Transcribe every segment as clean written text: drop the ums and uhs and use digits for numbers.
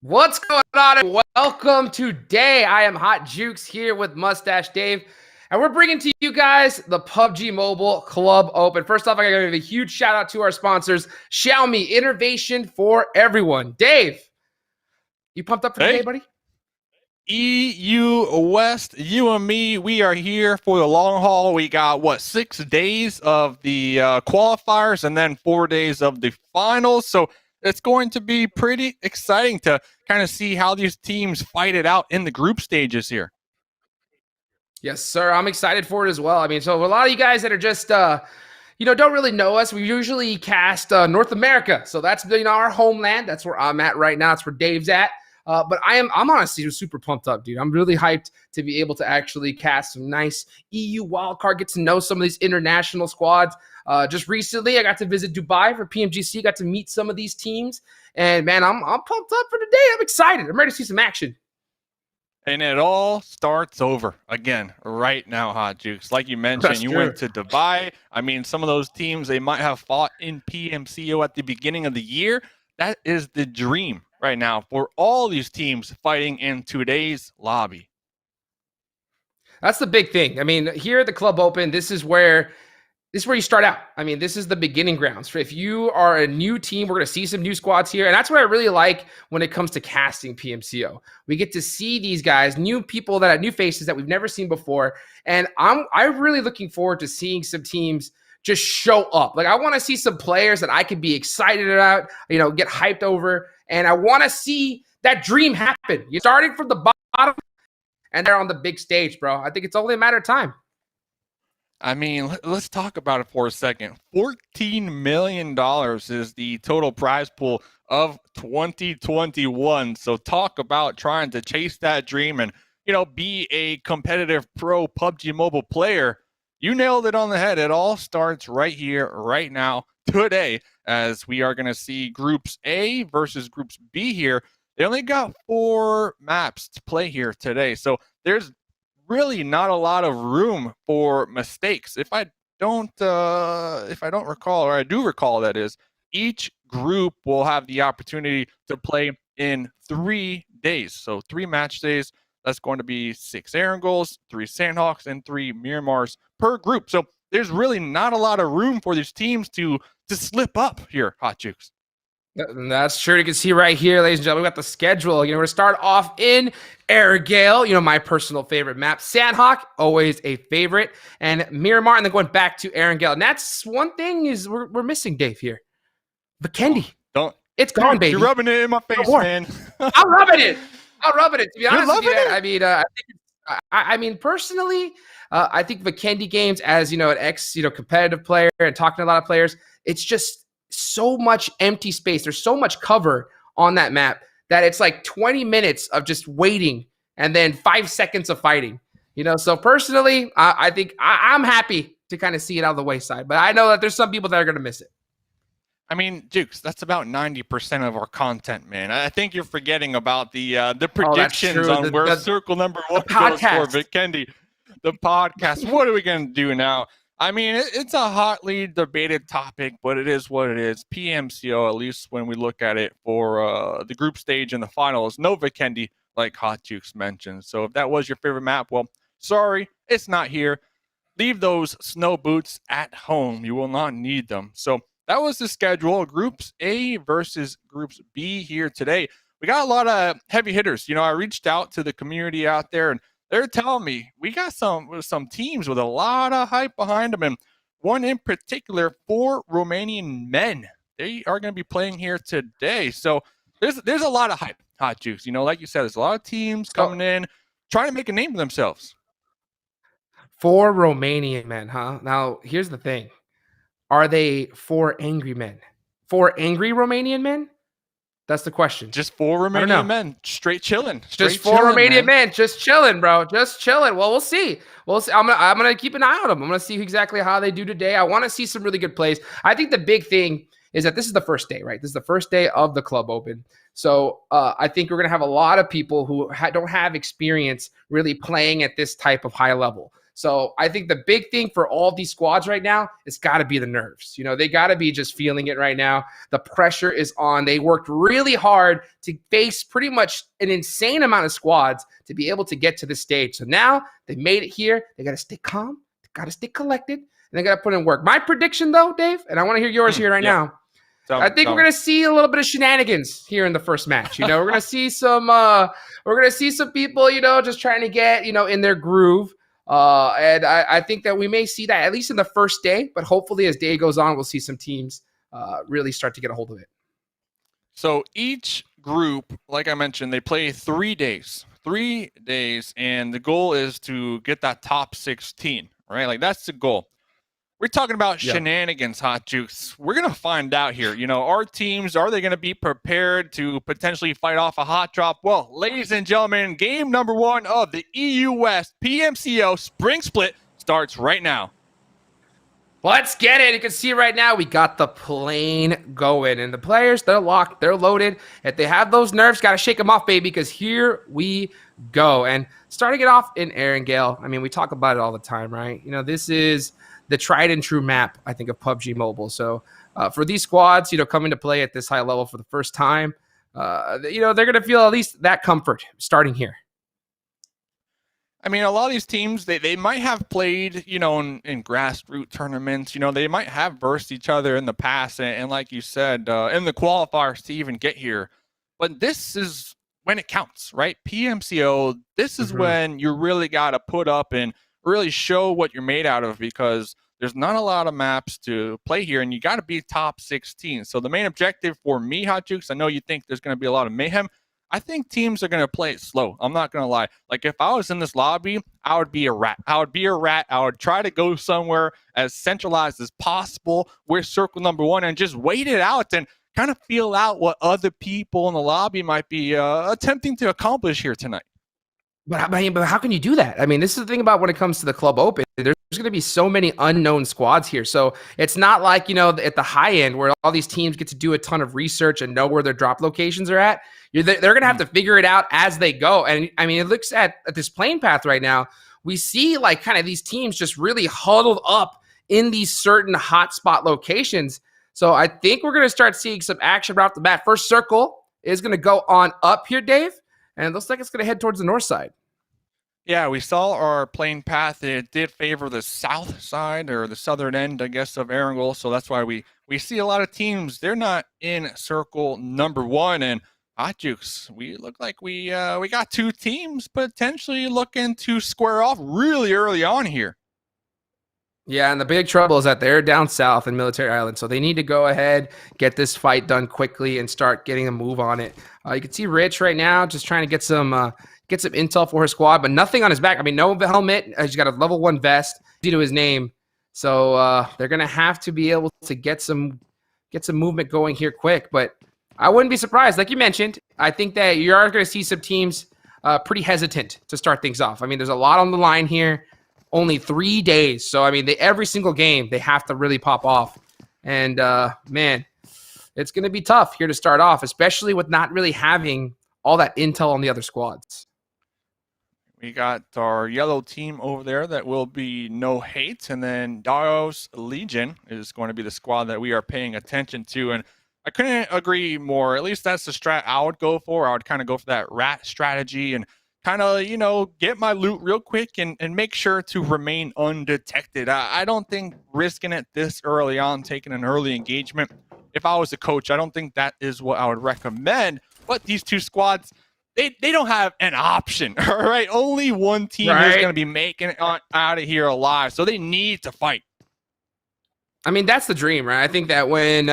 What's going on? And welcome today. I am Hot Jukes here with Mustache Dave, and we're bringing to you guys the PUBG Mobile Club Open. First off, I gotta give a huge shout out to our sponsors, Xiaomi, innovation for everyone. Dave, you pumped up for today, buddy? EU West, you and me, we are here for the long haul. We got 6 days of the qualifiers and then 4 days of the finals. So it's going to be pretty exciting to kind of see how these teams fight it out in the group stages here. Yes, sir. I'm excited for it as well. I mean, so a lot of you guys that are just don't really know us. We usually cast North America, so that's our homeland. That's where I'm at right now. That's where Dave's at. But I'm honestly super pumped up, dude. I'm really hyped to be able to actually cast some nice EU wildcard, get to know some of these international squads. Just recently, I got to visit Dubai for PMGC, got to meet some of these teams. And man, I'm pumped up for today. I'm excited. I'm ready to see some action. And it all starts over again right now, Hot Jukes. Like you mentioned, you went to Dubai. I mean, some of those teams, they might have fought in PMCO at the beginning of the year. That is the dream right now for all these teams fighting in today's lobby. That's the big thing. I mean, here at the Club Open, this is where you start out. I mean, this is the beginning grounds. If you are a new team, we're going to see some new squads here. And that's what I really like when it comes to casting PMCO. We get to see these guys, new people that have new faces that we've never seen before. And I'm really looking forward to seeing some teams just show up. Like, I want to see some players that I could be excited about, get hyped over. And I want to see that dream happen. You're starting from the bottom and they're on the big stage, bro. I think it's only a matter of time. I mean, let's talk about it for a second. $14 million is the total prize pool of 2021. So talk about trying to chase that dream and, be a competitive pro PUBG Mobile player. You nailed it on the head. It all starts right here, right now, today, as we are going to see Groups A versus Groups B here. They only got 4 maps to play here today. So there's really not a lot of room for mistakes. If I don't recall, or I do recall, that is, each group will have the opportunity to play in 3 days. So 3 match days. That's going to be 6 Erangels, 3 Sandhawks, and 3 Miramars per group. So there's really not a lot of room for these teams to slip up here, Hot Jukes. That's true. You can see right here, ladies and gentlemen, we got the schedule. We're going to start off in Erangel, my personal favorite map. Sandhawk, always a favorite. And Miramar, and then going back to Erangel. And that's one thing is we're missing, Dave, here. Vikendi. It's gone, baby. You're rubbing it in my face, man. I'm rubbing it. To be honest with you, I mean, personally, I think Vikendi games, as an ex, competitive player and talking to a lot of players, it's just so much empty space. There's so much cover on that map that it's like 20 minutes of just waiting and then 5 seconds of fighting. So personally, I think I'm happy to kind of see it out of the wayside, but I know that there's some people that are going to miss it. I mean, Jukes, that's about 90% of our content, man. I think you're forgetting about the predictions on where circle number 1 goes for Vikendi. The podcast. What are we going to do now? I mean, it's a hotly debated topic, but it is what it is. PMCO, at least when we look at it for the group stage and the finals, no Vikendi, like Hot Jukes mentioned. So if that was your favorite map, well, sorry, it's not here. Leave those snow boots at home. You will not need them. So that was the schedule. Groups A versus Groups B here today. We got a lot of heavy hitters. I reached out to the community out there, and they're telling me we got some teams with a lot of hype behind them, and one in particular, 4 Romanian men. They are going to be playing here today. So there's a lot of hype, Hot Jukes. Like you said, there's a lot of teams coming in, trying to make a name for themselves. 4 Romanian men, huh? Now, here's the thing. Are they 4 angry men? 4 angry Romanian men? That's the question. Just 4 Romanian men, straight chilling. Just 4 Romanian men, just chilling, bro. Just chilling. Well, we'll see. I'm gonna keep an eye on them. I'm gonna see exactly how they do today. I want to see some really good plays. I think the big thing is that this is the first day, right? This is the first day of the Club Open. So I think we're gonna have a lot of people who don't have experience really playing at this type of high level. So I think the big thing for all of these squads right now is got to be the nerves. They got to be just feeling it right now. The pressure is on. They worked really hard to face pretty much an insane amount of squads to be able to get to this stage. So now they made it here. They got to stay calm. They got to stay collected. And they got to put in work. My prediction, though, Dave, and I want to hear yours here right now. I think we're gonna see a little bit of shenanigans here in the first match. We're gonna see some people, just trying to get, in their groove. And I think that we may see that at least in the first day, but hopefully as day goes on, we'll see some teams really start to get a hold of it. So each group, like I mentioned, they play 3 days, and the goal is to get that top 16, right? Like that's the goal. We're talking about shenanigans, Hot Jukes. We're going to find out here. Our teams, are they going to be prepared to potentially fight off a hot drop? Well, ladies and gentlemen, game number 1 of the EU West PMCO Spring Split starts right now. Let's get it. You can see right now we got the plane going. And the players, they're locked. They're loaded. If they have those nerves, got to shake them off, baby, because here we go. And starting it off in Erangel, we talk about it all the time, right? This is the tried and true map, I think, of PUBG Mobile. So for these squads, coming to play at this high level for the first time, they're going to feel at least that comfort starting here. A lot of these teams, they might have played, in grassroots tournaments. They might have versed each other in the past. And like you said, in the qualifiers to even get here. But this is when it counts, right? PMCO, this is when you really got to put up and really show what you're made out of, because there's not a lot of maps to play here, and you got to be top 16. So the main objective for me, Hot Jukes, I know you think there's going to be a lot of mayhem. I think teams are going to play it slow. I'm not going to lie. Like if I was in this lobby, I would be a rat. I would try to go somewhere as centralized as possible with circle number 1 and just wait it out and kind of feel out what other people in the lobby might be attempting to accomplish here tonight. But how can you do that? This is the thing about when it comes to the Club Open. There's going to be so many unknown squads here. So it's not like, at the high end where all these teams get to do a ton of research and know where their drop locations are at. They're going to have to figure it out as they go. And it looks at this playing path right now. We see like kind of these teams just really huddled up in these certain hotspot locations. So I think we're going to start seeing some action right off the bat. First circle is going to go on up here, Dave. And it looks like it's going to head towards the north side. Yeah, we saw our playing path. It did favor the south side, or the southern end, I guess, of Erangel. So that's why we see a lot of teams. They're not in circle number 1. And Hot Jukes, we look like we got 2 teams potentially looking to square off really early on here. Yeah, and the big trouble is that they're down south in Military Island, so they need to go ahead, get this fight done quickly, and start getting a move on it. You can see Rich right now just trying to get some intel for his squad, but nothing on his back. No helmet. He's got a level 1 vest due to his name, so they're gonna have to be able to get some movement going here quick. But I wouldn't be surprised, like you mentioned. I think that you are going to see some teams pretty hesitant to start things off. There's a lot on the line here. Only 3 days. So, every single game, they have to really pop off. And, man, it's going to be tough here to start off, especially with not really having all that intel on the other squads. We got our yellow team over there that will be No Hate. And then Dario's Legion is going to be the squad that we are paying attention to. And I couldn't agree more. At least that's the strat I would go for. I would kind of go for that rat strategy and kind of, get my loot real quick and make sure to remain undetected. I don't think risking it this early on, taking an early engagement, if I was a coach, I don't think that is what I would recommend. But these 2 squads, they don't have an option, all right? Only one team is going to be making it out of here alive, so they need to fight. That's the dream, right? I think that when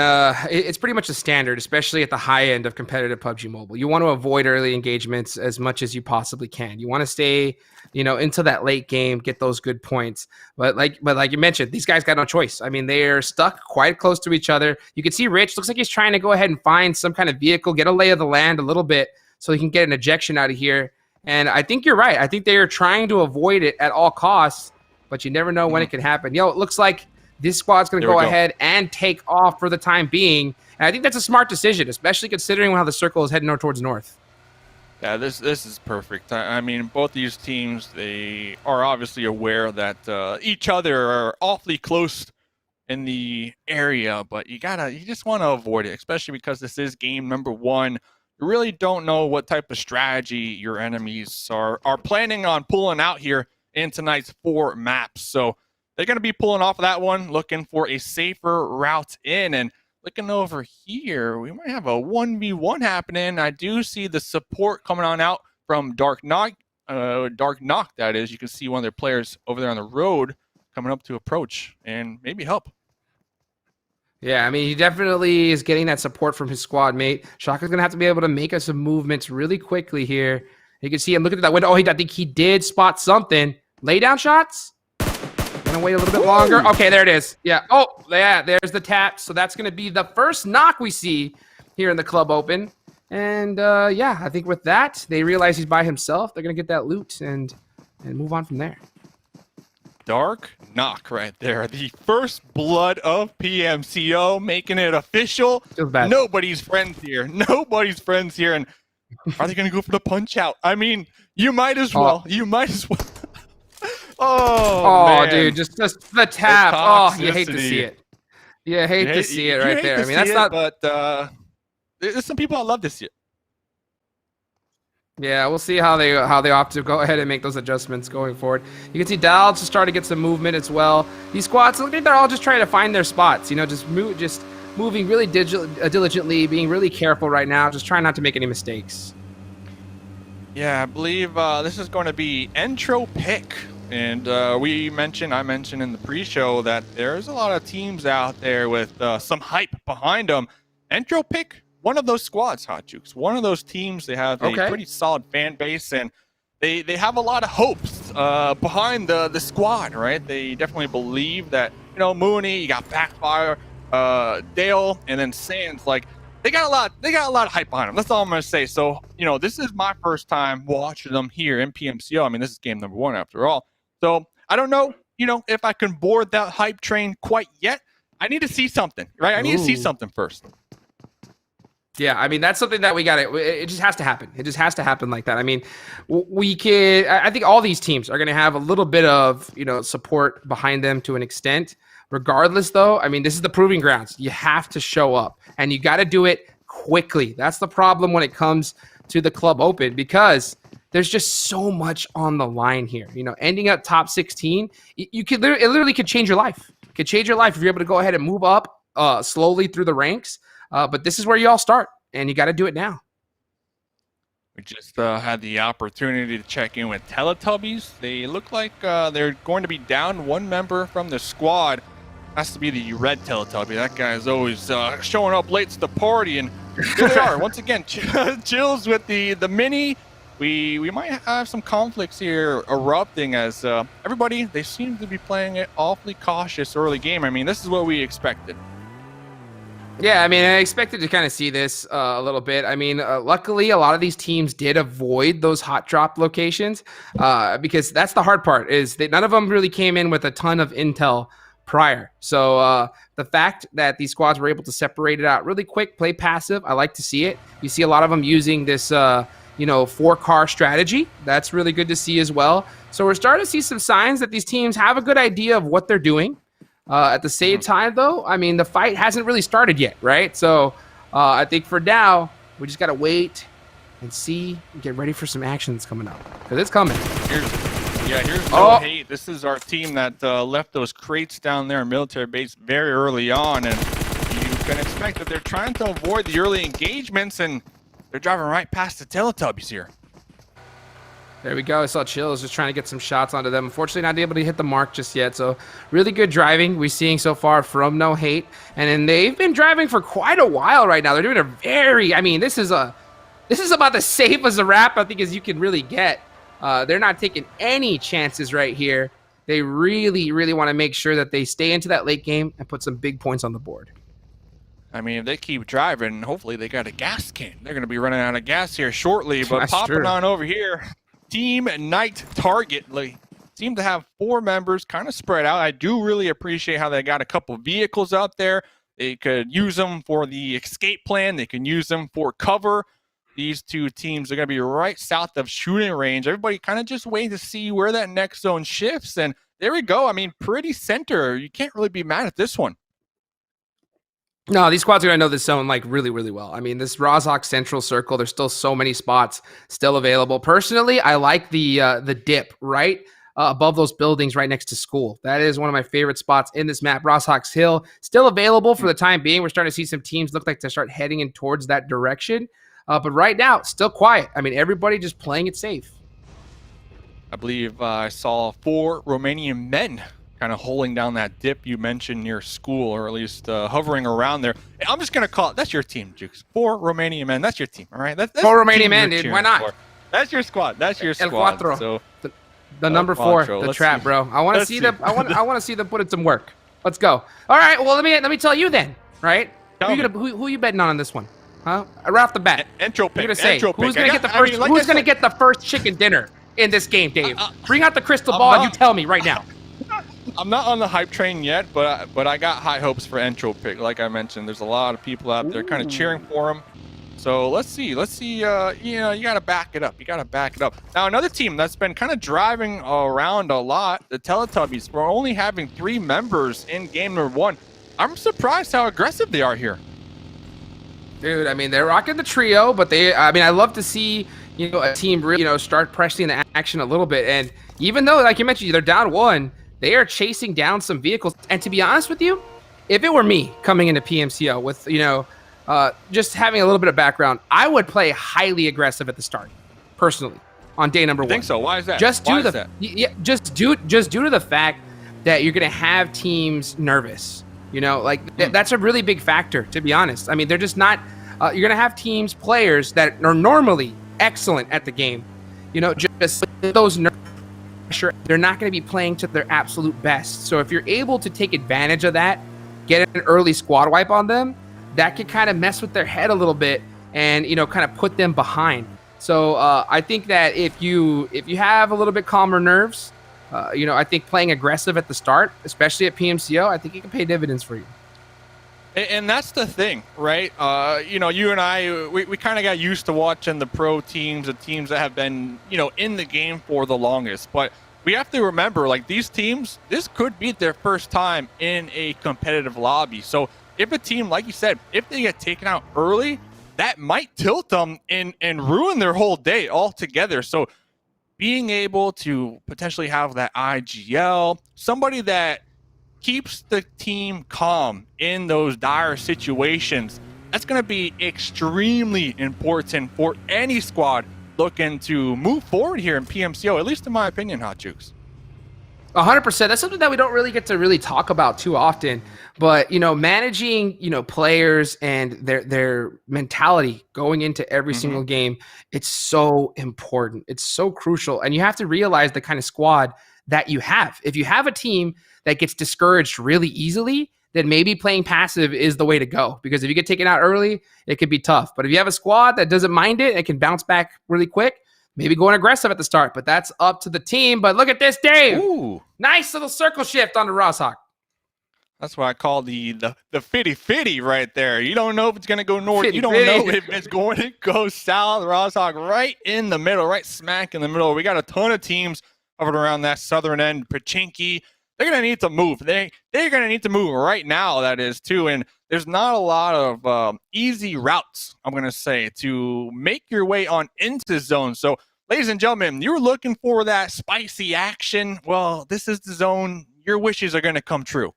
it's pretty much a standard, especially at the high end of competitive PUBG Mobile, you want to avoid early engagements as much as you possibly can. You want to stay, into that late game, get those good points. But like you mentioned, these guys got no choice. They are stuck quite close to each other. You can see Rich looks like he's trying to go ahead and find some kind of vehicle, get a lay of the land a little bit so he can get an ejection out of here. And I think you're right. I think they are trying to avoid it at all costs, but you never know when it can happen. It looks like this squad's going to go ahead and take off for the time being. And I think that's a smart decision, especially considering how the circle is heading towards north. Yeah, this is perfect. I mean, both these teams, they are obviously aware that each other are awfully close in the area, but you just want to avoid it, especially because this is game number 1. You really don't know what type of strategy your enemies are planning on pulling out here in tonight's 4 maps. So they're going to be pulling off that one, looking for a safer route in. And looking over here, we might have a 1v1 happening. I do see the support coming on out from Dark Knock, that is. You can see one of their players over there on the road coming up to approach and maybe help. Yeah, I mean, he definitely is getting that support from his squad mate. Shaka's going to have to be able to make us some movements really quickly here. You can see him looking at that window. Oh, I think he did spot something. Lay down shots? Going to wait a little bit longer. Okay, there it is. Yeah. Oh, yeah, there's the tap. So that's going to be the first knock we see here in the Club Open. And, yeah, I think with that, they realize he's by himself. They're going to get that loot and move on from there. Dark Knock right there. The first blood of PMCO, making it official. Nobody's friends here. Nobody's friends here. And are they going to go for the punch out? I mean, you might as well. You might as well. Oh, man. Dude, just the tap. Oh, you hate to see it. You hate to see it right there. I mean, that's not. But there's some people I love to see it. Yeah, we'll see how they opt to go ahead and make those adjustments going forward. You can see Dal just starting to get some movement as well. These squads, look like they're all just trying to find their spots. You know, just moving really diligently, being really careful right now, just trying not to make any mistakes. Yeah, I believe this is going to be Entro Pick. And I mentioned in the pre-show that there's a lot of teams out there with some hype behind them. Entro Pick, one of those squads, Hot Jukes. One of those teams. They have a pretty solid fan base, and they have a lot of hopes behind the squad, right? They definitely believe that, you know, Mooney, you got Backfire, Dale, and then Sands. Like, they got a lot of hype behind them. That's all I'm gonna say. So, you know, this is my first time watching them here in PMCO. I mean, this is game number 1 after all. So I don't know, you know, if I can board that hype train quite yet. I need to see something, right? I need to see something first. Yeah, I mean, that's something that we got to, it just has to happen. It just has to happen like that. I mean, I think all these teams are going to have a little bit of, you know, support behind them to an extent. Regardless, though, I mean, this is the proving grounds. You have to show up, and you got to do it quickly. That's the problem when it comes to the Club Open, because there's just so much on the line here. You know, ending up top 16, it literally could change your life. It could change your life if you're able to go ahead and move up slowly through the ranks. But this is where you all start, and you got to do it now. We just had the opportunity to check in with Teletubbies. They look like they're going to be down 1 member from the squad. Has to be the red Teletubby. That guy is always showing up late to the party, and here they are once again. Chills with the mini. We might have some conflicts here erupting as everybody, they seem to be playing it awfully cautious early game. I mean, this is what we expected. Yeah, I mean, I expected to kind of see this a little bit. I mean, luckily, a lot of these teams did avoid those hot drop locations because that's the hard part, is that none of them really came in with a ton of intel prior. So the fact that these squads were able to separate it out really quick, play passive, I like to see it. You see a lot of them using this, 4-car strategy. That's really good to see as well. So we're starting to see some signs that these teams have a good idea of what they're doing. At the same time, though, I mean, the fight hasn't really started yet, right? So I think for now, we just got to wait and see and get ready for some action that's coming up. Because it's coming. Here's no hate. This is our team that left those crates down there in military base very early on. And you can expect that they're trying to avoid the early engagements, and they're driving right past the Teletubbies here. There we go. I saw Chills just trying to get some shots onto them. Unfortunately, not able to hit the mark just yet. So really good driving we're seeing so far from No Hate. And then they've been driving for quite a while right now. They're doing this is about as safe as a wrap, I think, as you can really get. They're not taking any chances right here. They really, really want to make sure that they stay into that late game and put some big points on the board. I mean, if they keep driving, hopefully they got a gas can. They're going to be running out of gas here shortly. But That's popping true. on over here, Team Night Target seem to have 4 members kind of spread out. I do really appreciate how they got a couple vehicles out there. They could use them for the escape plan. They can use them for cover. These two teams are going to be right south of shooting range. Everybody kind of just waiting to see where that next zone shifts. And there we go. I mean, pretty center. You can't really be mad at this one. No, these squads are going to know this zone like really, really well. I mean, this Rozhok Central Circle, there's still so many spots still available. Personally, I like the dip right above those buildings right next to school. That is one of my favorite spots in this map. Rozhok's Hill, still available for the time being. We're starting to see some teams look like to start heading in towards that direction. But right now, still quiet. I mean, everybody just playing it safe. I believe I saw 4 Romanian men kind of holding down that dip you mentioned near school, or at least hovering around there. I'm just going to call it, that's your team, Jukes. 4 Romanian men, that's your team, all right? That's 4 Romanian men, dude. Why not? For. That's your squad. That's your squad. El Cuatro. So, the number 4, the trap, bro. I want to see them. I want to see them put in some work. Let's go. All right. Well, let me tell you then. Right? Who you betting on this one? Huh? Right off the bat. Intro pick. You're gonna say who's gonna get the first? Who's gonna get the first chicken dinner in this game, Dave? Bring out the crystal ball and you tell me right now. I'm not on the hype train yet, but I got high hopes for Intro pick. Like I mentioned, there's a lot of people out there kind of cheering for him. So let's see. You gotta back it up. Now another team that's been kind of driving around a lot, the Teletubbies. We're only having 3 members in game number 1. I'm surprised how aggressive they are here. Dude, I mean, they're rocking the trio, but I love to see, a team really, start pressing the action a little bit. And even though, like you mentioned, they're down 1, they are chasing down some vehicles. And to be honest with you, if it were me coming into PMCO with, just having a little bit of background, I would play highly aggressive at the start, personally, on day number 1. I think so. Why is that? Just due to the fact that you're going to have teams nervous. That's a really big factor, to be honest. I mean, they're just not you're going to have teams, players that are normally excellent at the game, just those nerves. Sure, they're not going to be playing to their absolute best. So if you're able to take advantage of that, get an early squad wipe on them, that could kind of mess with their head a little bit and, kind of put them behind. So I think that if you have a little bit calmer nerves, I think playing aggressive at the start, especially at PMCO, I think it can pay dividends for you. And that's the thing, right? You and I, we kind of got used to watching the pro teams, the teams that have been, in the game for the longest. But we have to remember, like, these teams, this could be their first time in a competitive lobby. So if a team, like you said, if they get taken out early, that might tilt them and ruin their whole day altogether. So being able to potentially have that IGL, somebody that keeps the team calm in those dire situations, that's going to be extremely important for any squad looking to move forward here in PMCO, at least in my opinion, Hot Jukes. 100%. That's something that we don't really get to really talk about too often. But, managing, players and their mentality going into every single game, it's so important. It's so crucial. And you have to realize the kind of squad that you have. If you have a team that gets discouraged really easily, then maybe playing passive is the way to go. Because if you get taken out early, it could be tough. But if you have a squad that doesn't mind it and can bounce back really quick, maybe going aggressive at the start, but that's up to the team. But look at this, Dave. Ooh. Nice little circle shift on the Rozhok. That's what I call the fitty right there. You don't know if it's going to go north. Fitty, you don't know if it's going to go south. Rozhok right in the middle, right smack in the middle. We got a ton of teams over around that southern end. Pachinki, they're going to need to move. They're going to need to move right now, that is, too. And there's not a lot of easy routes, I'm going to say, to make your way on into zone. So, ladies and gentlemen, you were looking for that spicy action. Well, this is the zone. Your wishes are going to come true.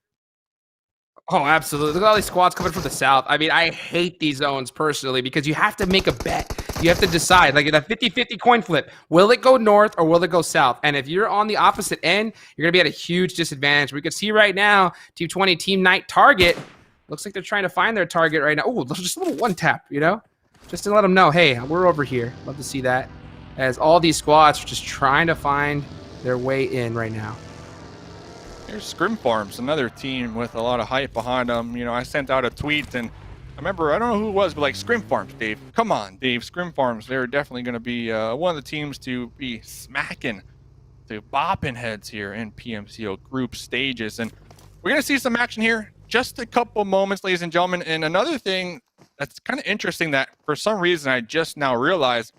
Oh, absolutely. Look at all these squads coming from the south. I mean, I hate these zones personally because you have to make a bet. You have to decide, like in a 50-50 coin flip, will it go north or will it go south? And if you're on the opposite end, you're going to be at a huge disadvantage. We can see right now, Team 20, Team Knight target. Looks like they're trying to find their target right now. Oh, just a little one tap, just to let them know, hey, we're over here. Love to see that. As all these squads are just trying to find their way in right now. Here's Scrim Farms, another team with a lot of hype behind them. I sent out a tweet, and I remember, I don't know who it was, but like, Scrim Farms, Dave. Come on, Dave. Scrim Farms, they're definitely going to be one of the teams to be smacking, to bopping heads here in PMCO group stages. And we're going to see some action here. Just a couple moments, ladies and gentlemen. And another thing that's kind of interesting that for some reason I just now realized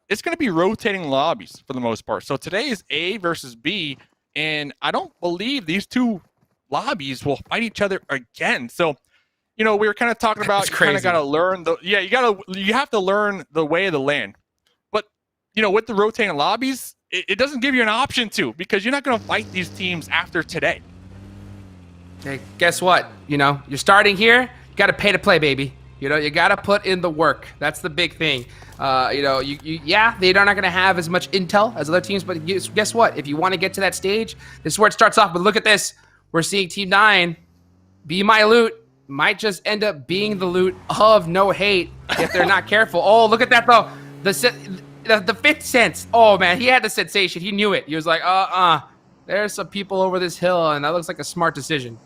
it's going to be rotating lobbies for the most part. So today is A versus B, and I don't believe these two lobbies will fight each other again. So, we were kind of talking about you kind of got to learn you have to learn the way of the land. But, with the rotating lobbies, it doesn't give you an option to, because you're not going to fight these teams after today. Hey, guess what? You're starting here, you got to pay to play, baby. You got to put in the work. That's the big thing. They're not going to have as much intel as other teams, but guess what? If you want to get to that stage, this is where it starts off. But look at this. We're seeing Team 9 be my loot. Might just end up being the loot of No Hate if they're not careful. Oh, look at that, though. The fifth sense. Oh, man, he had the sensation. He knew it. He was like, there's some people over this hill, and that looks like a smart decision.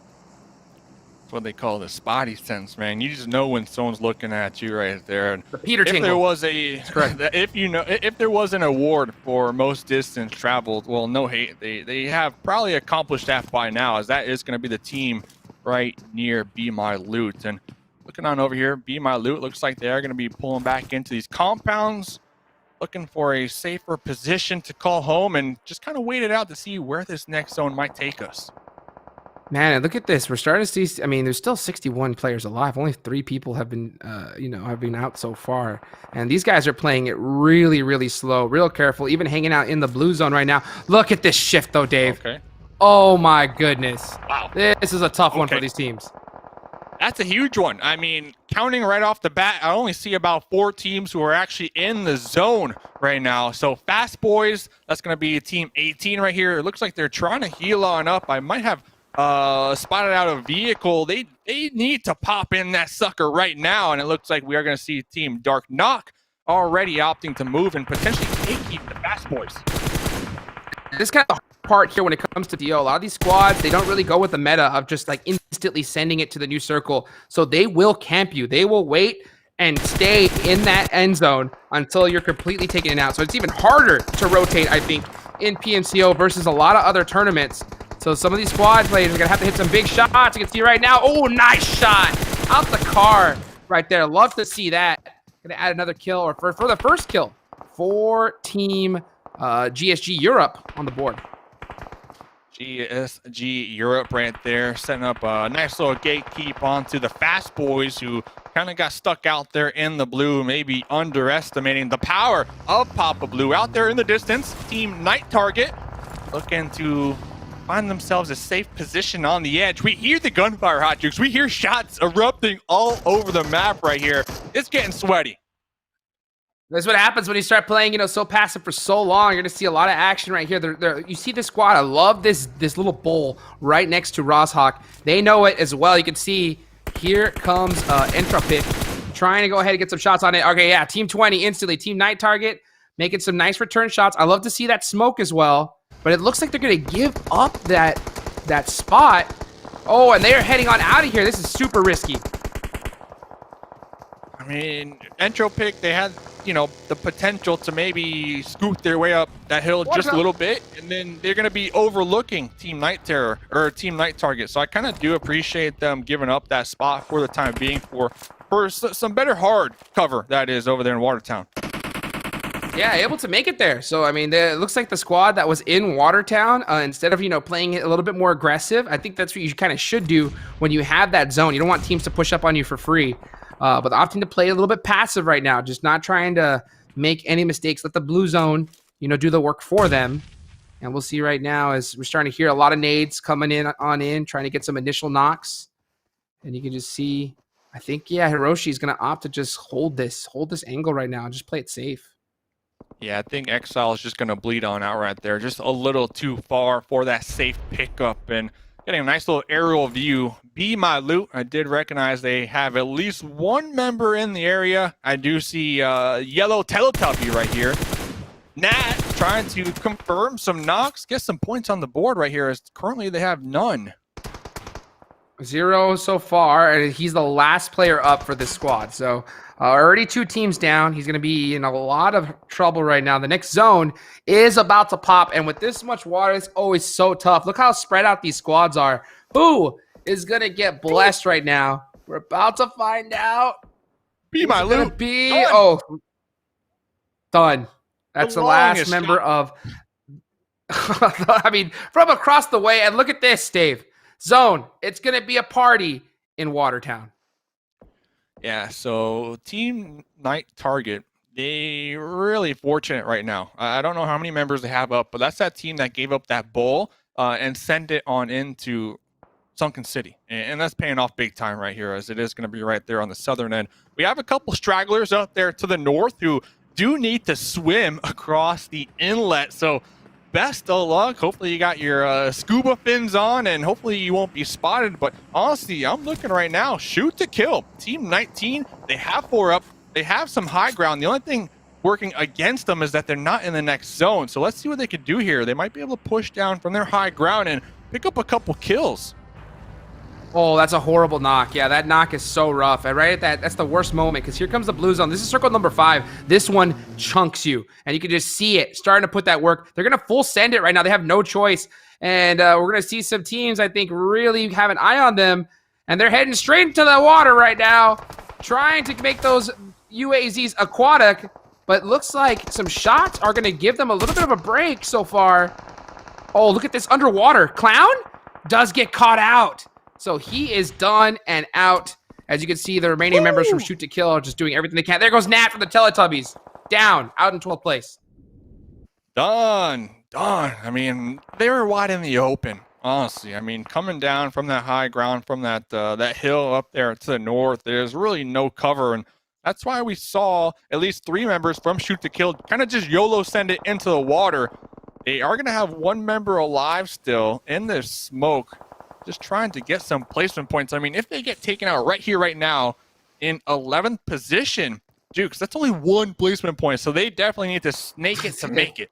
What they call the spotty sense, man. You just know when someone's looking at you right there. And the Peter tingle. If there was an award for most distance traveled, well, No Hate, they have probably accomplished that by now, as that is going to be the team right near Be My Loot. And looking on over here, Be My Loot looks like they are going to be pulling back into these compounds, looking for a safer position to call home, and just kind of wait it out to see where this next zone might take us. Man, and look at this. We're starting to see, there's still 61 players alive. Only 3 people have been, have been out so far. And these guys are playing it really, really slow, real careful, even hanging out in the blue zone right now. Look at this shift, though, Dave. Okay. Oh, my goodness. Wow. This is a tough one for these teams. That's a huge one. Counting right off the bat, I only see about 4 teams who are actually in the zone right now. So Fast Boys, that's going to be Team 18 right here. It looks like they're trying to heal on up. I might have spotted out a vehicle. They need to pop in that sucker right now, and it looks like we are going to see Team Dark Knock already opting to move and potentially keep the Fast Boys. This kind of part here when it comes to DO, a lot of these squads, they don't really go with the meta of just like instantly sending it to the new circle. So they will camp you. They will wait and stay in that end zone until you're completely taken out. So it's even harder to rotate, I think, in PMCO versus a lot of other tournaments. So some of these squad players are going to have to hit some big shots. You can see right now. Oh, nice shot. Out the car right there. Love to see that. Going to add another kill, or for the first kill for Team GSG Europe on the board. GSG Europe right there, setting up a nice little gatekeep onto the Fast Boys, who kind of got stuck out there in the blue, maybe underestimating the power of Papa Blue out there in the distance. Team Night Target looking to find themselves a safe position on the edge. We hear the gunfire, Hot Jukes. We hear shots erupting all over the map right here. It's getting sweaty. That's what happens when you start playing, so passive for so long. You're going to see a lot of action right here. You see this squad. I love this little bowl right next to Rozhawk. They know it as well. You can see here comes Entropic trying to go ahead and get some shots on it. Okay, yeah, Team 20 instantly. Team Night Target making some nice return shots. I love to see that smoke as well. But it looks like they're going to give up that spot. Oh, and they are heading on out of here. This is super risky. Entropic, they had, the potential to maybe scoot their way up that hill just a little bit, and then they're going to be overlooking Team Night Terror, or Team Night Target. So I kind of do appreciate them giving up that spot for the time being for some better hard cover that is over there in Watertown. Yeah, able to make it there. So, it looks like the squad that was in Watertown, instead of, playing it a little bit more aggressive, I think that's what you kind of should do when you have that zone. You don't want teams to push up on you for free. But opting to play a little bit passive right now, just not trying to make any mistakes. Let the blue zone, do the work for them. And we'll see right now as we're starting to hear a lot of nades coming in, trying to get some initial knocks. And you can just see, I think, Hiroshi is going to opt to just hold this angle right now and just play it safe. Yeah, I think Exile is just going to bleed on out right there. Just a little too far for that safe pickup. And getting a nice little aerial view. Be My Loot. I did recognize they have at least one member in the area. I do see yellow Teletubby right here. Nat trying to confirm some knocks, get some points on the board right here, as currently they have none. 0 so far, and he's the last player up for this squad. So already 2 teams down. He's going to be in a lot of trouble right now. The next zone is about to pop, and with this much water, it's always so tough. Look how spread out these squads are. Who is going to get blessed right now? We're about to find out. Be my loot. Done. That's the last member of. I mean, from across the way, and look at this, Dave. Zone. It's going to be a party in Watertown. Yeah, so Team Night Target, they really fortunate right now. I don't know how many members they have up, but that's that team that gave up that bowl and sent it on into Sunken City. And that's paying off big time right here, as it is going to be right there on the southern end. We have a couple stragglers out there to the north who do need to swim across the inlet. So best of luck. Hopefully you got your scuba fins on, and hopefully you won't be spotted. But honestly, I'm looking right now, shoot to kill. Team 19, they have 4 up. They have some high ground. The only thing working against them is that they're not in the next zone. So let's see what they can do here. They might be able to push down from their high ground and pick up a couple kills. Oh, that's a horrible knock. Yeah, that knock is so rough. And right at that's the worst moment, because here comes the blue zone. This is circle number 5. This one chunks you, and you can just see it starting to put that work. They're going to full send it right now. They have no choice. And we're going to see some teams, I think, really have an eye on them. And they're heading straight into the water right now, trying to make those UAZs aquatic. But looks like some shots are going to give them a little bit of a break so far. Oh, look at this underwater. Clown does get caught out. So he is done and out. As you can see, the remaining members from Shoot to Kill are just doing everything they can. There goes Nat from the Teletubbies. Down, out in 12th place. Done. I mean, they were wide in the open, honestly. I mean, coming down from that high ground, from that that hill up there to the north, there's really no cover. And that's why we saw at least 3 members from Shoot to Kill kind of just YOLO send it into the water. They are going to have 1 member alive still in this smoke, just trying to get some placement points. I mean, if they get taken out right here, right now, in 11th position, Jukes, that's only 1 placement point. So they definitely need to snake it to make it.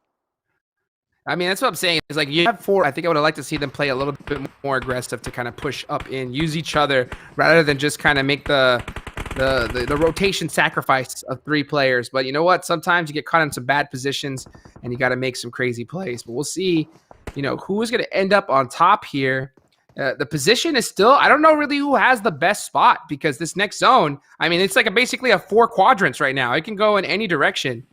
I mean, that's what I'm saying. It's like you have 4. I think I would like to see them play a little bit more aggressive to kind of push up in, use each other, rather than just kind of make the rotation sacrifice of 3 players. But you know what? Sometimes you get caught in some bad positions, and you got to make some crazy plays. But we'll see, who is going to end up on top here. The position is still, I don't know really who has the best spot, because this next zone, I mean, it's like basically a 4 quadrants right now. It can go in any direction.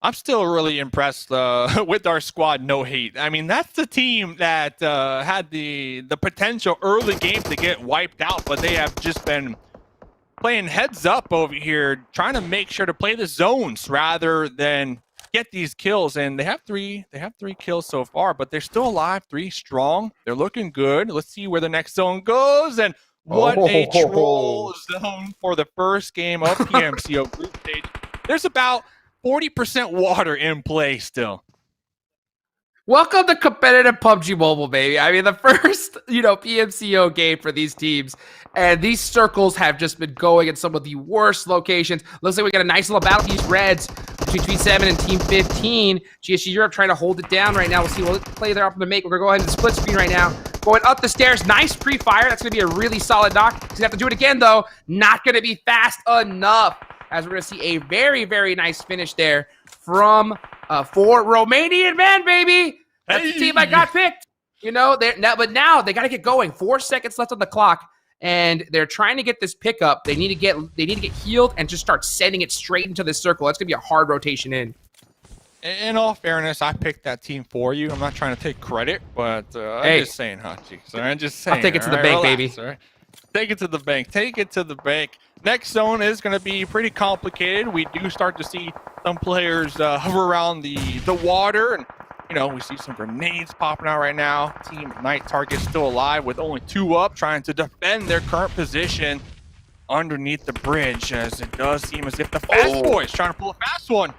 I'm still really impressed with our squad, No Hate. I mean, that's the team that had the potential early game to get wiped out, but they have just been playing heads up over here, trying to make sure to play the zones rather than get these kills. And they have 3 kills so far, but they're still alive, 3 strong. They're looking good. Let's see where the next zone goes. And what a troll zone for the first game of PMCO group stage. There's about 40% water in play still. Welcome to competitive PUBG Mobile, baby. I mean, the first, PMCO game for these teams, and these circles have just been going in some of the worst locations. Looks like we got a nice little battle. These reds between Team 7 and Team 15. GSG Europe trying to hold it down right now. We'll see what play they're up to make. We're going to go ahead and split screen right now. Going up the stairs. Nice pre-fire. That's going to be a really solid knock. He's going to have to do it again, though. Not going to be fast enough, as we're going to see a very, very nice finish there from 4 Romanian men, baby. That's the team I got picked. But now they got to get going. 4 seconds left on the clock, and they're trying to get this pickup. They need to get healed and just start sending it straight into this circle. That's gonna be a hard rotation in. In all fairness, I picked that team for you. I'm not trying to take credit, but I'm just saying, I'm just saying. I'll take it to the bank, baby. Right? Take it to the bank. Take it to the bank. Next zone is going to be pretty complicated. We do start to see some players hover around the water, and we see some grenades popping out right now. Team Night Target still alive with only 2 up, trying to defend their current position underneath the bridge, as it does seem as if the fast boys trying to pull a fast one.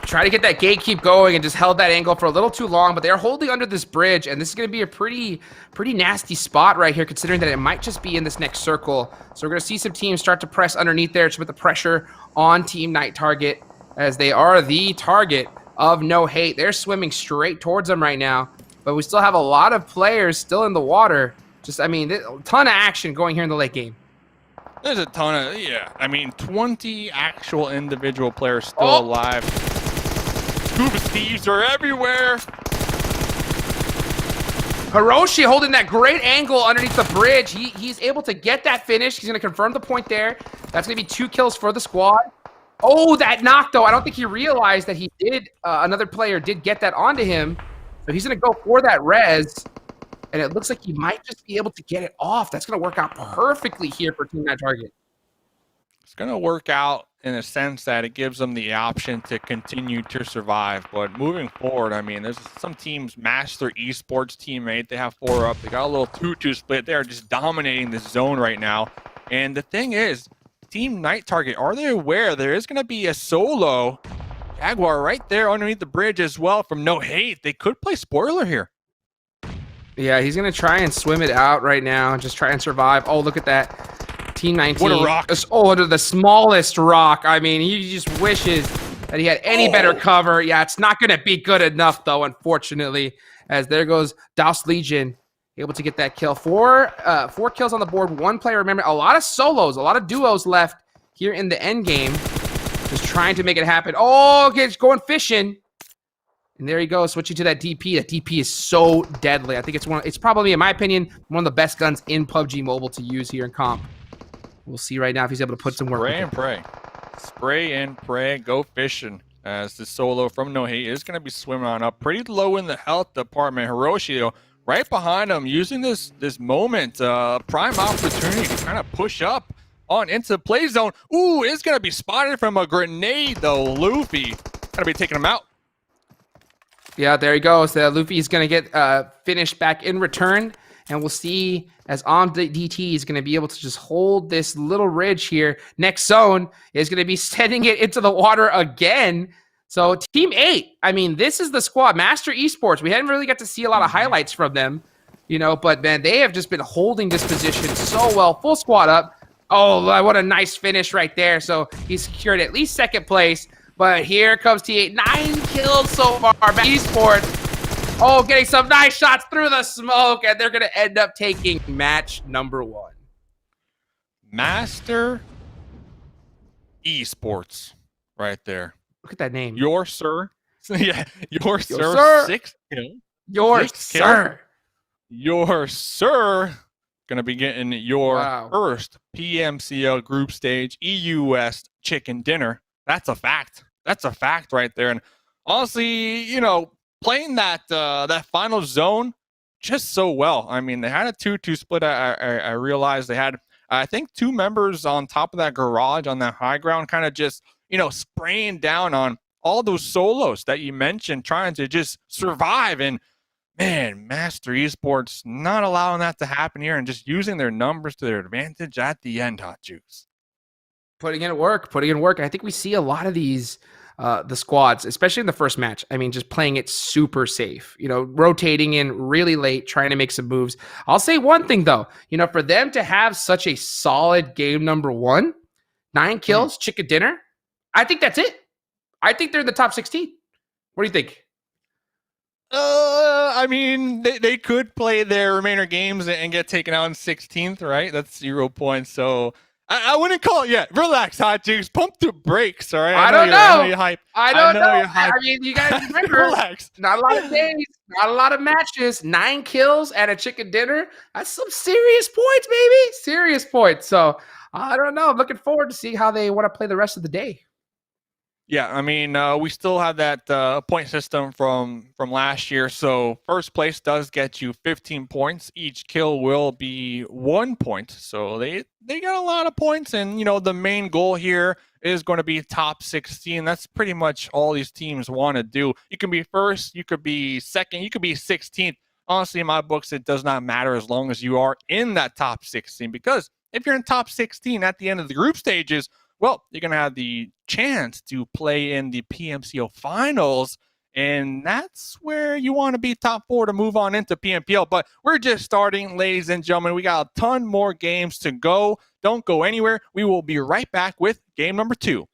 Try to get that gatekeep going and just held that angle for a little too long, but they're holding under this bridge, and this is going to be a pretty nasty spot right here, considering that it might just be in this next circle. So we're going to see some teams start to press underneath there to put the pressure on Team Night Target, as they are the target of No Hate. They're swimming straight towards them right now, but we still have a lot of players still in the water. A ton of action going here in the late game. There's a ton of, 20 actual individual players still alive. Scuba Steves are everywhere. Hiroshi holding that great angle underneath the bridge. He's able to get that finish. He's going to confirm the point there. That's going to be 2 kills for the squad. Oh, that knock, though. I don't think he realized that he did. Another player did get that onto him. So he's going to go for that res. And it looks like he might just be able to get it off. That's going to work out perfectly here for Team That Target. It's going to work out in a sense that it gives them the option to continue to survive. But moving forward, I mean, there's some teams, Master Esports teammate, they have 4 up. They got a little 2-2 split. They're just dominating this zone right now. And the thing is, Team Night Target, are they aware there is going to be a solo Jaguar right there underneath the bridge as well from No Hate? They could play spoiler here. Yeah, he's going to try and swim it out right now and just try and survive. Oh, look at that. Team 19. What a rock. Oh, under the smallest rock. I mean, he just wishes that he had any better cover. Yeah, it's not going to be good enough, though, unfortunately, as there goes Daus Legion, able to get that kill. 4 kills on the board. 1 player, remember, a lot of solos, a lot of duos left here in the end game. Just trying to make it happen. Oh, okay, it's going fishing. And there you go, switching to that DP. That DP is so deadly. I think it's probably, in my opinion, one of the best guns in PUBG Mobile to use here in comp. We'll see right now if he's able to put some work. Spray and pray. Spray and pray. Go fishing. As the solo from No Hate is going to be swimming on up. Pretty low in the health department. Hiroshi, though, right behind him, using this moment, prime opportunity to kind of push up on into the play zone. Ooh, it's going to be spotted from a grenade, though. Luffy going to be taking him out. Yeah, there he goes. Luffy is going to get finished back in return. And we'll see as DT is going to be able to just hold this little ridge here. Next zone is going to be sending it into the water again. So Team 8, I mean, this is the squad. Master Esports, we hadn't really got to see a lot of highlights from them, you know, but man, they have just been holding this position so well. Full squad up. Oh, what a nice finish right there. So he secured at least 2nd place. But here comes T8. 9 kills so far. Esports. Oh, getting some nice shots through the smoke, and they're going to end up taking match number 1. Master Esports right there. Look at that name. Your sir. Yeah, your sir. 6 kills. Your sir. Your sir. Going to be getting your first PMCO group stage EU West chicken dinner. That's a fact. That's a fact right there. And honestly, you know, playing that that final zone just so well. I mean, they had a 2-2 split. I realized they had, I think, 2 members on top of that garage on that high ground, kind of just, you know, spraying down on all those solos that you mentioned, trying to just survive. And man, Master Esports not allowing that to happen here and just using their numbers to their advantage at the end, Hot Juice. Putting in work. I think we see a lot of these, the squads, especially in the first match. I mean, just playing it super safe, you know, rotating in really late, trying to make some moves. I'll say one thing, though, you know, for them to have such a solid game number 1, 9 kills, chicken dinner, I think that's it. I think they're in the top 16. What do you think? I mean, they could play their remainder games and get taken out in 16th, right? That's 0 points. So I wouldn't call it yet. Relax, Hot Juice. Pump the brakes, all right? I don't know. I know you're hype. I don't know. I mean, you guys remember, relax. Not a lot of days, not a lot of matches, 9 kills and a chicken dinner. That's some serious points, baby. Serious points. So I don't know. I'm looking forward to see how they want to play the rest of the day. Yeah, I mean, we still have that point system from last year. So first place does get you 15 points. Each kill will be 1 point. So they got a lot of points. And, you know, the main goal here is going to be top 16. That's pretty much all these teams want to do. You can be first, you could be second, you could be 16th. Honestly, in my books, it does not matter as long as you are in that top 16. Because if you're in top 16 at the end of the group stages, well, you're going to have the chance to play in the PMCO Finals, and that's where you want to be top 4 to move on into PMPL. But we're just starting, ladies and gentlemen. We got a ton more games to go. Don't go anywhere. We will be right back with game number 2.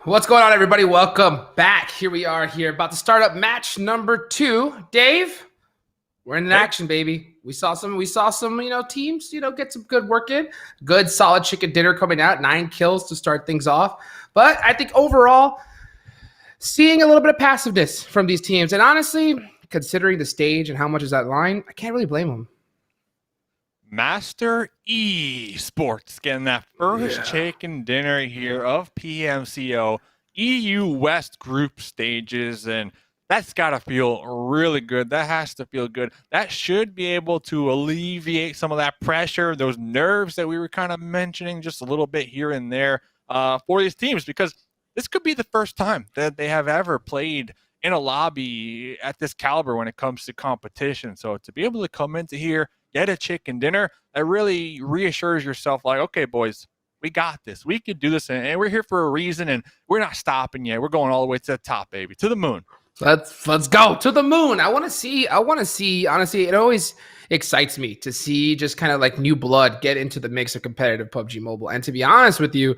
What's going on, everybody? Welcome back. Here we are about to start up match number 2. Dave, we're in action, baby. We saw some, teams, get some good work in. Good, solid chicken dinner coming out. 9 kills to start things off. But I think overall, seeing a little bit of passiveness from these teams. And honestly, considering the stage and how much is that line, I can't really blame them. Master Esports getting that first chicken dinner here of PMCO EU West group stages, and that's got to feel really good. That has to feel good. That should be able to alleviate some of that pressure, those nerves that we were kind of mentioning just a little bit here and there for these teams, because this could be the first time that they have ever played in a lobby at this caliber when it comes to competition. So to be able to come into here, get a chicken dinner, that really reassures yourself like, okay, boys, we got this. We could do this, and we're here for a reason, and we're not stopping yet. We're going all the way to the top, baby, to the moon. Let's go to the moon. I want to see, honestly, it always excites me to see just kind of like new blood get into the mix of competitive PUBG Mobile. And to be honest with you,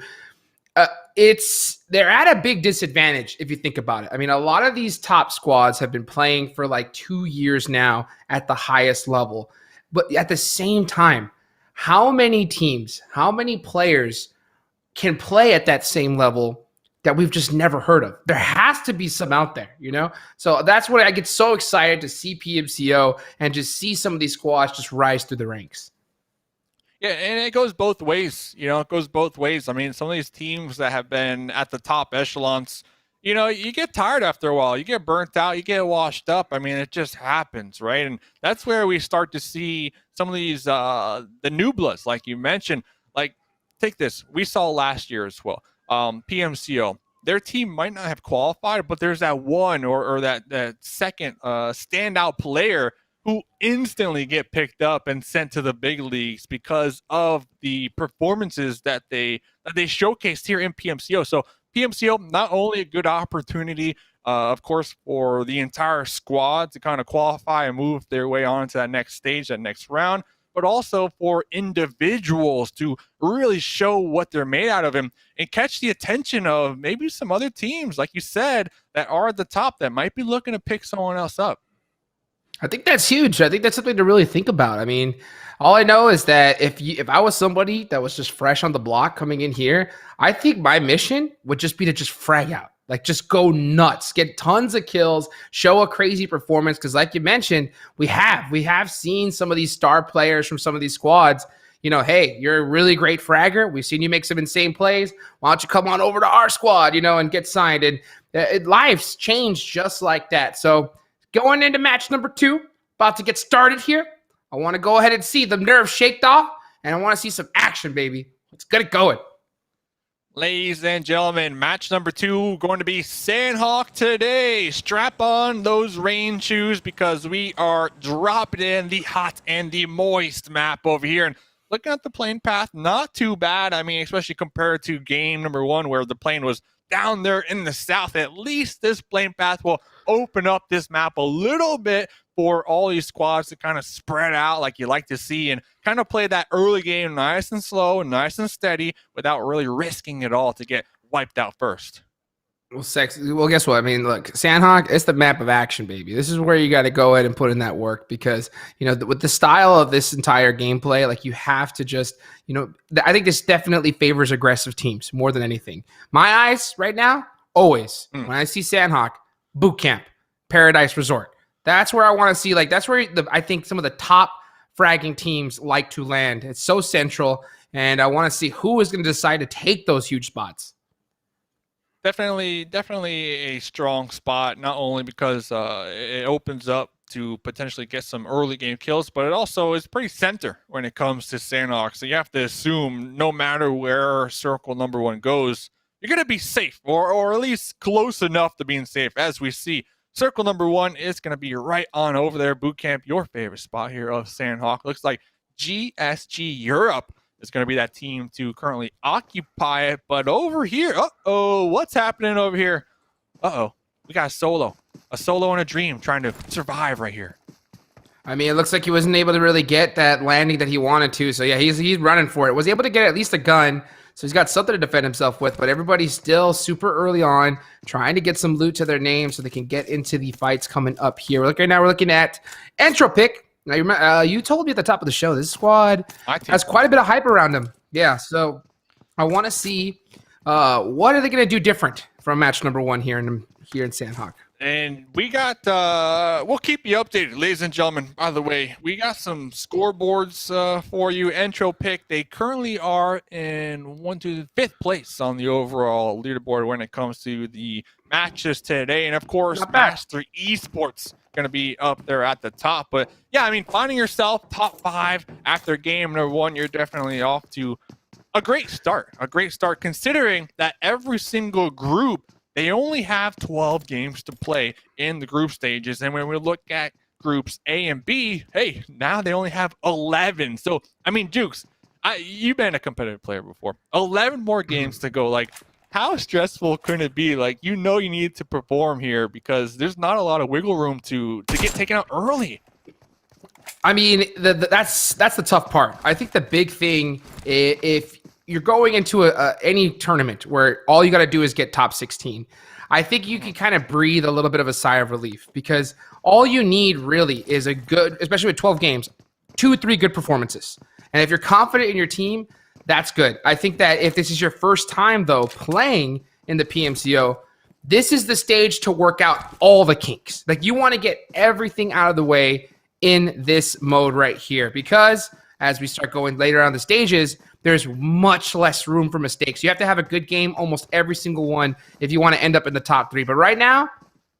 they're at a big disadvantage if you think about it. I mean, a lot of these top squads have been playing for like 2 years now at the highest level. But at the same time, how many teams, how many players can play at that same level that we've just never heard of? There has to be some out there, So that's what I get so excited to see PMCO and just see some of these squads just rise through the ranks. Yeah, and it goes both ways. It goes both ways. I mean, some of these teams that have been at the top echelons, you get tired after a while. You get burnt out. You get washed up. I mean, it just happens, right? And that's where we start to see some of these, the new bloods, like you mentioned. Like, take this. We saw last year as well. PMCO, their team might not have qualified, but there's that one or that second standout player who instantly get picked up and sent to the big leagues because of the performances that they showcased here in PMCO. So PMCO, not only a good opportunity, of course, for the entire squad to kind of qualify and move their way on to that next stage, that next round, but also for individuals to really show what they're made out of and catch the attention of maybe some other teams, like you said, that are at the top that might be looking to pick someone else up. I think that's huge. I think that's something to really think about. I mean, all I know is that if I was somebody that was just fresh on the block coming in here, I think my mission would just be to just frag out. Like, just go nuts, get tons of kills, show a crazy performance. Because like you mentioned, we have seen some of these star players from some of these squads. Hey, you're a really great fragger. We've seen you make some insane plays. Why don't you come on over to our squad, and get signed? And life's changed just like that. So going into match number 2, about to get started here. I want to go ahead and see the nerves shaked off, and I want to see some action, baby. Let's get it going. Ladies and gentlemen, match number 2 going to be Sandhawk today. Strap on those rain shoes because we are dropping in the hot and the moist map over here. And looking at the plane path, not too bad. I mean, especially compared to game number 1 where the plane was down there in the south. At least this plane path will open up this map a little bit for all these squads to kind of spread out like you like to see and kind of play that early game nice and slow and nice and steady without really risking it all to get wiped out first. Well, guess what? I mean, look, Sandhawk, it's the map of action, baby. This is where you got to go ahead and put in that work because, with the style of this entire gameplay, like you have to just, I think this definitely favors aggressive teams more than anything. My eyes right now, always, when I see Sandhawk, boot camp, Paradise Resort. That's where I want to see, that's where I think some of the top fragging teams like to land. It's so central, and I want to see who is going to decide to take those huge spots. Definitely a strong spot, not only because it opens up to potentially get some early game kills, but it also is pretty center when it comes to Sandhawk. So you have to assume no matter where circle number 1 goes, you're going to be safe or at least close enough to being safe. As we see, circle number 1 is going to be right on over there. Boot camp, your favorite spot here of Sandhawk. Looks like GSG Europe is going to be that team to currently occupy it. But over here, what's happening over here? We got a solo and a dream trying to survive right here. I mean, it looks like he wasn't able to really get that landing that he wanted to. So yeah, he's running for it. Was able to get at least a gun. So he's got something to defend himself with, but everybody's still super early on trying to get some loot to their name so they can get into the fights coming up here. Right now we're looking at Entropic. Now, you told me at the top of the show, this squad has quite a bit of hype around them. Yeah, so I want to see what are they going to do different from match number 1 here in Sandhawk. And we got, we'll keep you updated, ladies and gentlemen. By the way, we got some scoreboards for you. Entropic, they currently are in 5th place on the overall leaderboard when it comes to the matches today. And of course, Master Esports going to be up there at the top. But yeah, I mean, finding yourself top 5 after game number 1, you're definitely off to a great start. A great start considering that every single group, they only have 12 games to play in the group stages. And when we look at groups A and B, hey, now they only have 11. So, I mean, Jukes, you've been a competitive player before. 11 more games to go. Like, how stressful could it be? Like, you need to perform here because there's not a lot of wiggle room to get taken out early. I mean, that's the tough part. I think the big thing, if you're going into any tournament where all you got to do is get top 16, I think you can kind of breathe a little bit of a sigh of relief because all you need really is a good, especially with 12 games, 2 or 3 good performances. And if you're confident in your team, that's good. I think that if this is your first time, though, playing in the PMCO, this is the stage to work out all the kinks. Like, you want to get everything out of the way in this mode right here because as we start going later on the stages, there's much less room for mistakes. You have to have a good game almost every single one if you want to end up in the top 3. But right now,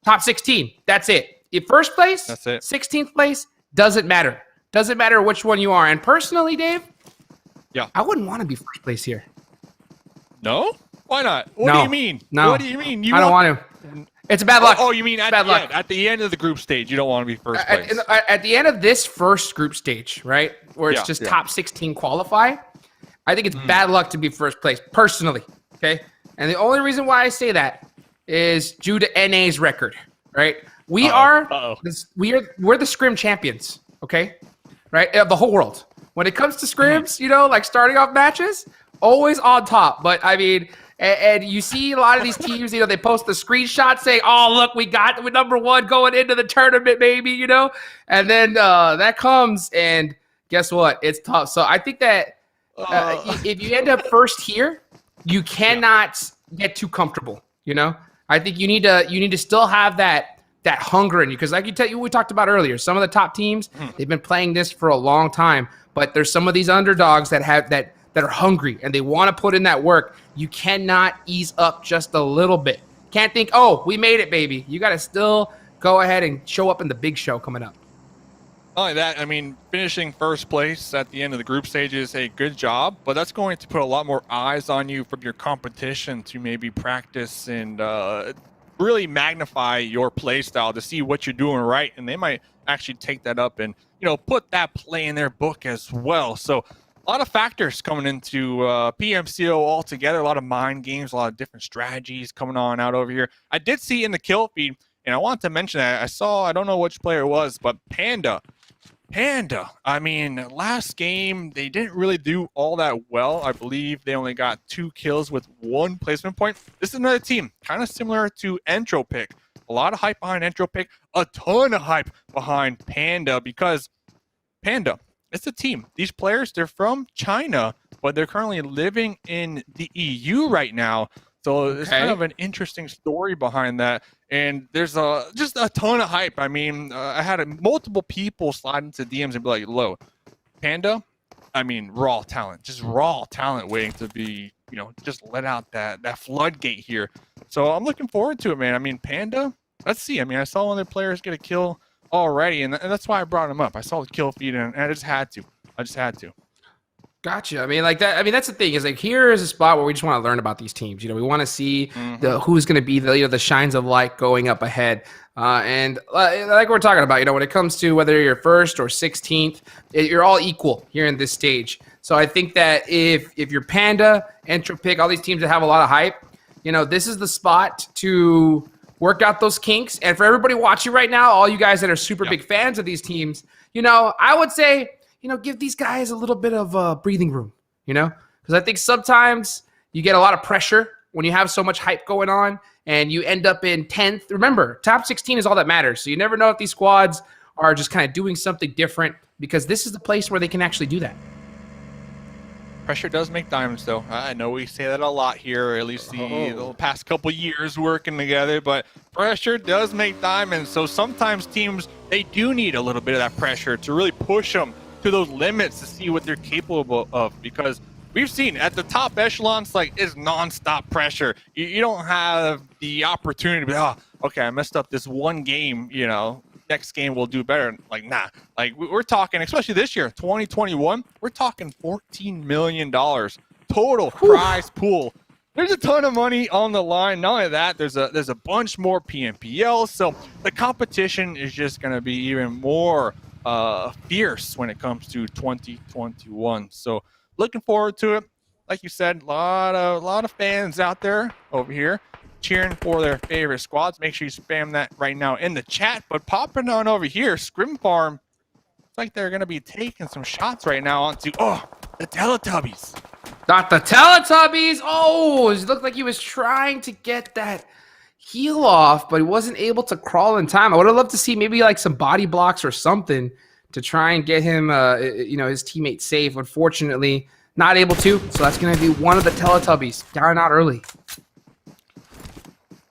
top 16, that's it. In first place, that's it. 16th place, doesn't matter. Doesn't matter which one you are. And personally, Dave, I wouldn't want to be first place here. No? Why not? What do you mean? No. What do you mean? I don't want to. It's bad luck. Oh, you mean at the end of the group stage, you don't want to be first place. At the end of this first group stage, right, where it's just top 16 qualify, I think it's bad luck to be first place, personally, okay? And the only reason why I say that is due to NA's record, right? We're the scrim champions, okay? Right? Of the whole world. When it comes to scrims, like starting off matches, always on top. But, I mean, and you see a lot of these teams, they post the screenshot saying, oh, look, we're number 1 going into the tournament, baby, And then that comes, and guess what? It's tough. So I think that if you end up first here, you cannot get too comfortable, I think you need to still have that hunger in you. Because like we talked about earlier, some of the top teams, they've been playing this for a long time. But there's some of these underdogs that are hungry and they want to put in that work. You cannot ease up just a little bit. Can't think, oh, we made it, baby. You got to still go ahead and show up in the big show coming up. Not only that, I mean, finishing first place at the end of the group stage is a good job, but that's going to put a lot more eyes on you from your competition to maybe practice and really magnify your play style to see what you're doing right. And they might actually take that up and, put that play in their book as well. So a lot of factors coming into PMCO altogether, a lot of mind games, a lot of different strategies coming on out over here. I did see in the kill feed, and I want to mention that I don't know which player it was, but Panda, I mean, last game, they didn't really do all that well. I believe they only got 2 kills with 1 placement point. This is another team, kind of similar to Entropic. A lot of hype behind Entropic, a ton of hype behind Panda because Panda, it's a team. These players, they're from China, but they're currently living in the EU right now. So it's kind of an interesting story behind that. And there's just a ton of hype. I mean, I had multiple people slide into DMs and be like, "Lo, Panda, I mean, raw talent, just raw talent waiting to be, just let out that floodgate here." So I'm looking forward to it, man. I mean, Panda, let's see. I mean, I saw one of the players get a kill already, and that's why I brought him up. I saw the kill feed, and I just had to. Gotcha. I mean, like that. I mean, that's the thing is like here is a spot where we just want to learn about these teams. We want to see who's going to be the shines of light going up ahead. And like we're talking about, when it comes to whether you're first or 16th, you're all equal here in this stage. So I think that if you're Panda, Entropic, all these teams that have a lot of hype, this is the spot to work out those kinks. And for everybody watching right now, all you guys that are super big fans of these teams, I would say, give these guys a little bit of breathing room, because I think sometimes you get a lot of pressure when you have so much hype going on and you end up in 10th. Remember, top 16 is all that matters. So you never know if these squads are just kind of doing something different, because this is the place where they can actually do that. Pressure does make diamonds, though. I know we say that a lot here, or at least the past couple years working together, but pressure does make diamonds. So sometimes teams, they do need a little bit of that pressure to really push them to those limits to see what they're capable of, because we've seen at the top echelons, like, it's nonstop pressure. You don't have the opportunity to be, oh, okay, I messed up this one game, you know, next game we'll do better. Like, nah. Like, we're talking, especially this year, 2021, we're talking $14 million total prize pool. There's a ton of money on the line. Not only that, there's a bunch more PMPLs. So the competition is just going to be even more fierce when it comes to 2021. So looking forward to it. Like you said, a lot of fans out there over here cheering for their favorite squads. Make sure you spam that right now in the chat. But popping on over here, Scrim Farm, it's like they're going to be taking some shots right now onto, the Teletubbies. Not the Teletubbies. Oh, it looked like he was trying to get that heal off, but he wasn't able to crawl in time. I would have loved to see maybe like some body blocks or something to try and get him, his teammate safe. Unfortunately, not able to. So that's going to be one of the Teletubbies down out early.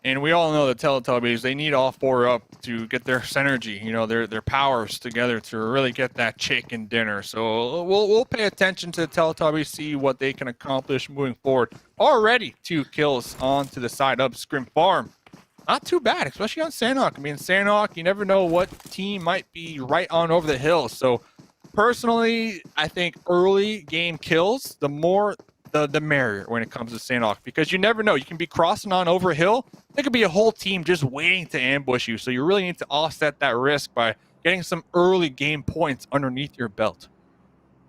And we all know the Teletubbies, they need all four up to get their synergy, you know, their powers together to really get that chicken dinner. So we'll pay attention to the Teletubbies, see what they can accomplish moving forward. Already 2 kills onto the side of Scrim Farm. Not too bad, especially on Sandhawk. I mean, Sandhawk, you never know what team might be right on over the hill. So personally, I think early game kills, the more the merrier when it comes to Sandhawk, because you never know. You can be crossing on over a hill. There could be a whole team just waiting to ambush you. So you really need to offset that risk by getting some early game points underneath your belt.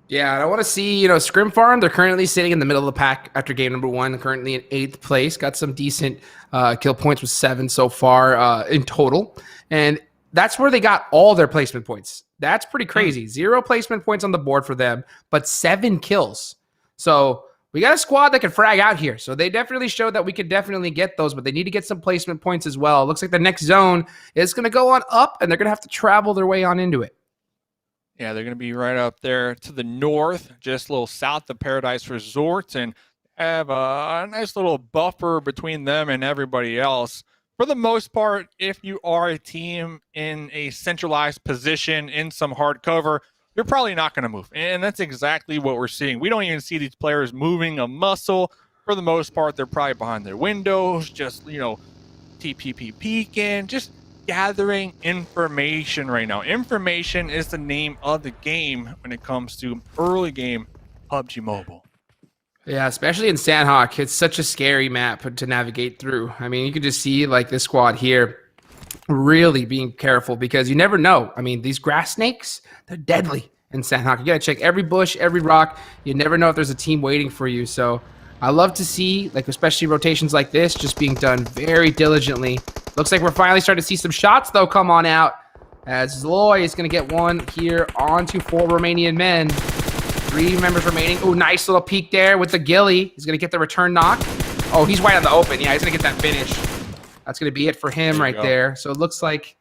Yeah, and I want to see, Scrim Farm, they're currently sitting in the middle of the pack after game number 1, currently in 8th place. Got some decent kill points with 7 so far in total. And that's where they got all their placement points. That's pretty crazy. 0 placement points on the board for them, but 7 kills. So we got a squad that can frag out here. So they definitely showed that we could definitely get those, but they need to get some placement points as well. It looks like the next zone is going to go on up, and they're going to have to travel their way on into it. Yeah, they're going to be right up there to the north, just a little south of Paradise Resort, and have a nice little buffer between them and everybody else. For the most part, if you are a team in a centralized position in some hard cover, you're probably not going to move. And that's exactly what we're seeing. We don't even see these players moving a muscle. For the most part, they're probably behind their windows, just, TPP peeking, just gathering information right now. Information is the name of the game when it comes to early game PUBG Mobile. Yeah, especially in Sandhawk. It's such a scary map to navigate through. I mean, you can just see like this squad here really being careful, because you never know. I mean, these grass snakes, they're deadly in Sandhawk. You got to check every bush, every rock. You never know if there's a team waiting for you. So I love to see, like, especially rotations like this just being done very diligently. Looks like we're finally starting to see some shots, though, come on out, as Zloy is going to get one here onto 4 Romanian men. 3 members remaining. Oh, nice little peek there with the ghillie. He's going to get the return knock. Oh, he's wide on the open. Yeah, he's going to get that finish. That's going to be it for him there. So it looks like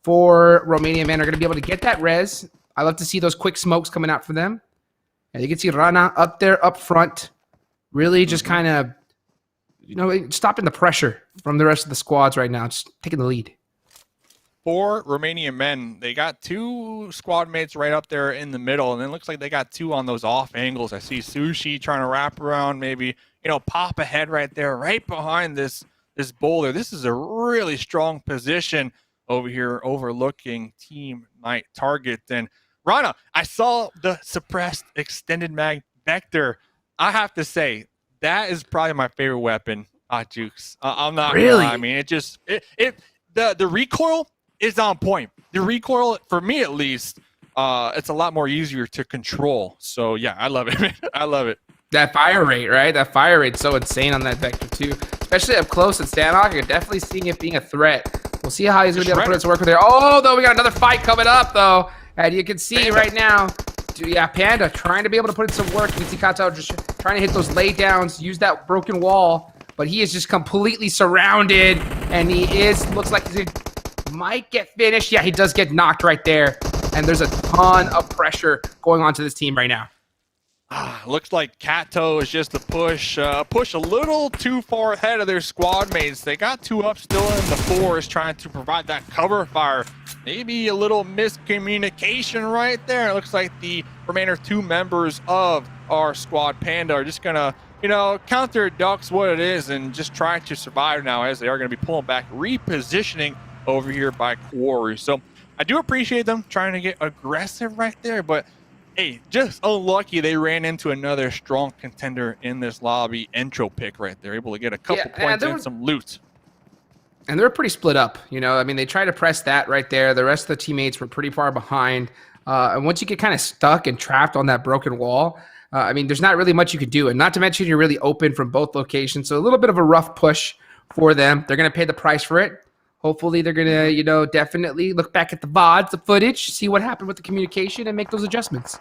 4 Romanian men are going to be able to get that res. I love to see those quick smokes coming out for them. And you can see Rana up there, up front, really just kind of, stopping the pressure from the rest of the squads right now, just taking the lead. 4 Romanian men, they got 2 squad mates right up there in the middle, and it looks like they got 2 on those off angles. I see Sushi trying to wrap around, maybe, pop ahead right there, right behind this boulder. This is a really strong position over here overlooking Team Night target. And Rana, I saw the suppressed extended mag vector. I have to say, that is probably my favorite weapon, Jukes. I'm not really. I mean, the recoil is on point. The recoil, for me at least, it's a lot more easier to control. So yeah, I love it. I love it. That fire rate, right? That fire rate's so insane on that vector too, especially up close at Sandhawk. You're definitely seeing it being a threat. We'll see how he's going to be able to put it to work with there. Oh, though, we got another fight coming up, though. And you can see right now, Panda trying to be able to put it to work. You can see Kato just trying to hit those laydowns, use that broken wall, but he is just completely surrounded, and looks like he might get finished. Yeah, he does get knocked right there, and there's a ton of pressure going on to this team right now. Looks like Kato is just a push a little too far ahead of their squad mates. They got 2 up still in the 4s, trying to provide that cover fire. Maybe a little miscommunication right there. It looks like the remainder 2 members of our squad Panda are just gonna, counter ducks what it is and just try to survive now, as they are gonna be pulling back, repositioning over here by Quarry. So I do appreciate them trying to get aggressive right there, but hey, just unlucky they ran into another strong contender in this lobby. Entro pick right there, able to get a couple points and some loot. And they were pretty split up, they tried to press that right there. The rest of the teammates were pretty far behind. And once you get kind of stuck and trapped on that broken wall, there's not really much you could do. And not to mention you're really open from both locations. So a little bit of a rough push for them. They're going to pay the price for it. Hopefully they're going to, definitely look back at the VODs, the footage, see what happened with the communication, and make those adjustments.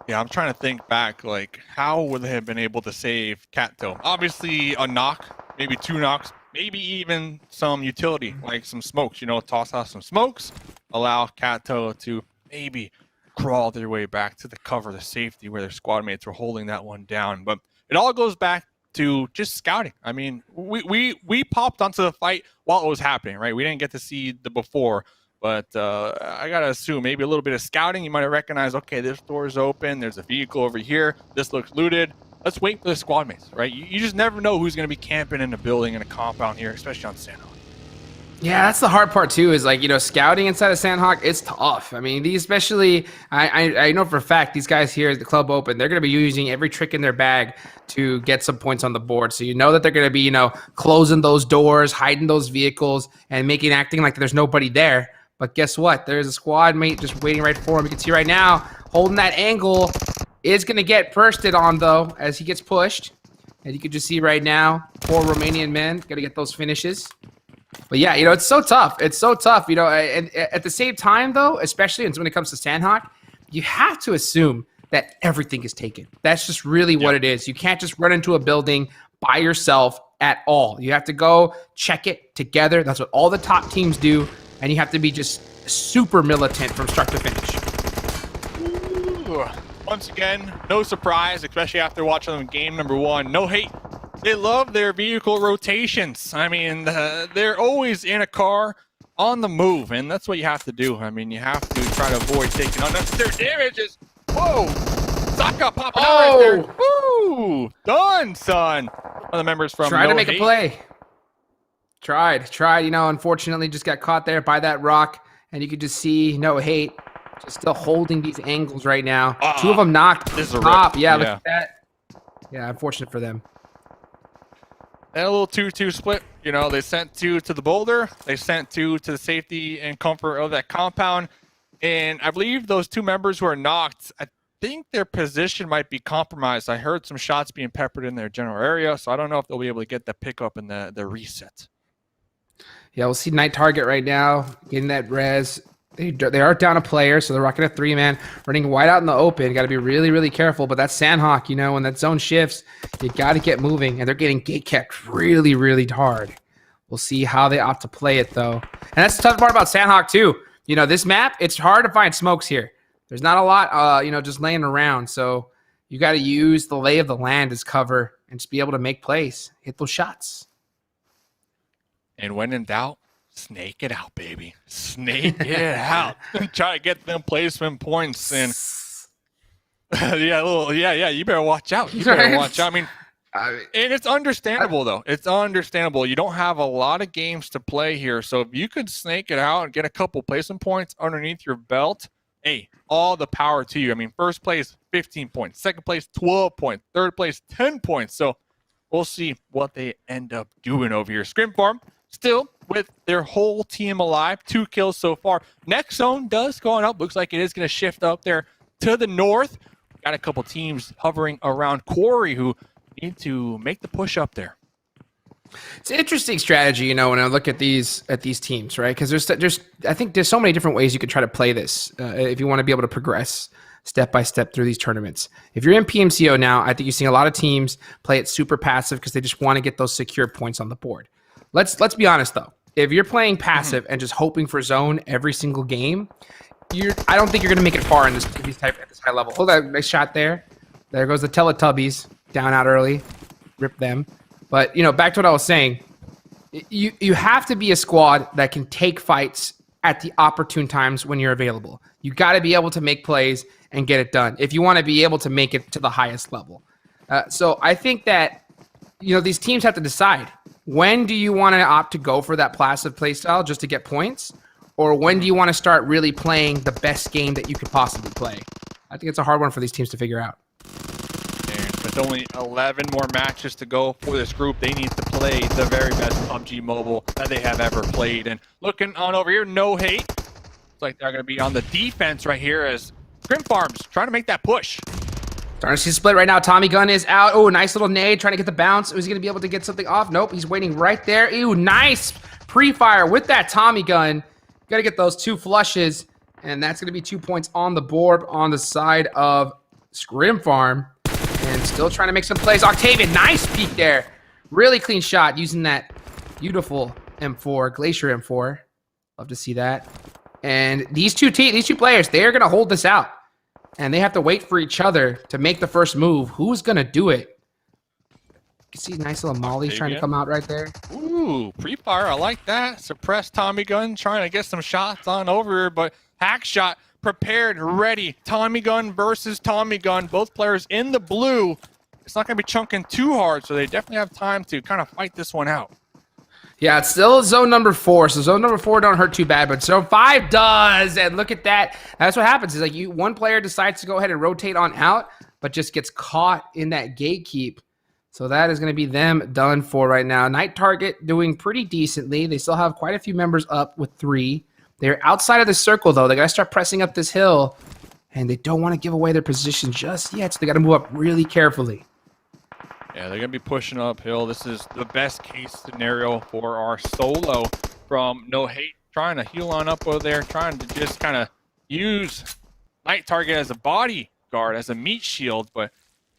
Yeah, I'm trying to think back, like, how would they have been able to save Kato? Obviously a knock, maybe 2 knocks, maybe even some utility, like some smokes, toss out some smokes, allow Kato to maybe crawl their way back to the cover, the safety where their squad mates were holding that one down. But it all goes back to just scouting. I mean, we popped onto the fight while it was happening, right? We didn't get to see the before, but I gotta assume maybe a little bit of scouting. You might have recognized, okay, this door is open, there's a vehicle over here, this looks looted. Let's wait for the squad mates, right? You just never know who's gonna be camping in a building, in a compound here, especially on Sandhawk. Yeah, that's the hard part too, is scouting inside of Sandhawk, it's tough. I mean, I know for a fact these guys here at the Club Open, they're going to be using every trick in their bag to get some points on the board. So that they're going to be, closing those doors, hiding those vehicles, and acting like there's nobody there. But guess what? There's a squad mate just waiting right for him. You can see right now, holding that angle, is going to get bursted on though as he gets pushed. And you can just see right now, 4 Romanian men got to get those finishes. But yeah, it's so tough. It's so tough, and at the same time, though, especially when it comes to Sandhawk, you have to assume that everything is taken. That's just really what it is. You can't just run into a building by yourself at all. You have to go check it together. That's what all the top teams do, and you have to be just super militant from start to finish. Ooh. Once again, no surprise, especially after watching them game number 1. No hate. They love their vehicle rotations. I mean, they're always in a car on the move, and that's what you have to do. I mean, you have to try to avoid taking unnecessary damages. Whoa! Saka popping out right there. Woo! Done, son. One of the members from Tried to make a play. Tried. Unfortunately, just got caught there by that rock, and you could just see No Hate just still holding these angles right now. 2 of them knocked. This is a top. rip. Yeah, look at that. Yeah, unfortunate for them. And a little 2-2 split. They sent 2 to the boulder. They sent 2 to the safety and comfort of that compound. And I believe those 2 members who are knocked, I think their position might be compromised. I heard some shots being peppered in their general area, so I don't know if they'll be able to get the pickup in the reset. Yeah, we'll see Night Target right now getting that res. They are down a player, so they're rocking a 3-man, running wide out in the open. Got to be really, really careful. But that's Sandhawk, when that zone shifts, you got to get moving. And they're getting gate kept really, really hard. We'll see how they opt to play it, though. And that's the tough part about Sandhawk, too. This map, it's hard to find smokes here. There's not a lot, just laying around. So you got to use the lay of the land as cover and just be able to make plays, hit those shots. And when in doubt, snake it out, baby. Snake it out. Try to get them placement points. And you better watch out. You better watch out. I mean, and it's understandable, though. It's understandable. You don't have a lot of games to play here. So if you could snake it out and get a couple placement points underneath your belt, hey, all the power to you. I mean, first place, 15 points. Second place, 12 points. Third place, 10 points. So we'll see what they end up doing over here. Scrim Farm, still with their whole team alive. 2 kills so far. Next zone does go on up. Looks like it is going to shift up there to the north. Got a couple teams hovering around Quarry who need to make the push up there. It's an interesting strategy, when I look at these teams, right? Because I think there's so many different ways you could try to play this if you want to be able to progress. step by step through these tournaments. If you're in PMCO now, I think you're seeing a lot of teams play it super passive because they just want to get those secure points on the board. Let's be honest though. If you're playing passive and just hoping for zone every single game, I don't think you're going to make it far in at this high level. Hold on, nice shot there. There goes the Teletubbies down out early. Rip them. But, back to what I was saying. You have to be a squad that can take fights at the opportune times when you're available. You got to be able to make plays and get it done if you want to be able to make it to the highest level. So I think that, these teams have to decide. When do you want to opt to go for that passive play style just to get points? Or when do you want to start really playing the best game that you could possibly play? I think it's a hard one for these teams to figure out. And with only 11 more matches to go for this group, they need to play the very best PUBG Mobile that they have ever played. And looking on over here, No Hate. Looks like they're going to be on the defense right here as Grim Farms trying to make that push. Starting to see split right now. Tommy Gun is out. Oh, nice little nade trying to get the bounce. Is he going to be able to get something off? Nope, he's waiting right there. Ew, nice pre-fire with that Tommy Gun. Got to get those 2 flushes, and that's going to be 2 points on the board on the side of Scrim Farm. And still trying to make some plays. Octavian, nice peek there. Really clean shot using that beautiful M4, Glacier M4. Love to see that. And these two players, they're going to hold this out. And they have to wait for each other to make the first move. Who's going to do it? You can see nice little Molly's trying to come out right there. Ooh, pre-fire. I like that. Suppressed Tommy Gun, trying to get some shots on over, but Hackshot prepared, ready. Tommy Gun versus Tommy Gun. Both players in the blue. It's not going to be chunking too hard, so they definitely have time to kind of fight this one out. Yeah, it's still zone number 4. So zone number 4 don't hurt too bad, but zone 5 does. And look at that. That's what happens. Is like one player decides to go ahead and rotate on out, but just gets caught in that gatekeep. So that is going to be them done for right now. Night Target doing pretty decently. They still have quite a few members up with 3. They're outside of the circle, though. They got to start pressing up this hill, and they don't want to give away their position just yet, so they got to move up really carefully. Yeah, they're going to be pushing uphill. This is the best case scenario for our solo from No Hate. Trying to heal on up over there, trying to just kind of use Night Target as a bodyguard, as a meat shield. But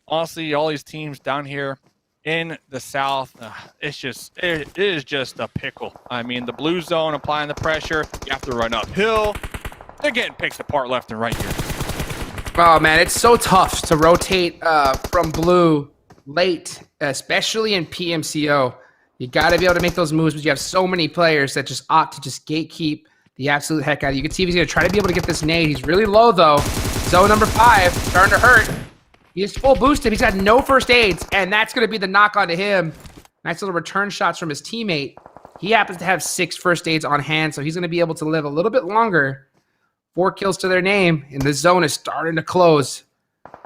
honestly, all these teams down here in the south, it is just a pickle. I mean, the blue zone applying the pressure. You have to run uphill. They're getting picked apart left and right here. Oh, man, it's so tough to rotate from blue late, especially in PMCO. You got to be able to make those moves, but you have so many players that just opt to just gatekeep the absolute heck out of you. You can see if he's going to try to be able to get this nade. He's really low, though. Zone number 5, starting to hurt. He's full boosted. He's got no first aids, and that's going to be the knock onto him. Nice little return shots from his teammate. He happens to have 6 first aids on hand, so he's going to be able to live a little bit longer. 4 kills to their name, and the zone is starting to close.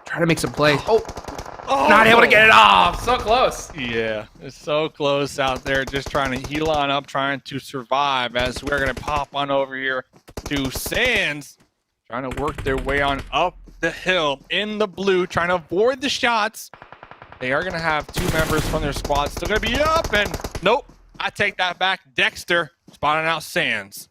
Trying to make some plays. Oh, not able to get it off. So close. Yeah, it's so close out there. Just trying to heal on up, trying to survive as we're going to pop on over here to Sands. Trying to work their way on up the hill in the blue, trying to avoid the shots. They are going to have 2 members from their squad still going to be up, and nope, I take that back. Dexter spotting out Sands.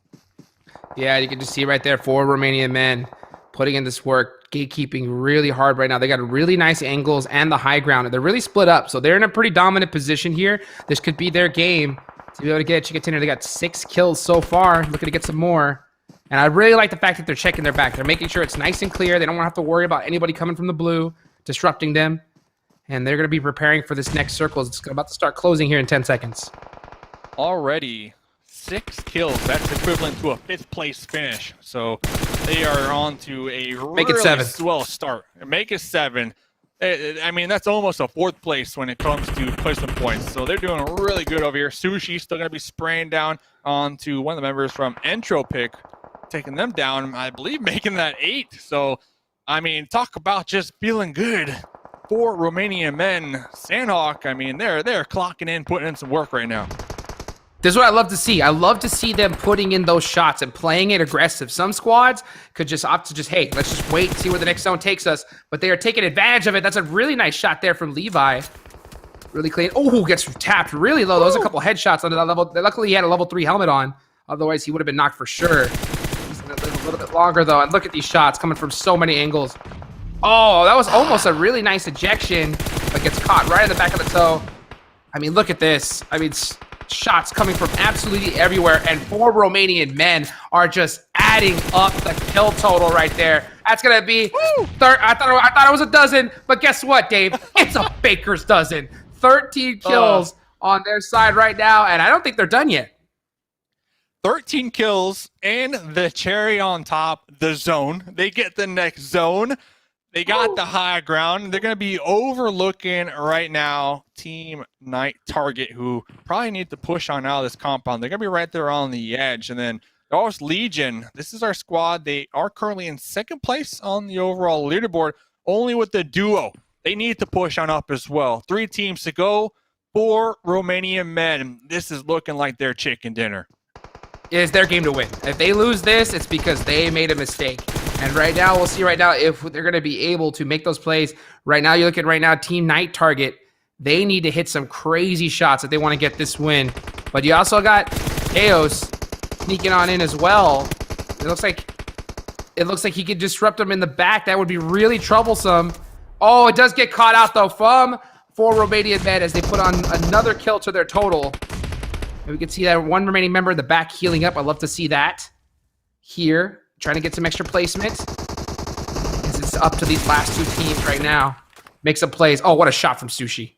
Yeah, you can just see right there 4 Romanian men putting in this work, gatekeeping really hard right now. They got really nice angles and the high ground. They're really split up, so they're in a pretty dominant position here. This could be their game to be able to get a chicken dinner. They got 6 kills so far, looking to get some more. And I really like the fact that they're checking their back. They're making sure it's nice and clear. They don't want to have to worry about anybody coming from the blue, disrupting them. And they're going to be preparing for this next circle. It's about to start closing here in 10 seconds. Already 6 kills. That's equivalent to a 5th place finish. So they are on to a really swell start. Make it 7. I mean, that's almost a 4th place when it comes to placement points. So they're doing really good over here. Sushi still going to be spraying down onto one of the members from Entropic, taking them down, I believe, making that 8. So, I mean, talk about just feeling good for Romanian men. Sandhawk, I mean, they're clocking in, putting in some work right now. This is what I love to see. I love to see them putting in those shots and playing it aggressive. Some squads could just opt to just, hey, let's just wait and see where the next zone takes us. But they are taking advantage of it. That's a really nice shot there from Levi. Really clean. Oh, gets tapped really low. Those are a couple headshots under that level. Luckily, he had a level 3 helmet on. Otherwise, he would have been knocked for sure. He's a little bit bit longer, though. And look at these shots coming from so many angles. Oh, that was almost a really nice ejection, but gets caught right in the back of the toe. I mean, look at this. I mean, shots coming from absolutely everywhere, and 4 Romanian men are just adding up the kill total right there. That's gonna be I thought it was a dozen, but guess what, Dave? It's a baker's dozen. 13 kills on their side right now, and I don't think they're done yet. 13 kills, and the cherry on top, the zone. They get the next zone. They got the high ground. They're going to be overlooking right now Team Night Target, who probably need to push on out of this compound. They're going to be right there on the edge. And then Dallas Legion, this is our squad. They are currently in second place on the overall leaderboard, only with the duo. They need to push on up as well. 3 teams to go, 4 Romanian men. This is looking like their chicken dinner. It is their game to win. If they lose this, it's because they made a mistake. And right now, we'll see right now if they're going to be able to make those plays. Right now, you look at right now, Team Night Target. They need to hit some crazy shots if they want to get this win. But you also got Chaos sneaking on in as well. It looks like he could disrupt them in the back. That would be really troublesome. Oh, it does get caught out, though, from 4 Romanian men as they put on another kill to their total. And we can see that 1 remaining member in the back healing up. I'd love to see that here. Trying to get some extra placement. It's up to these last 2 teams right now. Make some plays. Oh, what a shot from Sushi.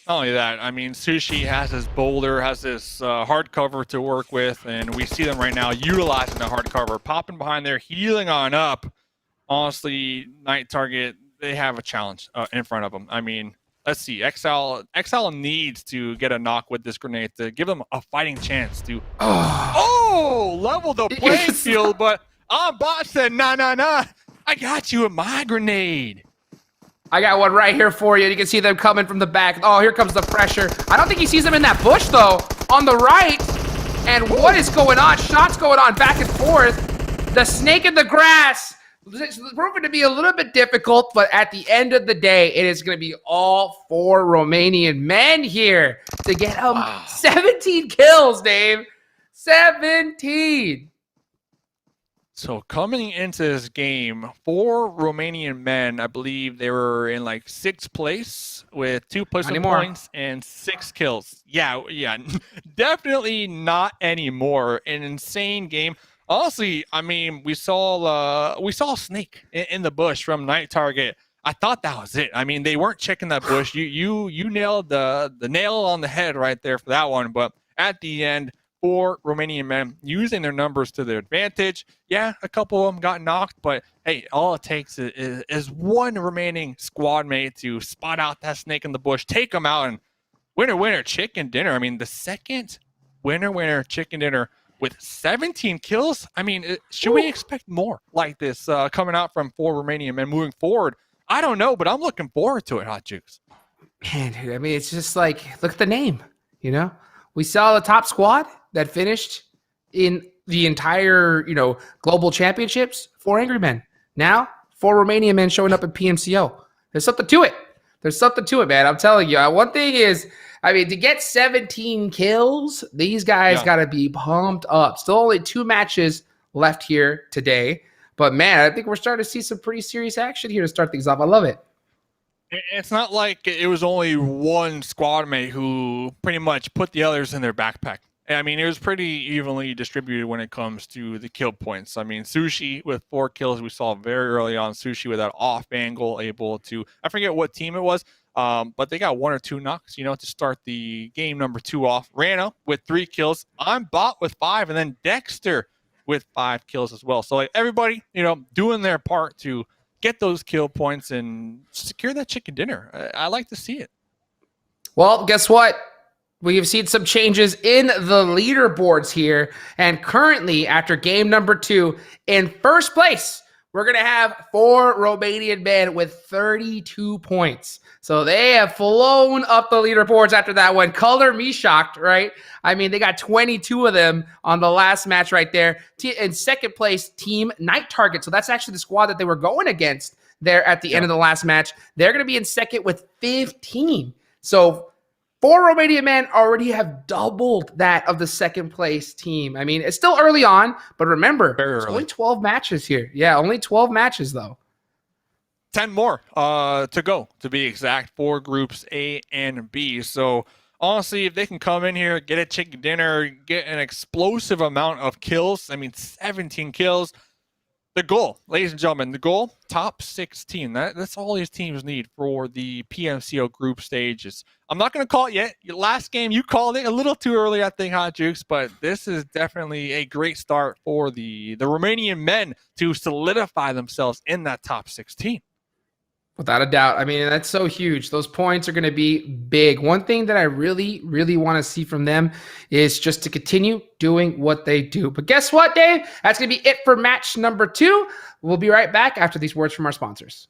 Not only that, I mean, Sushi has his boulder, has this hard cover to work with, and we see them right now utilizing the hard cover, popping behind there, healing on up. Honestly, Night Target, they have a challenge in front of them. I mean, let's see. XL needs to get a knock with this grenade to give them a fighting chance to level the playing field. But Bot said, nah. I got you with my grenade. I got one right here for you. You can see them coming from the back. Oh, here comes the pressure. I don't think he sees them in that bush, though, on the right. And what is going on? Shots going on back and forth. The snake in the grass. It's proven to be a little bit difficult, but at the end of the day, it is going to be all 4 Romanian men here to get 17 kills, Dave. 17. So coming into this game, 4 Romanian men, I believe they were in like 6th place with 2 placement points and 6 kills. Yeah, definitely not anymore. An insane game. Honestly, I mean, we saw a snake in the bush from Night Target. I thought that was it. I mean, they weren't checking that bush. You nailed the nail on the head right there for that one. But at the end, 4 Romanian men using their numbers to their advantage. Yeah, a couple of them got knocked, but hey, all it takes is 1 remaining squad mate to spot out that snake in the bush, take them out, and winner, chicken dinner. I mean, the second winner, chicken dinner with 17 kills. I mean, should we expect more like this coming out from 4 Romanian men moving forward? I don't know, but I'm looking forward to it, Hot Jukes. Man, dude, I mean, it's just like, look at the name, you know? We saw the top squad that finished in the entire, global championships, 4 Angry Men. Now, 4 Romanian men showing up at PMCO. There's something to it. Man. I'm telling you. One thing is, I mean, to get 17 kills, these guys got to be pumped up. Still only 2 matches left here today. But, man, I think we're starting to see some pretty serious action here to start things off. I love it. It's not like it was only 1 squad mate who pretty much put the others in their backpack. I mean, it was pretty evenly distributed when it comes to the kill points. I mean, Sushi with 4 kills, we saw very early on. Sushi with that off angle, able to, I forget what team it was, but they got 1 or 2 knocks, to start the game number 2 off. Rana with 3 kills. I'm Bot with 5, and then Dexter with 5 kills as well. So, like, everybody, doing their part to get those kill points and secure that chicken dinner. I like to see it. Well, guess what? We've seen some changes in the leaderboards here. And currently, after game number 2, in first place, we're going to have 4 Romanian men with 32 points. So they have flown up the leaderboards after that one. Color me shocked, right? I mean, they got 22 of them on the last match right there. In second place, Team Night Target. So that's actually the squad that they were going against there at the end of the last match. They're going to be in second with 15. So 4 Romanian men already have doubled that of the second place team. I mean, it's still early on, but remember, it's only 12 matches here. Yeah, only 12 matches though. 10 more to go, to be exact, for groups A and B. So honestly, if they can come in here, get a chicken dinner, get an explosive amount of kills, I mean, 17 kills. The goal, ladies and gentlemen, the goal, top 16. That's all these teams need for the PMCO group stages. I'm not going to call it yet. Your last game, you called it a little too early, I think, Hot Jukes, but this is definitely a great start for the Romanian men to solidify themselves in that top 16. Without a doubt. I mean, that's so huge. Those points are going to be big. One thing that I really, really want to see from them is just to continue doing what they do. But guess what, Dave? That's going to be it for match number 2. We'll be right back after these words from our sponsors.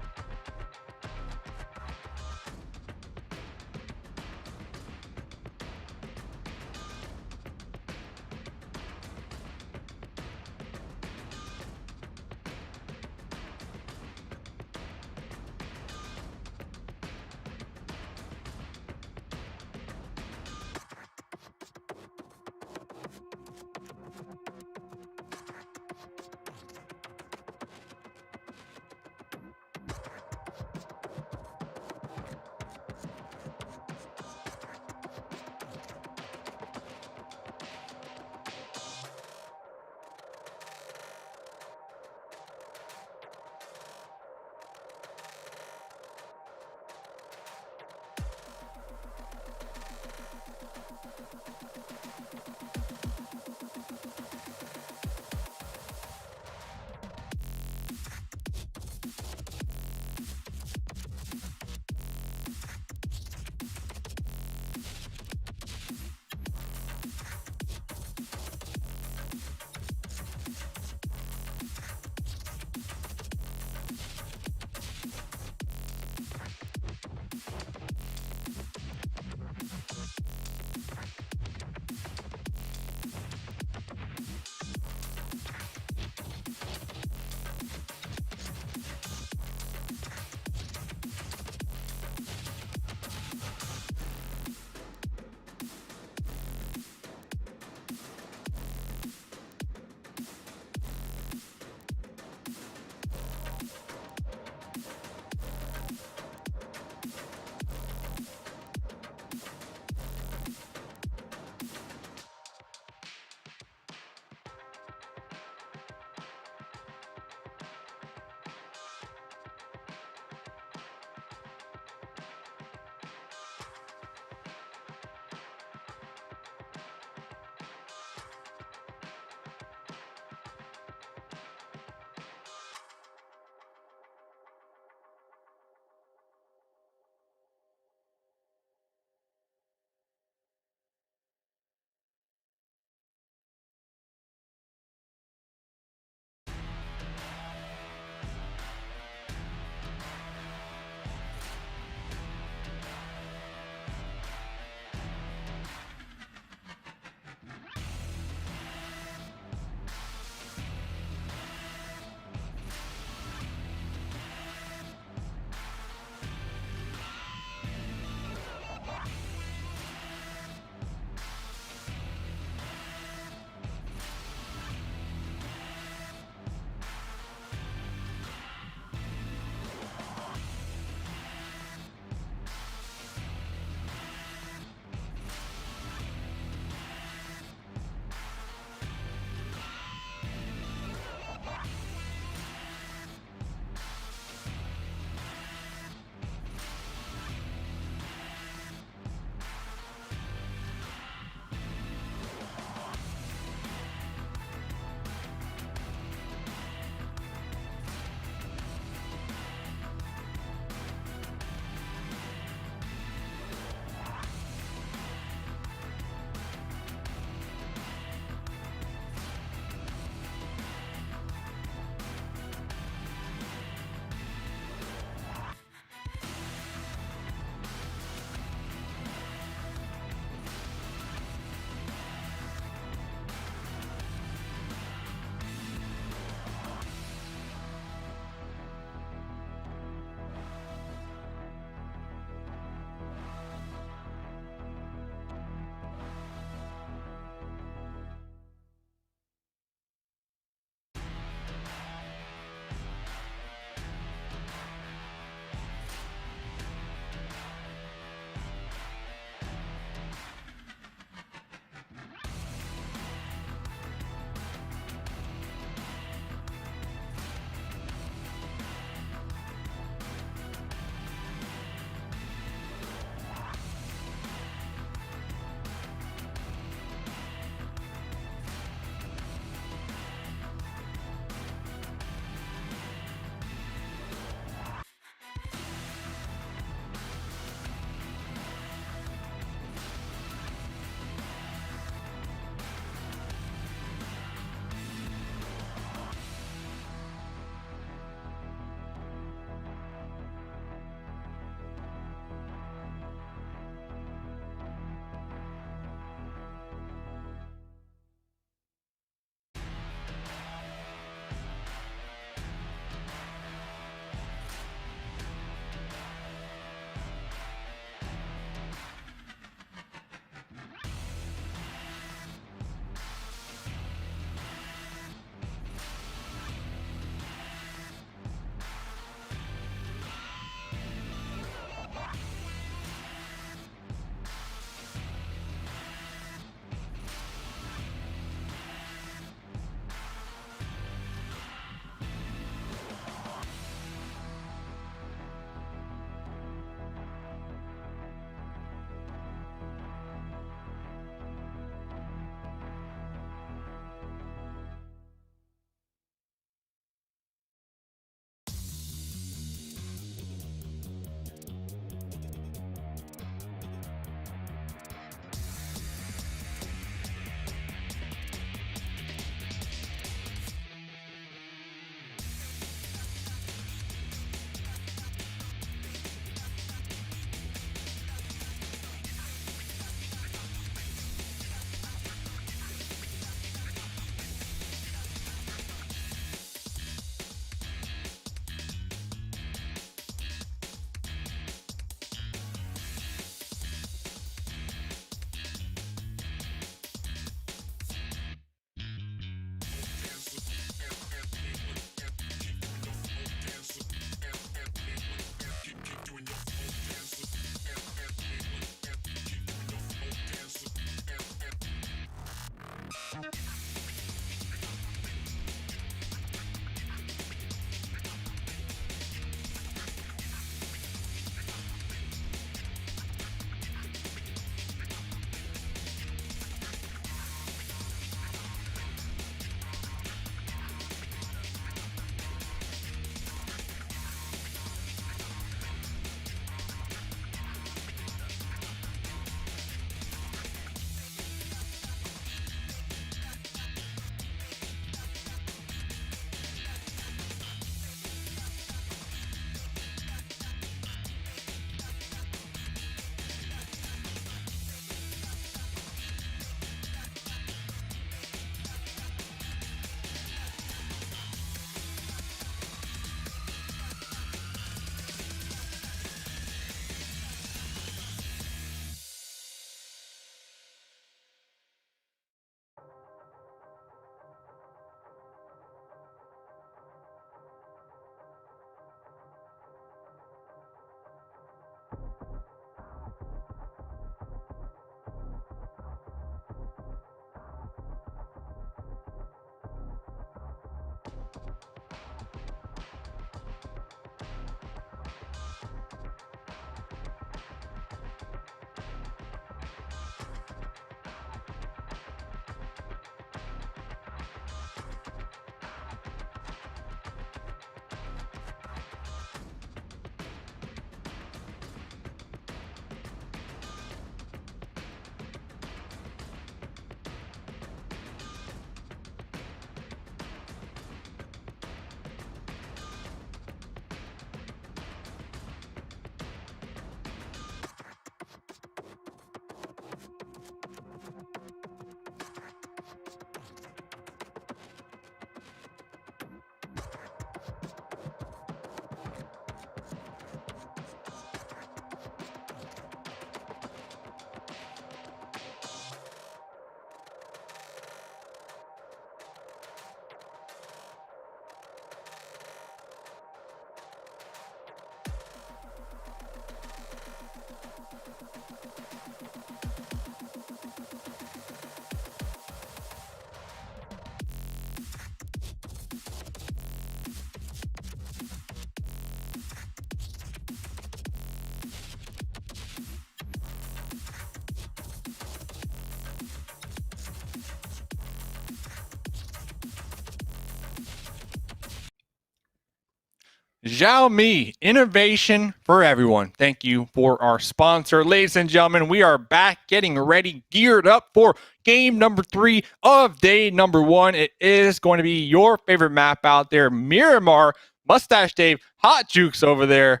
Xiaomi, innovation for everyone. Thank you for our sponsor. Ladies and gentlemen, we are back getting ready, geared up for game number 3 of day number 1. It is going to be your favorite map out there, Miramar. Mustache Dave, Hot Jukes over there.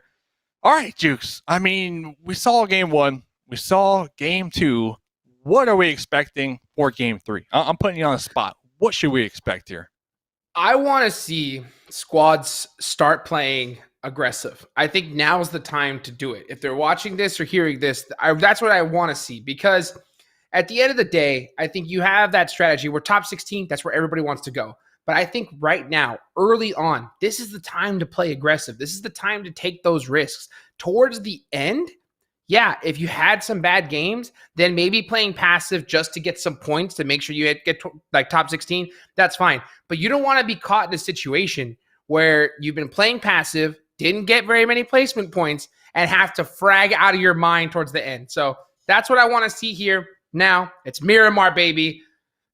All right, Jukes. I mean, we saw game 1. We saw game 2. What are we expecting for game 3? I'm putting you on the spot. What should we expect here? I want to see squads start playing aggressive. I think now is the time to do it. If they're watching this or hearing this, that's what I want to see, because at the end of the day, I think you have that strategy. We're top 16. That's where everybody wants to go. But I think right now, early on, this is the time to play aggressive. This is the time to take those risks. Towards the end, yeah, if you had some bad games, then maybe playing passive just to get some points to make sure you get to, like, top 16, that's fine. But you don't want to be caught in a situation where you've been playing passive, didn't get very many placement points, and have to frag out of your mind towards the end. So that's what I want to see here. Now, it's Miramar, baby.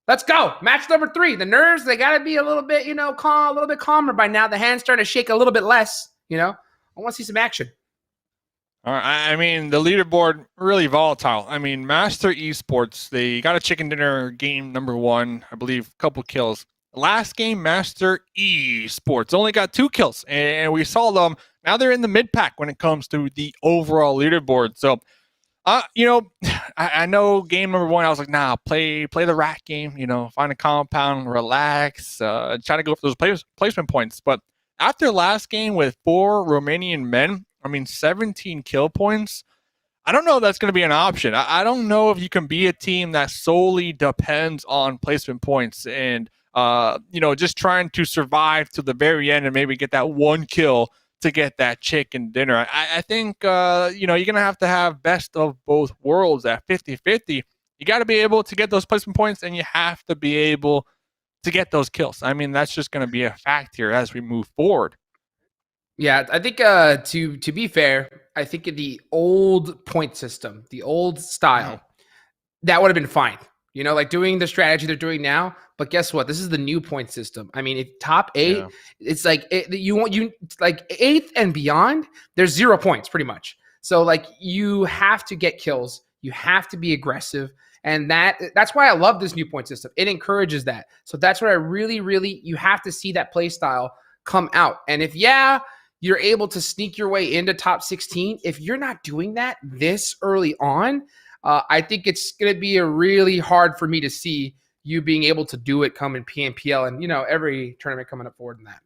Let's go. Match number 3. The nerves, they got to be a little bit, calm, a little bit calmer by now. The hand's starting to shake a little bit less, I want to see some action. All right. I mean, the leaderboard, really volatile. I mean, Master Esports, they got a chicken dinner game number 1, I believe, a couple kills. Last game, Master Esports only got 2 kills, and we saw them. Now they're in the mid-pack when it comes to the overall leaderboard. So, I know game number 1, I was like, nah, play the rat game, find a compound, relax, try to go for those placement points. But after last game with 4 Romanian men, 17 kill points, I don't know if that's going to be an option. I don't know if you can be a team that solely depends on placement points and, just trying to survive to the very end and maybe get that 1 kill to get that chicken dinner. I think, you're going to have best of both worlds at 50-50. You got to be able to get those placement points, and you have to be able to get those kills. That's just going to be a fact here as we move forward. Yeah, I think to be fair, I think in the old point system, the old style, that would have been fine. Like doing the strategy they're doing now. But guess what? This is the new point system. If top 8, it's like like 8th and beyond, there's 0 points pretty much. So like you have to get kills. You have to be aggressive. And that's why I love this new point system. It encourages that. So that's what I really, you have to see that play style come out. And if you're able to sneak your way into top 16, if you're not doing that this early on, I think it's going to be really hard for me to see you being able to do it come in PMPL and, every tournament coming up forward in that.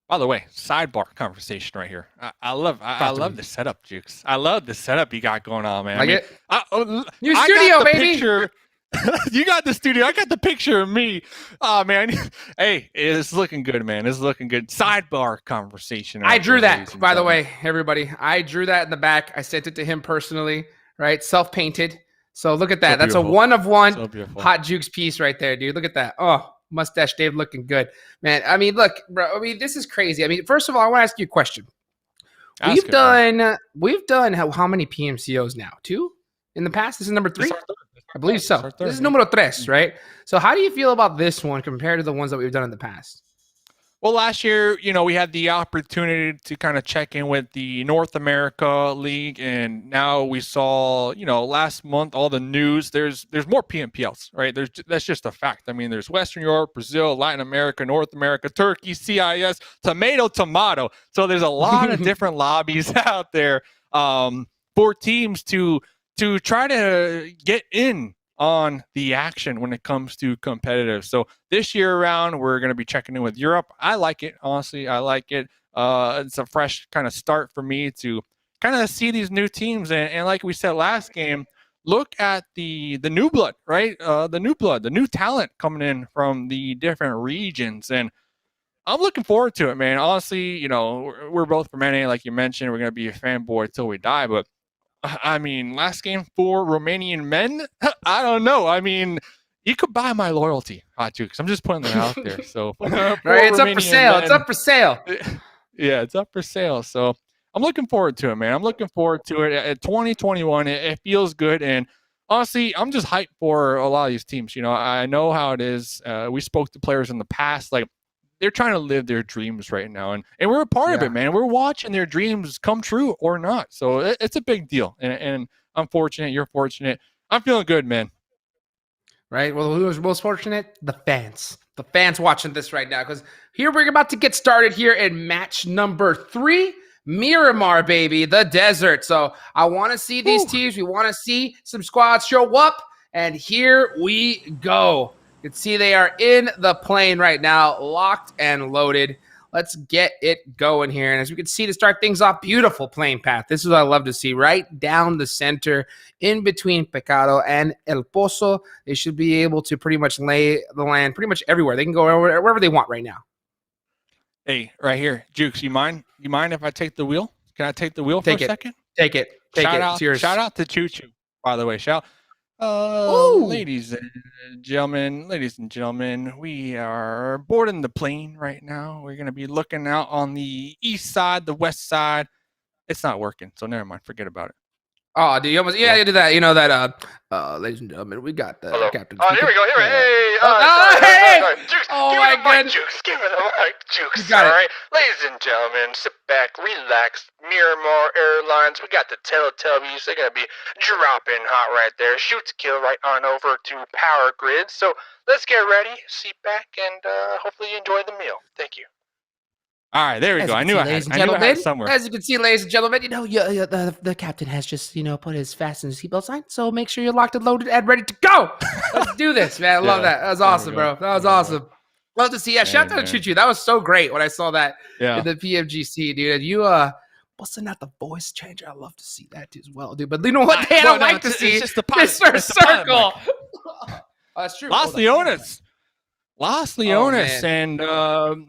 By the way, sidebar conversation right here. I love the setup, Jukes. I love the setup you got going on, man. New studio, baby. Picture. You got the studio. I got the picture of me. Oh, man. Hey, it's looking good, man. It's looking good. Sidebar conversation. I drew that, by the way, everybody. I drew that in the back. I sent it to him personally, right? Self-painted. So look at that. That's a 1 of 1 Hot Jukes piece right there, dude. Look at that. Oh, Mustache Dave looking good, man. I mean, look, bro. I mean, this is crazy. I mean, first of all, I want to ask you a question. We've done how many PMCOs now? 2 in the past. This is number 3. I believe so. This is numero 3, right? So how do you feel about this one compared to the ones that we've done in the past? Well, last year, we had the opportunity to kind of check in with the North America League, and now we saw, last month, all the news. There's more PMPLs, right? That's just a fact. I mean, there's Western Europe, Brazil, Latin America, North America, Turkey, CIS, tomato. So there's a lot of different lobbies out there for teams to try to get in on the action when it comes to competitive. So this year around, we're going to be checking in with Europe. I like it. Honestly, I like it. It's a fresh kind of start for me to kind of see these new teams. And like we said last game, look at the new blood, right? The new talent coming in from the different regions. And I'm looking forward to it, man. Honestly, we're both from NA, like you mentioned. We're going to be a fanboy till we die. But I mean, last game for Romanian men, I don't know. I mean, you could buy my loyalty, Hot Jukes. I'm just putting that out there. So, right, it's up for sale. It's up for sale. Yeah, it's up for sale. So, I'm looking forward to it, man. I'm looking forward to it. At 2021, it feels good. And honestly, I'm just hyped for a lot of these teams. I know how it is. We spoke to players in the past. Like, they're trying to live their dreams right now. And we're a part of it, man. We're watching their dreams come true or not. So it's a big deal. And I'm fortunate. You're fortunate. I'm feeling good, man. Right. Well, who was most fortunate? The fans. The fans watching this right now. Because here we're about to get started here in match number 3. Miramar, baby. The desert. So I want to see these teams. We want to see some squads show up. And here we go. You can see they are in the plane right now, locked and loaded. Let's get it going here. And as we can see, to start things off, beautiful plane path. This is what I love to see. Right down the center, in between Pecado and El Pozo. They should be able to pretty much lay the land pretty much everywhere. They can go wherever they want right now. Hey, right here. Jukes, you mind? You mind if I take the wheel? Can I take the wheel for a second? Take it. Shout out to Choo Choo, by the way. Ladies and gentlemen, we are boarding the plane right now. We're going to be looking out on the east side, the west side. It's not working, so never mind. Forget about it. Oh, dude, you almost, you do that. You know that, ladies and gentlemen, we got the captain. Oh, here we go. Hey, hey! Jukes, oh give my me the god, mic, Jukes. Give me the mic, Jukes. You got it. All right, ladies and gentlemen, sit back, relax. Miramar Airlines, we got the Teletubbies. They're gonna be dropping hot right there. Shoot to kill right on over to Power Grid. So let's get ready, sit back, and hopefully you enjoy the meal. Thank you. All right, there we go. I knew I had it somewhere. As you can see, ladies and gentlemen, the captain has just, put his fasten seatbelt sign. So make sure you're locked and loaded and ready to go. Let's do this, man. I love that. That was awesome, bro. That was awesome. Love to see. Yeah, shout out to Choo Choo. That was so great when I saw that in the PMGC, dude. And you busting out the voice changer. I love to see that as well, dude. But you know what? I don't like to see it's just the pilot. Mr. Circle. That's true. Las Leones, and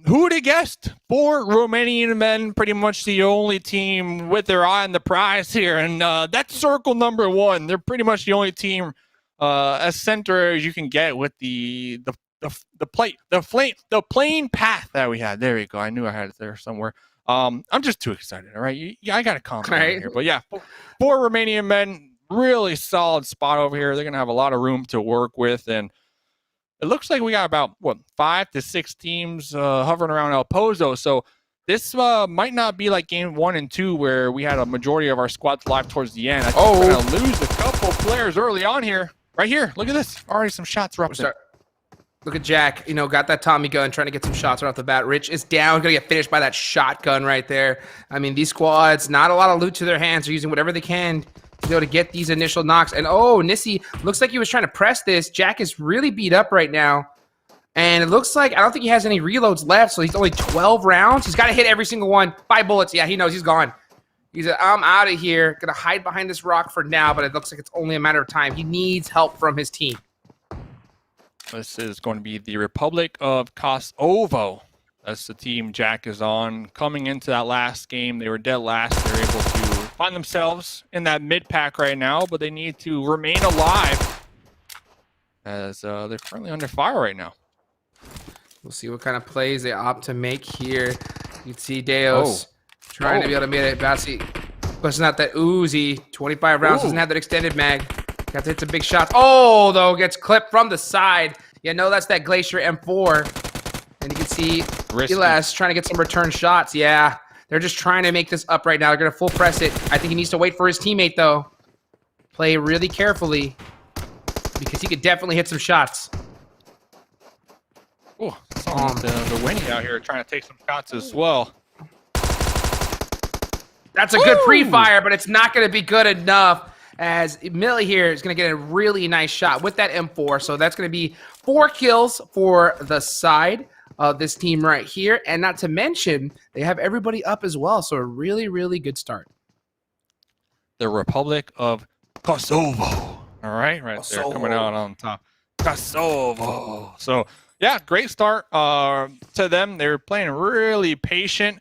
who would have guessed? 4 Romanian men, pretty much the only team with their eye on the prize here, and that's circle number 1. They're pretty much the only team as center as you can get with the plane path that we had. There we go. I knew I had it there somewhere. I'm just too excited. All right, I got to calm down here. But yeah, 4 Romanian men, really solid spot over here. They're gonna have a lot of room to work with, and it looks like we got about 5 to 6 teams hovering around El Pozo. So this might not be like game 1 and 2 where we had a majority of our squads live towards the end. I think we're gonna lose a couple players early on here. Right here, look at this. Already some shots erupting. Look at Jack, got that Tommy gun, trying to get some shots right off the bat. Rich is down, gonna get finished by that shotgun right there. I mean, these squads, not a lot of loot to their hands. They're using whatever they can to be able to get these initial knocks. And Nissi looks like he was trying to press this. Jack is really beat up right now. And it looks like, I don't think he has any reloads left, so he's only 12 rounds. He's got to hit every single one. 5 bullets. Yeah, he knows he's gone. He's like, I'm out of here. Gonna hide behind this rock for now, but it looks like it's only a matter of time. He needs help from his team. This is going to be the Republic of Kosovo. That's the team Jack is on. Coming into that last game, they were dead last. They're able to find themselves in that mid-pack right now, but they need to remain alive as they're currently under fire right now. We'll see what kind of plays they opt to make here. You can see Deos trying to be able to make it. Bassi busting out that Uzi. 25 rounds. Doesn't have that extended mag. Got to hit some big shots. Oh, though, gets clipped from the side. You know that's that Glacier M4. And you can see Elas trying to get some return shots. Yeah, they're just trying to make this up right now. They're going to full press it. I think he needs to wait for his teammate, though. Play really carefully because he could definitely hit some shots. Oh, the Winnie out here trying to take some shots as well. That's a good pre-fire, but it's not going to be good enough as Millie here is going to get a really nice shot with that M4. So that's going to be 4 kills for the side of this team right here. And not to mention, they have everybody up as well. So a really, really good start. The Republic of Kosovo. All right, there, coming out on top. Kosovo. So, yeah, great start to them. They were playing really patient,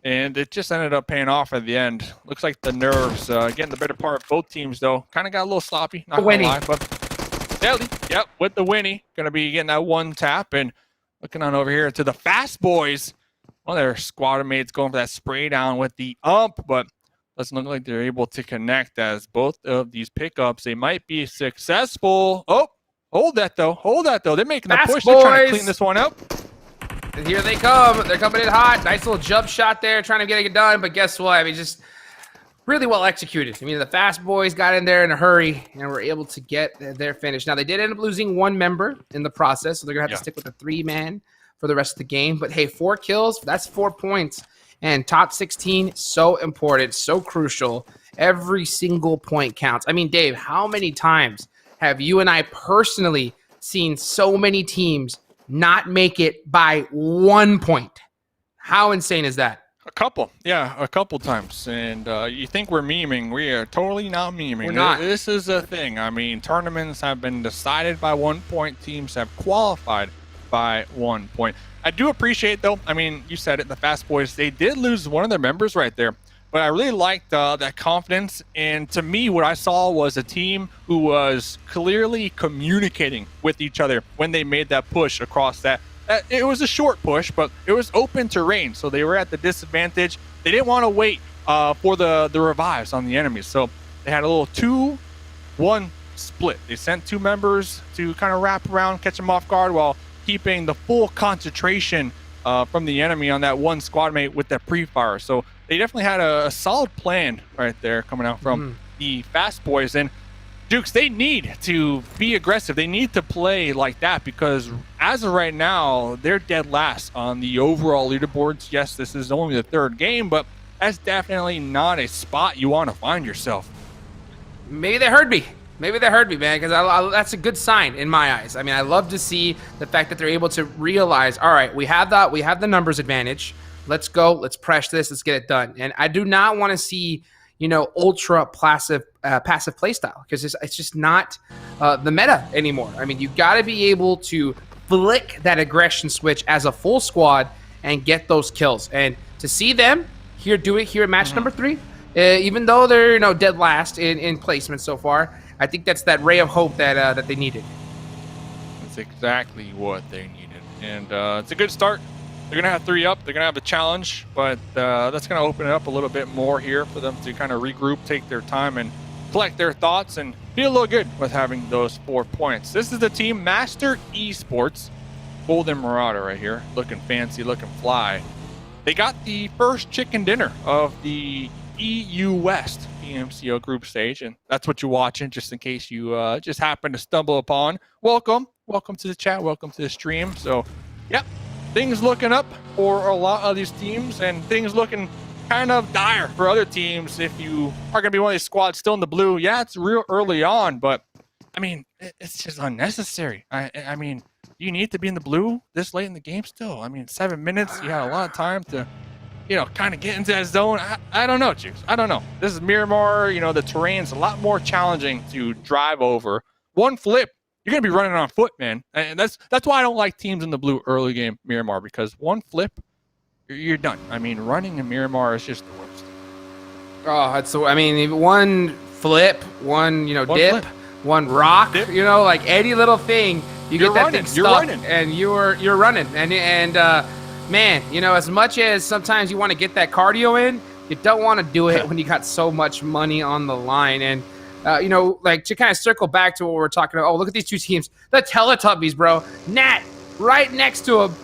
and it just ended up paying off at the end. Looks like the nerves getting the better part of both teams, though. Kind of got a little sloppy, not gonna lie, but deadly. Yep, with the Winnie, gonna be getting that one tap. And looking on over here to the Fast Boys. Well, their squad mates going for that spray down with the ump, but doesn't look like they're able to connect as both of these pickups. They might be successful. Oh. Hold that, though. Hold that, though. They're making the push. They're trying to clean this one up. And here they come. They're coming in hot. Nice little jump shot there, trying to get it done. But guess what? I mean, just really well executed. I mean, the Fast Boys got in there in a hurry and were able to get their finish. Now, they did end up losing 1 member in the process, so they're going to have to stick with a 3-man for the rest of the game. But, hey, 4 kills, that's 4 points. And top 16, so important, so crucial. Every single point counts. I mean, Dave, how many times have you and I personally seen so many teams not make it by 1 point? How insane is that? A couple times. And you think we're memeing. We are totally not memeing. We're not. This is a thing. I mean, tournaments have been decided by 1 point. Teams have qualified by 1 point. I do appreciate, though, I mean, you said it, the Fast Boys, they did lose one of their members right there. But I really liked that confidence. And to me, what I saw was a team who was clearly communicating with each other when they made that push across that. It was a short push, but it was open terrain. So they were at the disadvantage. They didn't want to wait for the revives on the enemies. So they had a little 2-1 split. They sent 2 members to kind of wrap around, catch them off guard while keeping the full concentration from the enemy on that one squad mate with that pre-fire. So they definitely had a solid plan right there coming out from the Fast Boys. And Dukes, they need to be aggressive. They need to play like that because as of right now, they're dead last on the overall leaderboards. Yes, this is only the 3rd game, but that's definitely not a spot you want to find yourself. Maybe they heard me. Maybe they heard me, man, because that's a good sign in my eyes. I mean, I love to see the fact that they're able to realize, all right, we have the numbers advantage. Let's go. Let's press this. Let's get it done. And I do not want to see, ultra passive play style because it's just not the meta anymore. I mean, you got to be able to flick that aggression switch as a full squad and get those kills. And to see them do it here at match number 3, even though they're dead last in placement so far, I think that's that ray of hope that they needed. That's exactly what they needed, and it's a good start. They're going to have 3 up. They're going to have a challenge, but that's going to open it up a little bit more here for them to kind of regroup, take their time, and collect their thoughts, and feel a little good with having those 4 points. This is the team Master Esports. Golden Marauder right here, looking fancy, looking fly. They got the first chicken dinner of the EU West PMCO group stage, and that's what you're watching, just in case you just happen to stumble upon. Welcome to the chat, welcome to the stream. So, yep. Things looking up for a lot of these teams, and things looking kind of dire for other teams. If you are going to be one of these squads still in the blue, yeah, it's real early on, but I mean, it's just unnecessary. I mean, you need to be in the blue this late in the game still. I mean, 7 minutes, you had a lot of time to, kind of get into that zone. I don't know, Juice. I don't know. This is Miramar. The terrain's a lot more challenging to drive over. One flip, you're going to be running on foot, man. And that's why I don't like teams in the blue early game Miramar, because one flip, you're done. I mean, running in Miramar is just the worst. Oh, one flip, one dip, flip. one rock, like any little thing You get that thing stuck, and you're running. And man, you know, as much as sometimes you want to get that cardio in, you don't want to do it when you got so much money on the line. And you know, like to kind of circle back to what we're talking about. Oh, look at these two teams, the Teletubbies, bro. Nat right next to him,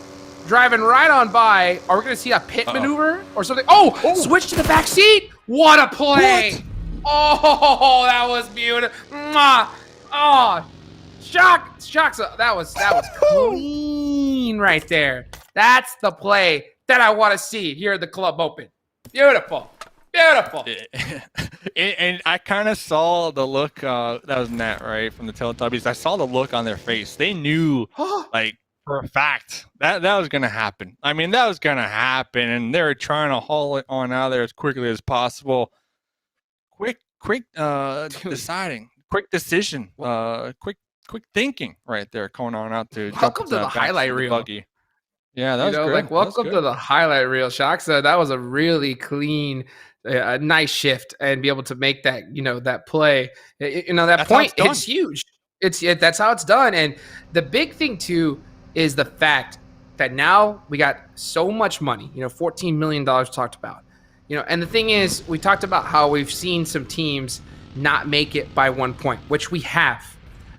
driving right on by. Are we going to see a pit maneuver or something? Oh, switch to the back seat. What a play. What? Oh, that was beautiful. Oh, shocks. That was clean right there. That's the play that I want to see here at the Club Open. Beautiful. And I kind of saw the look. That was Nat, right, from the Teletubbies. I saw the look on their face. They knew, like, for a fact that was going to happen. I mean, that was going to happen, and they were trying to haul it on out there as quickly as possible. Quick deciding, quick decision, quick thinking right there going on out to welcome to the highlight reel. Buggy. Yeah, that was good. Like, welcome to the highlight reel. Shaksa, that was a really clean, nice shift, and be able to make that, you know, that play. You know, that point, it's huge. That's how it's done. And the big thing too is the fact that now we got so much money. You know, $14 million talked about. You know, and the thing is, we talked about how we've seen some teams not make it by 1 point, which we have,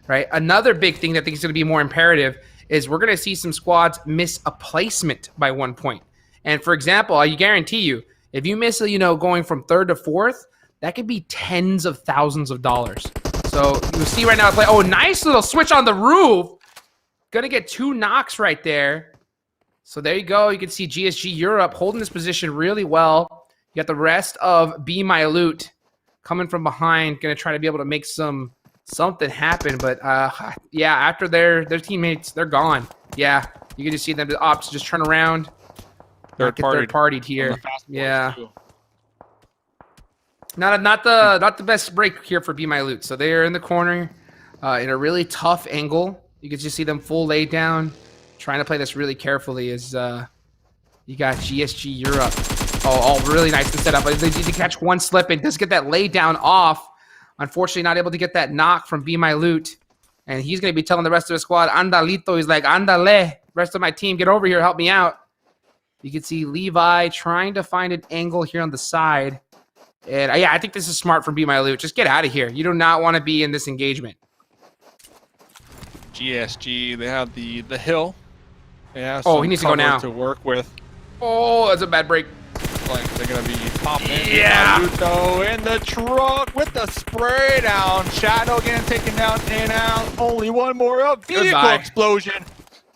right? Another big thing that I think is going to be more imperative is we're going to see some squads miss a placement by 1 point. And for example, I guarantee you, if you miss, you know, going from third to fourth, that could be tens of thousands of dollars. So you see right now, oh, nice little switch on the roof. Going to get 2 knocks right there. So there you go. You can see GSG Europe holding this position really well. You got the rest of Be My Loot coming from behind, going to try to be able to make something happen. But yeah, after their teammates, they're gone. Yeah, you can just see them, the ops just turn around. Third-partied here. Yeah. Not the best break here for Be My Loot. So they're in the corner in a really tough angle. You can just see them full lay down, trying to play this really carefully as you got GSG Europe. Oh, really nice to set up. They need to catch one slip and just get that lay down off. Unfortunately, not able to get that knock from Be My Loot. And he's going to be telling the rest of the squad, andalito. He's like, andale. Rest of my team, get over here. Help me out. You can see Levi trying to find an angle here on the side. And yeah, I think this is smart from Be My Loot. Just get out of here. You do not want to be in this engagement. GSG, they have the hill. Yeah. Oh, he needs to go now. To work with. Oh, that's a bad break. Like they're gonna be popping in the truck with the spray down. Shadow getting taken down and out. Only one more up. Vehicle explosion.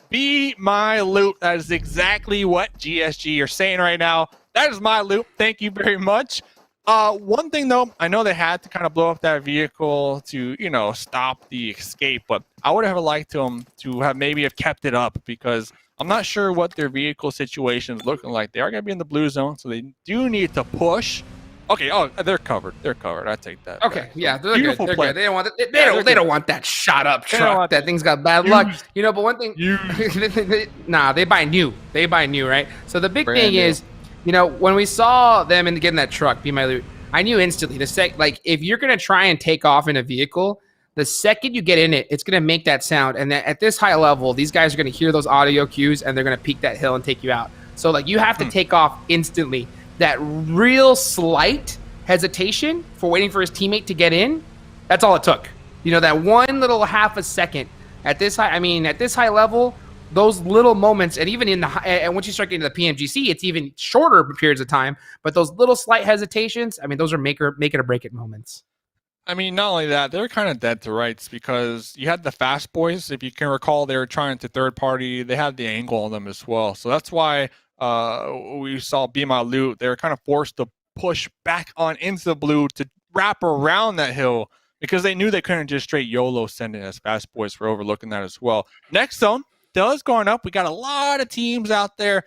Be My Loot. That is exactly what GSG are saying right now. That is my loot. Thank you very much. One thing though, I know they had to kind of blow up that vehicle to, you know, stop the escape, but I would have liked them to have maybe kept it up because I'm not sure what their vehicle situation is looking like. They are going to be in the blue zone, so they do need to push. Okay, oh, they're covered. They're covered. I take that. Okay, yeah, they're good. They're good. They don't want they don't want that shot up truck. That thing's got bad luck. You know, but one thing, nah, they buy new. They buy new, right? So the big thing is, you know, when we saw them in getting that truck, Be My Loot, I knew instantly like if you're gonna try and take off in a vehicle, the second you get in it, it's going to make that sound. And at this high level, these guys are going to hear those audio cues and they're going to peak that hill and take you out. So like you have to take off instantly. That real slight hesitation for waiting for his teammate to get in, that's all it took. You know, that one little half a second at this high level, those little moments, and even and once you start getting to the PMGC, it's even shorter periods of time. But those little slight hesitations, I mean, those are make it or break it moments. I mean, not only that, they're kind of dead to rights because you had the Fast Boys. If you can recall, they were trying to third party. They had the angle on them as well. So that's why we saw Be My Loot. They were kind of forced to push back on into the blue to wrap around that hill because they knew they couldn't just straight YOLO send it as Fast Boys for overlooking that as well. Next zone does going up. We got a lot of teams out there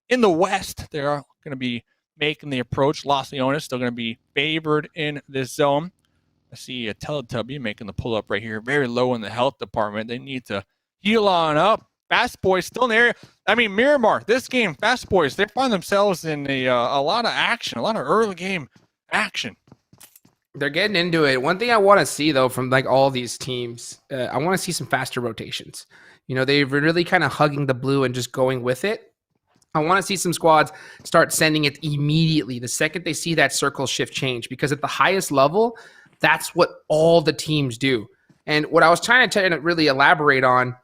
in the West. They're going to be making the approach. Los Leones still going to be favored in this zone. I see a Teletubby making the pull-up right here. Very low in the health department. They need to heal on up. Fast Boys still in the area. I mean, Miramar, this game, Fast Boys, they find themselves in a lot of action, a lot of early game action. They're getting into it. One thing I want to see, though, from like all these teams, I want to see some faster rotations. They've really kind of hugging the blue and just going with it. I want to see some squads start sending it immediately the second they see that circle shift change, because at the highest level, that's what all the teams do. And what I was trying to really elaborate on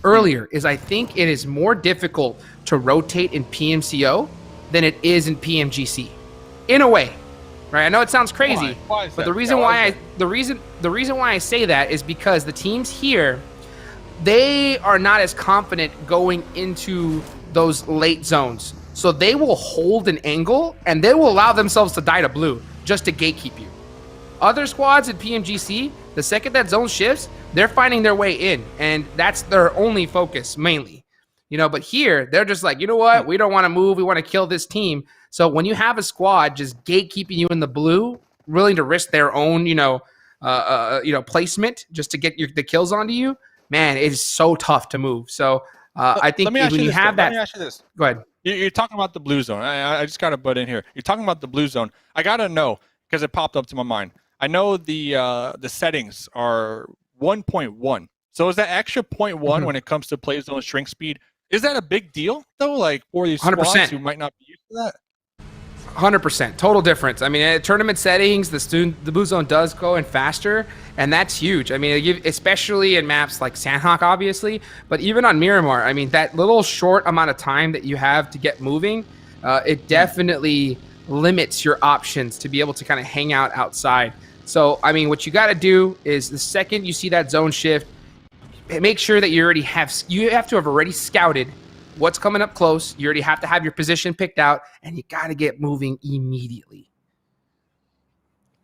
earlier is I think it is more difficult to rotate in PMCO than it is in PMGC, in a way. Right? I know it sounds crazy, but the reason why I say that is because the teams here, they are not as confident going into those late zones. So they will hold an angle and they will allow themselves to die to blue just to gatekeep you. Other squads in PMGC, the second that zone shifts, they're finding their way in, and that's their only focus mainly. But here they're just like, you know what? We don't want to move. We want to kill this team. So when you have a squad just gatekeeping you in the blue, willing to risk their own, placement just to get the kills onto you, man, it is so tough to move. So I think when you have that, let me ask you this. Go ahead. You're talking about the blue zone. I just got to butt in here. You're talking about the blue zone. I got to know, because it popped up to my mind. I know the settings are 1.1. So is that extra 0.1 when it comes to play zone shrink speed? Is that a big deal though? Like for these squads 100%. Who might not be used to that? 100%, total difference. I mean, at tournament settings, the blue zone does go in faster, and that's huge. I mean, especially in maps like Sandhawk, obviously, but even on Miramar. I mean, that little short amount of time that you have to get moving, it definitely limits your options to be able to kind of hang out outside. So, I mean, what you got to do is the second you see that zone shift, make sure that you have to have already scouted what's coming up close. You already have to have your position picked out, and you got to get moving immediately.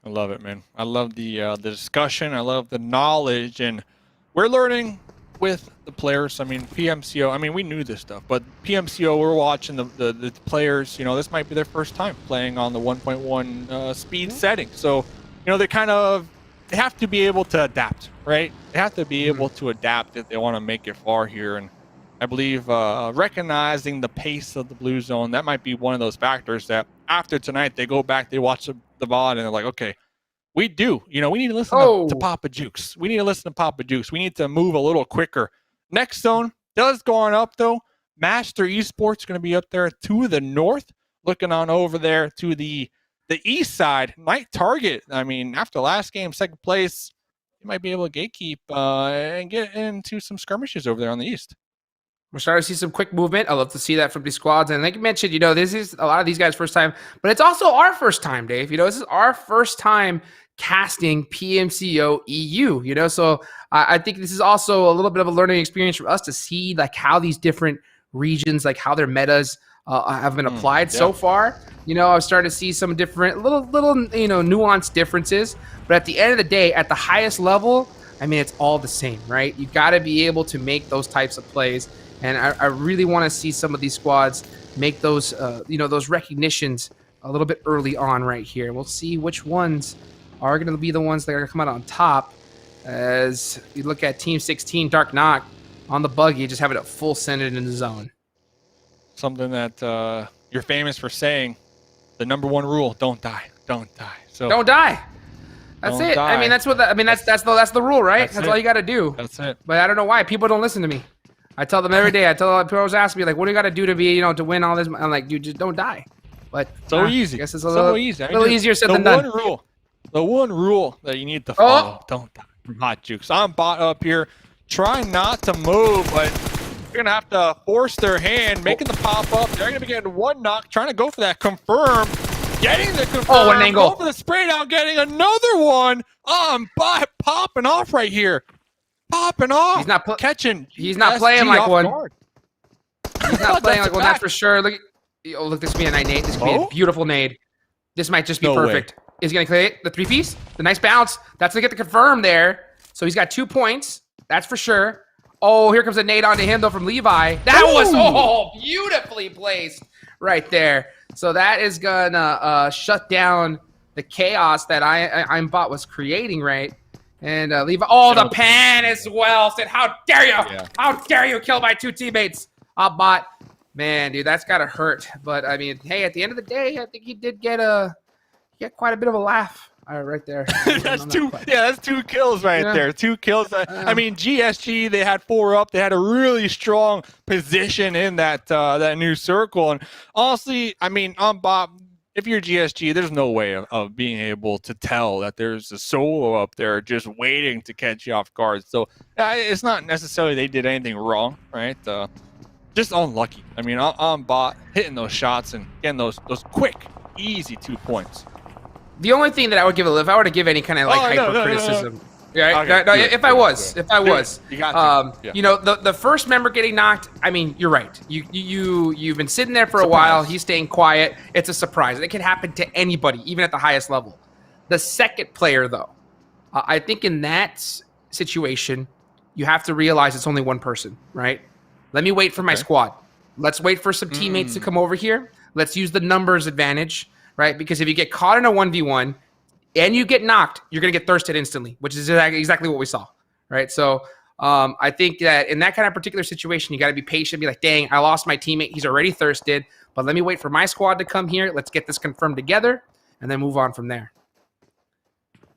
I love it, man. I love the discussion. I love the knowledge, and we're learning with the players. I mean, PMCO, I mean, we knew this stuff, but PMCO, we're watching the players, this might be their first time playing on the 1.1 speed setting. So, they have to be able to adapt, right? They have to be able to adapt if they want to make it far here. And I believe recognizing the pace of the blue zone, that might be one of those factors that after tonight, they go back, they watch the VOD, and they're like, okay, we need to listen to Papa Jukes. We need to listen to Papa Jukes. We need to move a little quicker. Next zone does go on up, though. Master Esports going to be up there to the north, looking on over there to the east side. Might target, I mean, after last game, second place, you might be able to gatekeep and get into some skirmishes over there on the east. We're starting to see some quick movement. I love to see that from these squads. And like you mentioned, this is a lot of these guys' first time, but it's also our first time, Dave. This is our first time casting PMCO EU, so I think this is also a little bit of a learning experience for us to see like how these different regions, like how their metas have been applied so far. I've started to see some different little nuanced differences, but at the end of the day, at the highest level, I mean, it's all the same, right? You got to be able to make those types of plays. And I really want to see some of these squads make those, those recognitions a little bit early on right here. We'll see which ones are going to be the ones that are going to come out on top. As you look at Team 16, Dark Knock on the buggy, just having it full centered in the zone. Something that you're famous for saying, the number one rule: don't die, don't die. So don't die. That's it. Die. I mean, that's that's the rule, right? That's all you got to do. That's it. But I don't know why people don't listen to me. I tell them every day. People always ask me, like, what do you got to do to be, to win all this? I'm like, dude, just don't die. But so easy. I guess it's a little easier said than done. The one rule that you need to follow: don't die. From Hot Jukes. I'm bot up here, trying not to move, but you're gonna have to force their hand, making the pop up. They're gonna be getting one knock, trying to go for that confirm. Getting the confirm. What an angle. Go for the spray down, getting another one. I'm popping off right here. Popping off. He's not catching. He's not playing like one. He's not playing like one. That's for sure. Look, this could be a nade. This could be a beautiful nade. This might just be perfect. Is he gonna clear the 3-piece? The nice bounce. That's gonna get the confirm there. So he's got 2 points. That's for sure. Oh, here comes a nade onto him though from Levi. That was beautifully placed right there. So that is gonna shut down the chaos that Aimbot was creating, right? And Levi, the pan as well. Said, how dare you? Yeah. How dare you kill my 2 teammates? Bot, man, dude, that's gotta hurt. But I mean, hey, at the end of the day, I think he did get quite a bit of a laugh right there. That's two. Yeah, that's 2 kills right there. 2 kills. I mean, GSG, they had 4 up. They had a really strong position in that that new circle. And honestly, I mean, on Bob, if you're GSG, there's no way of being able to tell that there's a solo up there just waiting to catch you off guard. So it's not necessarily they did anything wrong, right? Just unlucky. I mean, on bot, hitting those shots and getting those quick, easy 2 points. The only thing that I would give if I were to give any kind of like hyper criticism. Yeah, okay, no, if I was, you got to. You know, the first member getting knocked. I mean, you're right. You've been sitting there for a while. He's staying quiet. It's a surprise. It can happen to anybody, even at the highest level. The second player, though, I think in that situation, you have to realize it's only one person, right? Let me wait for my squad. Let's wait for some teammates to come over here. Let's use the numbers advantage, right? Because if you get caught in a 1v1 and you get knocked, you're going to get thirsted instantly, which is exactly what we saw, right? So I think that in that kind of particular situation, you got to be patient, be like, dang, I lost my teammate. He's already thirsted, but let me wait for my squad to come here. Let's get this confirmed together and then move on from there.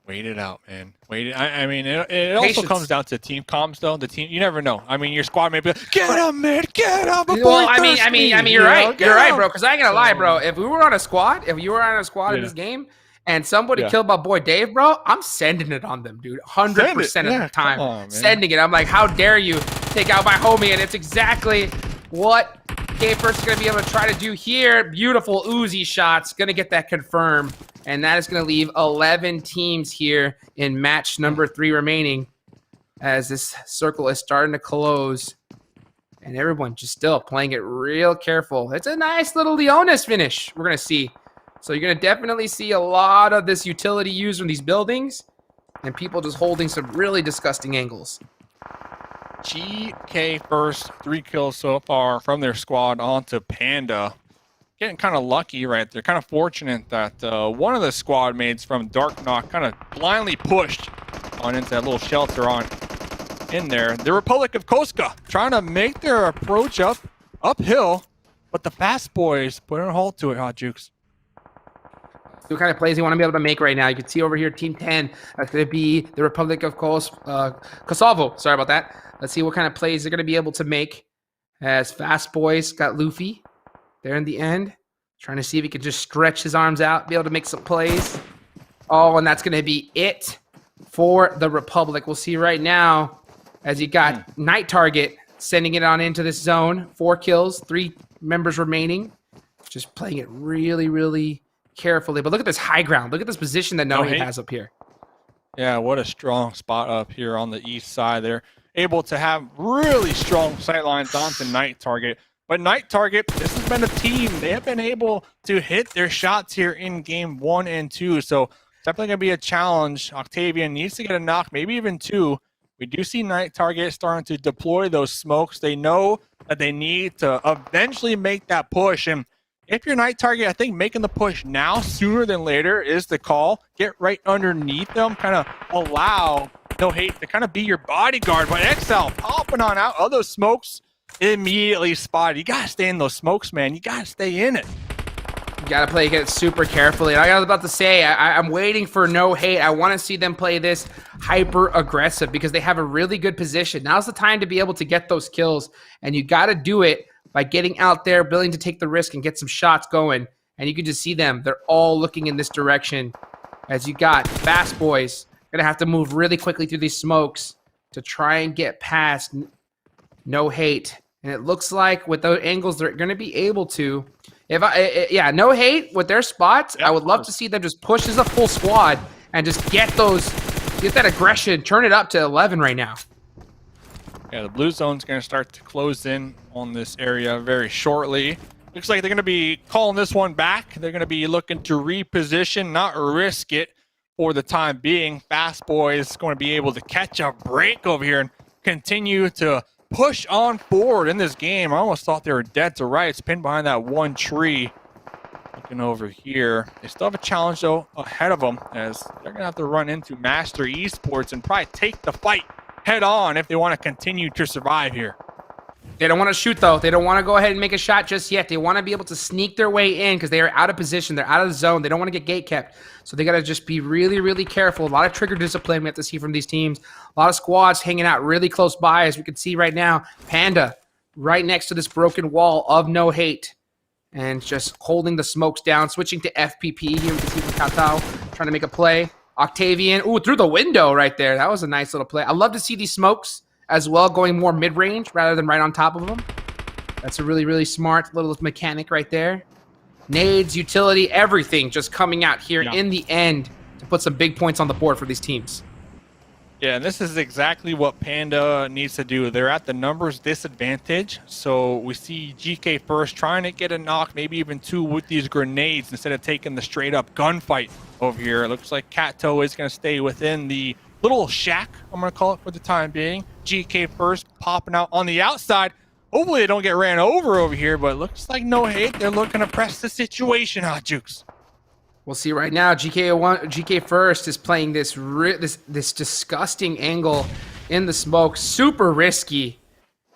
Wait it out, man. Wait it. I mean, it also comes down to team comms, though. The team, you never know. I mean, your squad may be like, get him, man, get him. Well, I mean, you're right. You're right, bro. Because I ain't gonna lie, bro. If we were on a squad, in this game, and somebody killed my boy Dave, bro, I'm sending it on them, dude. 100% of the time, sending it. I'm like, how dare you take out my homie? And it's exactly what Game First is gonna be able to try to do here. Beautiful Uzi shots, gonna get that confirmed. And that is going to leave 11 teams here in match number 3 remaining as this circle is starting to close. And everyone just still playing it real careful. It's a nice little Leonis finish we're going to see. So you're going to definitely see a lot of this utility used in these buildings and people just holding some really disgusting angles. GK first, 3 kills so far from their squad onto Panda. Getting kind of lucky right there. Kind of fortunate that one of the squad mates from Dark Knock kind of blindly pushed on into that little shelter on in there. The Republic of Koska trying to make their approach uphill, but the Fast Boys put a halt to it, Hot Jukes. What kind of plays you want to be able to make right now? You can see over here, Team 10. That's going to be the Republic of Kosovo. Sorry about that. Let's see what kind of plays they're going to be able to make. As Fast Boys got Luffy there in the end, trying to see if he can just stretch his arms out, be able to make some plays. Oh, and that's going to be it for the Republic. We'll see right now as you got Night Target sending it on into this zone. 4 kills, 3 members remaining. Just playing it really, really carefully. But look at this high ground. Look at this position that Nohe has up here. Yeah, what a strong spot up here on the east side. They're able to have really strong sight lines onto Night Target. But Night Target, this has been a team. They have been able to hit their shots here in game 1 and 2. So definitely going to be a challenge. Octavian needs to get a knock, maybe even 2. We do see Night Target starting to deploy those smokes. They know that they need to eventually make that push. And if you're Night Target, I think making the push now sooner than later is the call. Get right underneath them, kind of allow No Hate to kind of be your bodyguard. But XL popping on out of those smokes. Immediately spotted. You gotta stay in those smokes, man. You gotta stay in it. You gotta play it super carefully. And I was about to say, I'm waiting for No Hate. I want to see them play this hyper aggressive because they have a really good position. Now's the time to be able to get those kills, and you gotta do it by getting out there, willing to take the risk and get some shots going. And you can just see them. They're all looking in this direction. As you got Fast Boys gonna have to move really quickly through these smokes to try and get past No Hate. And it looks like with those angles, they're going to be able to. No Hate with their spots. I would love to see them just push as a full squad and just get that aggression, turn it up to 11 right now. Yeah, the blue zone's going to start to close in on this area very shortly. Looks like they're going to be calling this one back. They're going to be looking to reposition, not risk it for the time being. Fast Boys going to be able to catch a break over here and continue to push on forward in this game. I almost thought they were dead to rights, pinned behind that one tree. Looking over here. They still have a challenge, though, ahead of them, as they're going to have to run into Master Esports and probably take the fight head on if they want to continue to survive here. They don't want to shoot, though. They don't want to go ahead and make a shot just yet. They want to be able to sneak their way in because they are out of position. They're out of the zone. They don't want to get gate kept. So they got to just be really, really careful. A lot of trigger discipline we have to see from these teams. A lot of squads hanging out really close by, as we can see right now. Panda right next to this broken wall of No Hate. And just holding the smokes down. Switching to FPP. Here we can see from Katao trying to make a play. Octavian. Ooh, through the window right there. That was a nice little play. I love to see these smokes as well, going more mid-range rather than right on top of them. That's a really, really smart little mechanic right there. Nades, utility, everything just coming out here in the end to put some big points on the board for these teams. Yeah, and this is exactly what Panda needs to do. They're at the numbers disadvantage, so we see GK first trying to get a knock, maybe even two with these grenades instead of taking the straight-up gunfight over here. It looks like Kato is going to stay within the little shack, I'm going to call it for the time being. GK first popping out on the outside. Hopefully they don't get ran over here, but it looks like No Hate. They're looking to press the situation, Jukes. We'll see right now. GK first is playing this disgusting angle in the smoke. Super risky.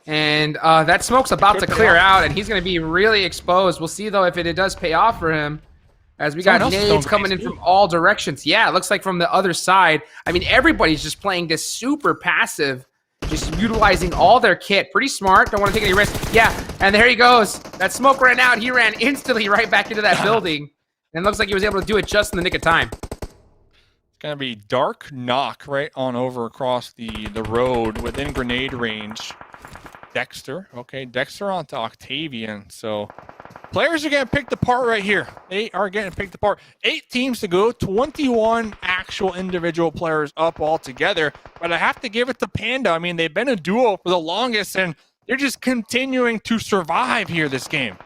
And that smoke's about to clear out, and he's going to be really exposed. We'll see, though, if it does pay off for him. As we got nades coming in from all directions. Yeah, it looks like from the other side. I mean, everybody's just playing this super passive, just utilizing all their kit. Pretty smart. Don't want to take any risks. Yeah, and there he goes. That smoke ran out. He ran instantly right back into that building. And looks like he was able to do it just in the nick of time. It's going to be Dark Knock right on over across the road within grenade range. Dexter. Okay, Dexter onto Octavian. So players are getting picked apart right here. They are getting picked apart. 8 teams to go, 21 actual individual players up all together. But I have to give it to Panda. I mean, they've been a duo for the longest, and they're just continuing to survive here this game.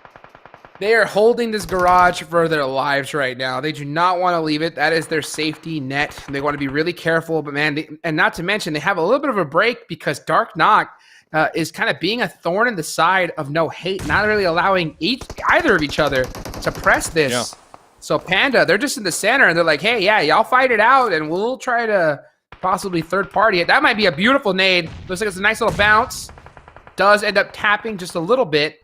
They are holding this garage for their lives right now. They do not want to leave it. That is their safety net. They want to be really careful. But, man, and not to mention, they have a little bit of a break because Dark Knock is kind of being a thorn in the side of No Hate, not really allowing either of each other to press this. Yeah. So Panda, they're just in the center, and they're like, hey, yeah, y'all fight it out, and we'll try to possibly third party it. That might be a beautiful nade. Looks like it's a nice little bounce. Does end up tapping just a little bit.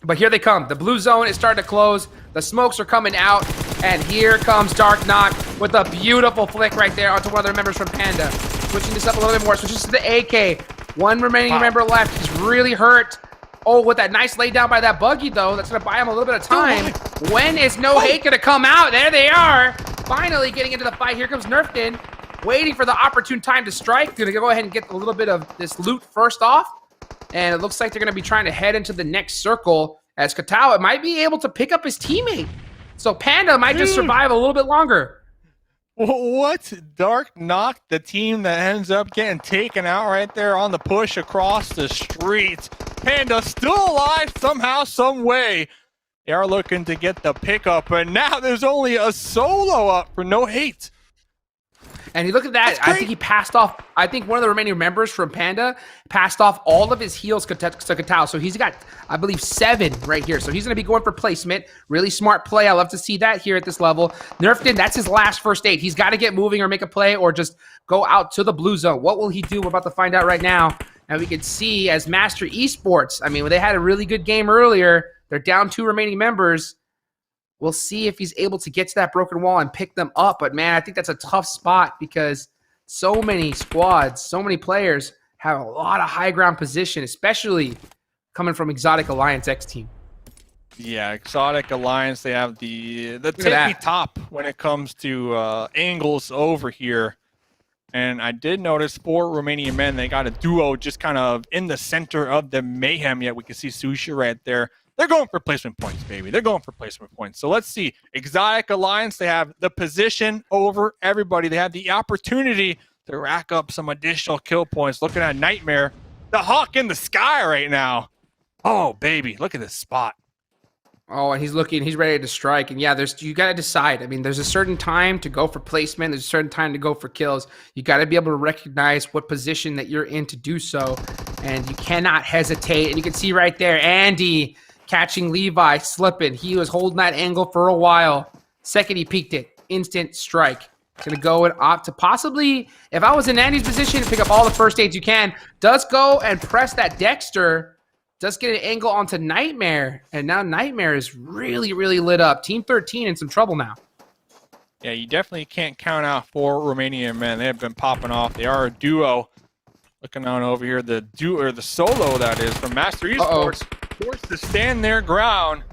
But here they come. The blue zone is starting to close. The smokes are coming out. And here comes Dark Knock with a beautiful flick right there onto one of their members from Panda. Switching this up a little bit more. Switches to the AK. One remaining member left. He's really hurt. Oh, with that nice lay down by that buggy, though. That's going to buy him a little bit of time. When is No Hate going to come out? There they are. Finally getting into the fight. Here comes Nerfed. Waiting for the opportune time to strike. Going to go ahead and get a little bit of this loot first off. And it looks like they're going to be trying to head into the next circle as Katao might be able to pick up his teammate. So Panda might just survive a little bit longer. What? Dark Knock, the team that ends up getting taken out right there on the push across the street. Panda still alive somehow, some way. They are looking to get the pickup, but now there's only a solo up for No Hate. And you look at that, I think he passed off, I think one of the remaining members from Panda passed off all of his heals to Katao. So he's got, I believe, 7 right here. So he's going to be going for placement. Really smart play. I love to see that here at this level. Nerfed, that's his last first aid. He's got to get moving or make a play or just go out to the blue zone. What will he do? We're about to find out right now. And we can see as Master Esports, I mean, they had a really good game earlier. They're down 2 remaining members. We'll see if he's able to get to that broken wall and pick them up. But, man, I think that's a tough spot because so many squads, so many players have a lot of high ground position, especially coming from Exotic Alliance X team. Yeah, Exotic Alliance, they have the tippy top when it comes to angles over here. And I did notice 4 Romanian men, they got a duo just kind of in the center of the mayhem. Yet we can see Sushi right there. They're going for placement points, baby. They're going for placement points. So let's see. Exotic Alliance, they have the position over everybody. They have the opportunity to rack up some additional kill points. Looking at Nightmare, the hawk in the sky right now. Oh, baby, look at this spot. Oh, and he's ready to strike. And yeah, you got to decide. I mean, there's a certain time to go for placement. There's a certain time to go for kills. You got to be able to recognize what position that you're in to do so. And you cannot hesitate. And you can see right there, Andy catching Levi, slipping. He was holding that angle for a while. Second he peeked it. Instant strike. It's going to go and opt to possibly, if I was in Andy's position, pick up all the first aids you can. Does go and press that Dexter. Just get an angle onto Nightmare, and now Nightmare is really, really lit up. Team 13 in some trouble now. Yeah, you definitely can't count out 4 Romanian men. They have been popping off. They are a duo. Looking on over here, the duo or the solo that is from Master Esports, forced to stand their ground.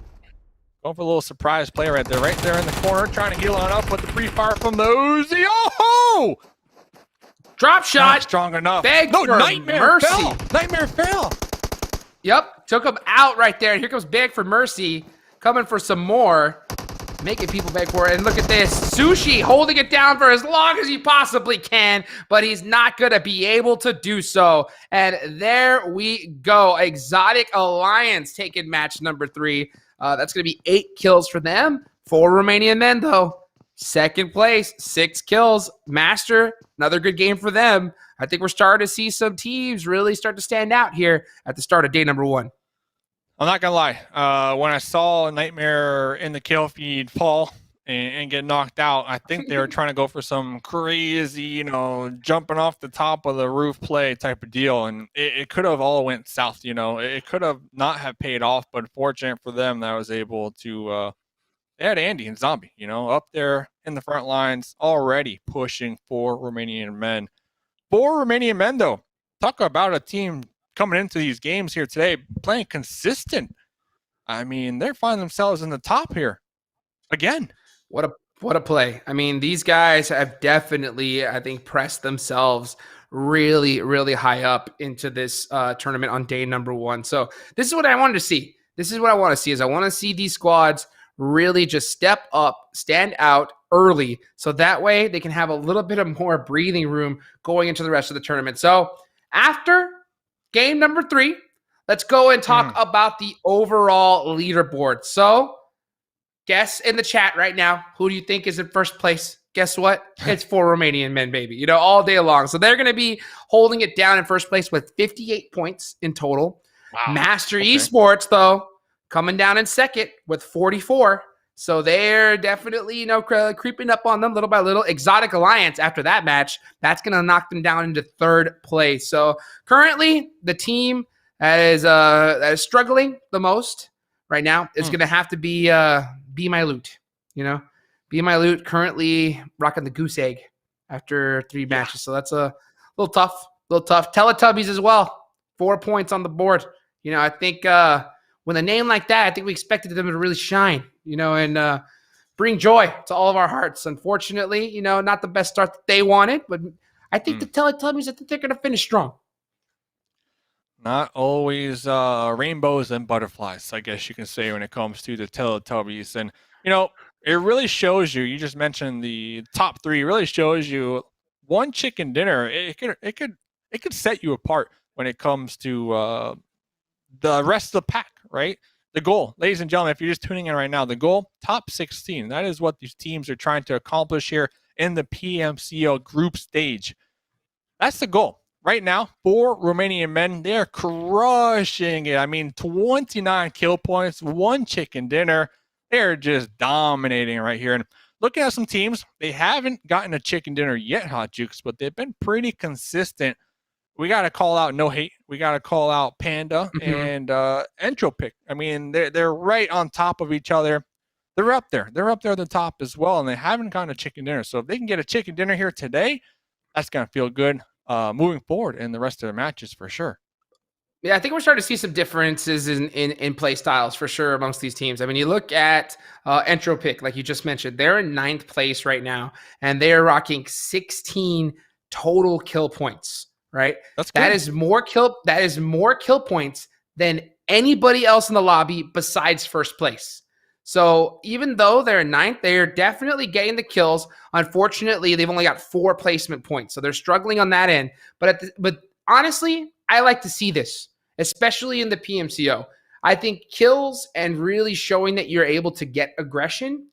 Going for a little surprise play right there in the corner, trying to heal on up with the pre-fire from the Uzi. Oh! Drop shot. Not strong enough. No, Nightmare mercy. fell. Nightmare fell. Yep, took him out right there. Here comes Beg for Mercy, coming for some more. Making people beg for it. And look at this. Sushi holding it down for as long as he possibly can, but he's not going to be able to do so. And there we go. Exotic Alliance taking match number 3. That's going to be 8 kills for them. 4 Romanian men, though. Second place, 6 kills. Master, another good game for them. I think we're starting to see some teams really start to stand out here at the start of day number 1. I'm not going to lie. When I saw Nightmare in the kill feed fall and get knocked out, I think they were trying to go for some crazy, jumping off the top of the roof play type of deal. And it could have all went south, It could have not have paid off, but fortunate for them that I was able to they had Andy and Zombie, up there in the front lines already pushing 4 Romanian men. 4 Romanian men, though. Talk about a team coming into these games here today, playing consistent. I mean, they're finding themselves in the top here again. What a play. I mean, these guys have definitely, I think, pressed themselves really, really high up into this tournament on day number 1. So this is what I wanted to see. This is what I want to see is I want to see these squads really just step up, stand out early, so that way they can have a little bit of more breathing room going into the rest of the tournament. So after game number 3, let's go and talk about the overall leaderboard. So guess in the chat right now, who do you think is in first place? Guess what? It's 4 Romanian men, baby, all day long. So they're going to be holding it down in first place with 58 points in total. Wow. Master Esports, though, coming down in second with 44. So they're definitely, creeping up on them little by little. Exotic Alliance, after that match, that's going to knock them down into third place. So currently, the team that is struggling the most right now is going to have to be Be My Loot. Be My Loot currently rocking the goose egg after 3 matches. So that's a little tough. Teletubbies as well. 4 points on the board. I think with a name like that, I think we expected them to really shine, and bring joy to all of our hearts. Unfortunately, not the best start that they wanted, but I think the Teletubbies, I think they're going to finish strong. Not always rainbows and butterflies, I guess you can say, when it comes to the Teletubbies. And, it really shows you just mentioned the top 3, really shows you one chicken dinner. It could set you apart when it comes to the rest of the pack, right? The goal, ladies and gentlemen, if you're just tuning in right now, the goal, top 16. That is what these teams are trying to accomplish here in the PMCO group stage. That's the goal. Right now, 4 Romanian men, they're crushing it. I mean, 29 kill points, 1 chicken dinner. They're just dominating right here. And looking at some teams, they haven't gotten a chicken dinner yet, Hot Jukes, but they've been pretty consistent. We got to call out No Hate. We got to call out Panda and Entropic. I mean, they're right on top of each other. They're up there. They're up there at the top as well, and they haven't gotten a chicken dinner. So if they can get a chicken dinner here today, that's going to feel good moving forward in the rest of the matches for sure. Yeah, I think we're starting to see some differences in play styles for sure amongst these teams. I mean, you look at Entropic, like you just mentioned, they're in 9th place right now, and they are rocking 16 total kill points. Right, that is more kill points than anybody else in the lobby besides first place. So even though they're 9th, they are definitely getting the kills. Unfortunately, they've only got 4 placement points, so they're struggling on that end. But honestly, I like to see this, especially in the PMCO. I think kills and really showing that you're able to get aggression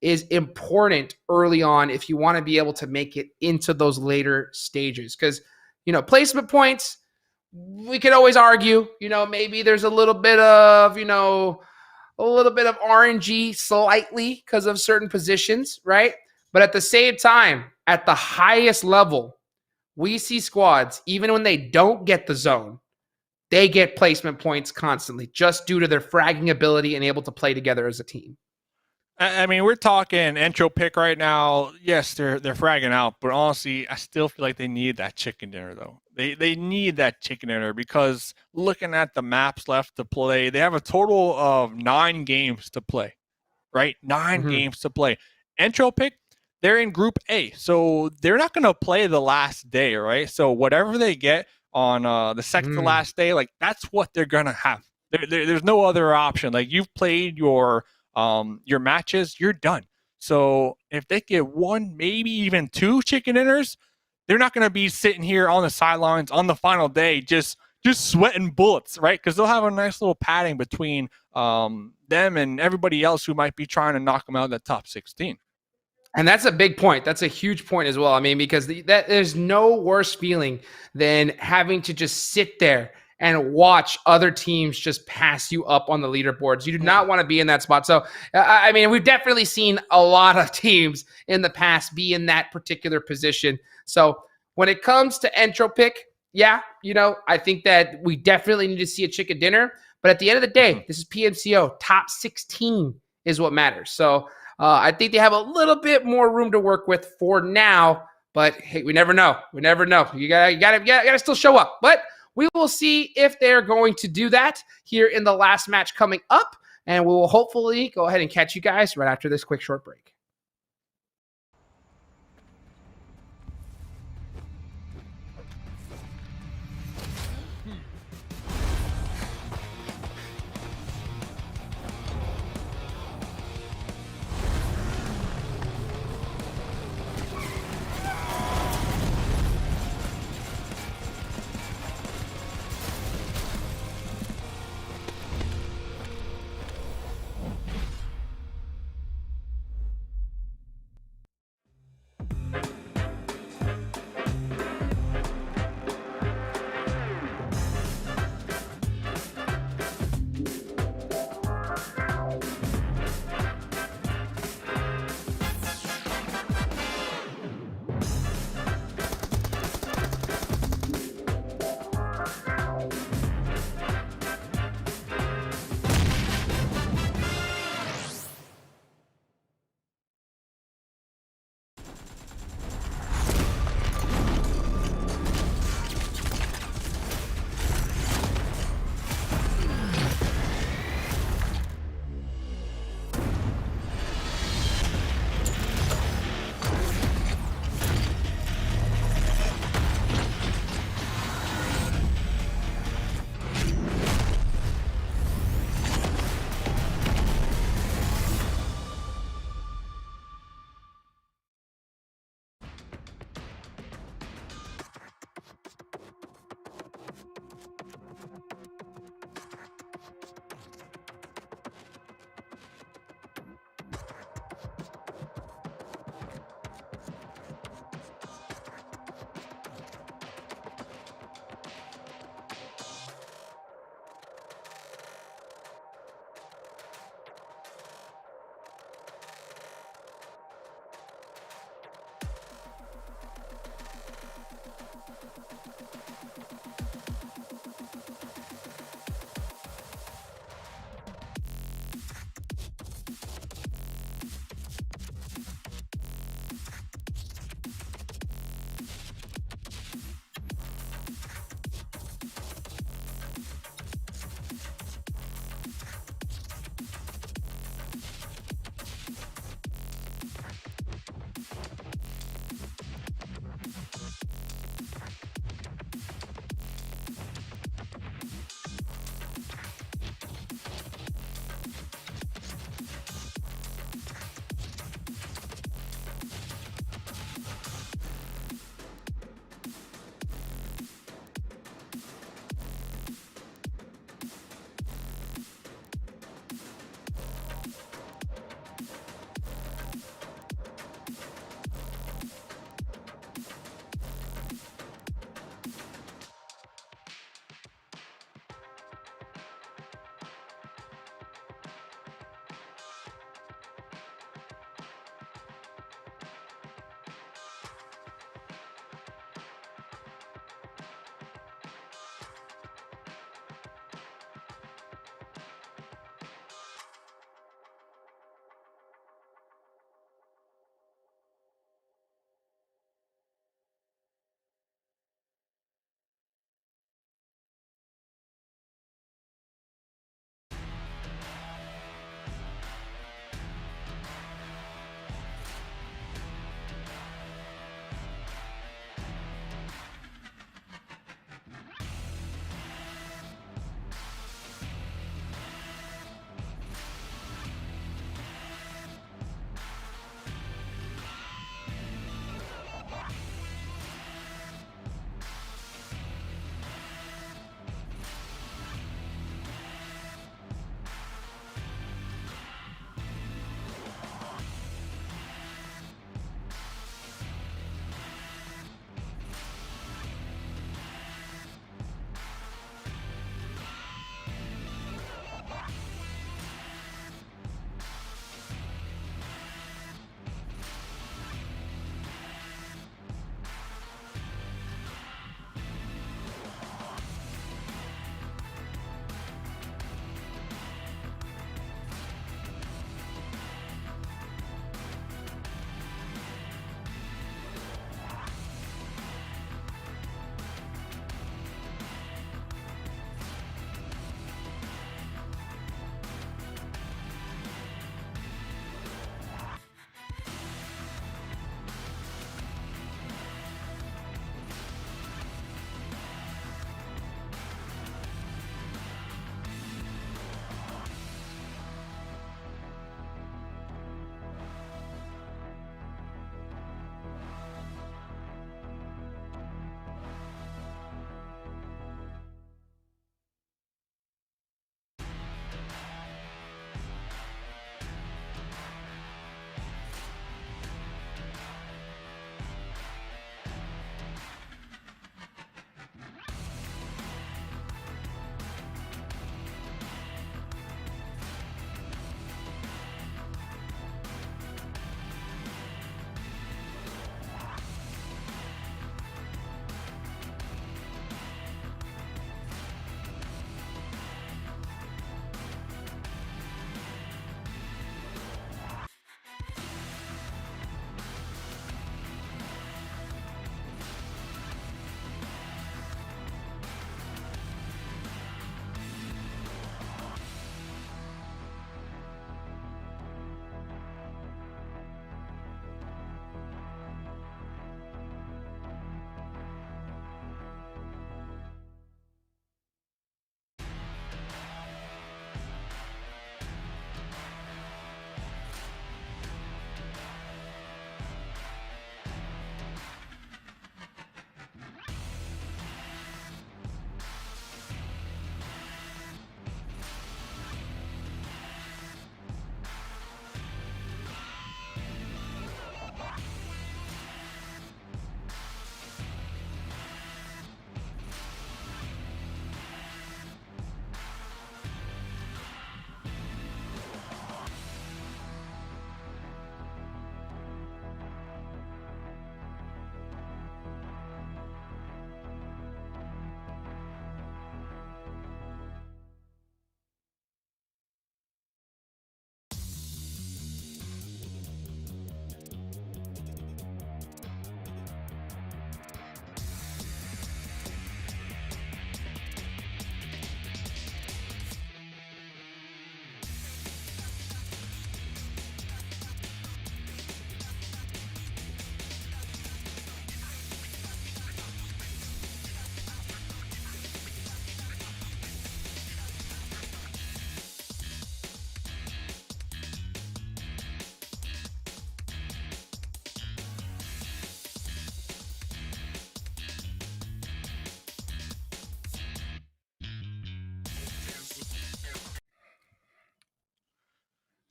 is important early on if you want to be able to make it into those later stages. Because placement points, we could always argue, maybe there's a little bit of RNG slightly because of certain positions, right? But at the same time, at the highest level, we see squads, even when they don't get the zone, they get placement points constantly just due to their fragging ability and able to play together as a team. I mean, we're talking intro pick right now. Yes, they're fragging out, but honestly, I still feel like they need that chicken dinner, though. They need that chicken dinner because looking at the maps left to play, they have a total of 9 games to play, right? 9 games to play. Intro pick, they're in Group A, so they're not going to play the last day, right? So whatever they get on the second to last day, like that's what they're going to have. There's no other option. Like you've played your matches, you're done. So if they get 1, maybe even 2 chicken dinners, they're not going to be sitting here on the sidelines on the final day just sweating bullets, right? Because they'll have a nice little padding between them and everybody else who might be trying to knock them out of the top 16. And that's a big point. That's a huge point as well. I mean, because there's no worse feeling than having to just sit there and watch other teams just pass you up on the leaderboards. You do not want to be in that spot. So, I mean, we've definitely seen a lot of teams in the past be in that particular position. So when it comes to intro pick, yeah, I think that we definitely need to see a chicken dinner. But at the end of the day, this is PMCO. Top 16 is what matters. So I think they have a little bit more room to work with for now. But hey, we never know. We never know. You gotta still show up. But we will see if they're going to do that here in the last match coming up. And we will hopefully go ahead and catch you guys right after this quick short break.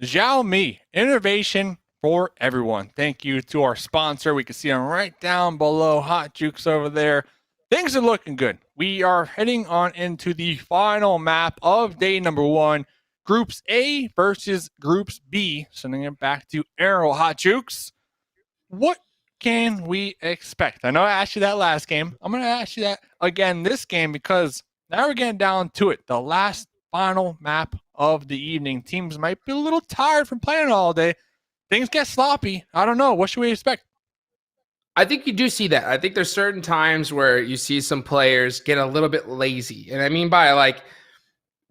Xiaomi, innovation for everyone. Thank you to our sponsor. We can see them right down below. Hot Jukes over there. Things are looking good. We are heading on into the final map of day number 1. Groups A versus Groups B. Sending it back to Arrow. Hot Jukes, what can we expect? I know I asked you that last game. I'm going to ask you that again this game because now we're getting down to it. The last final map of the evening. Teams might be a little tired from playing all day. Things get sloppy. I don't know. What should we expect? I think you do see that. I think there's certain times where you see some players get a little bit lazy. And I mean by like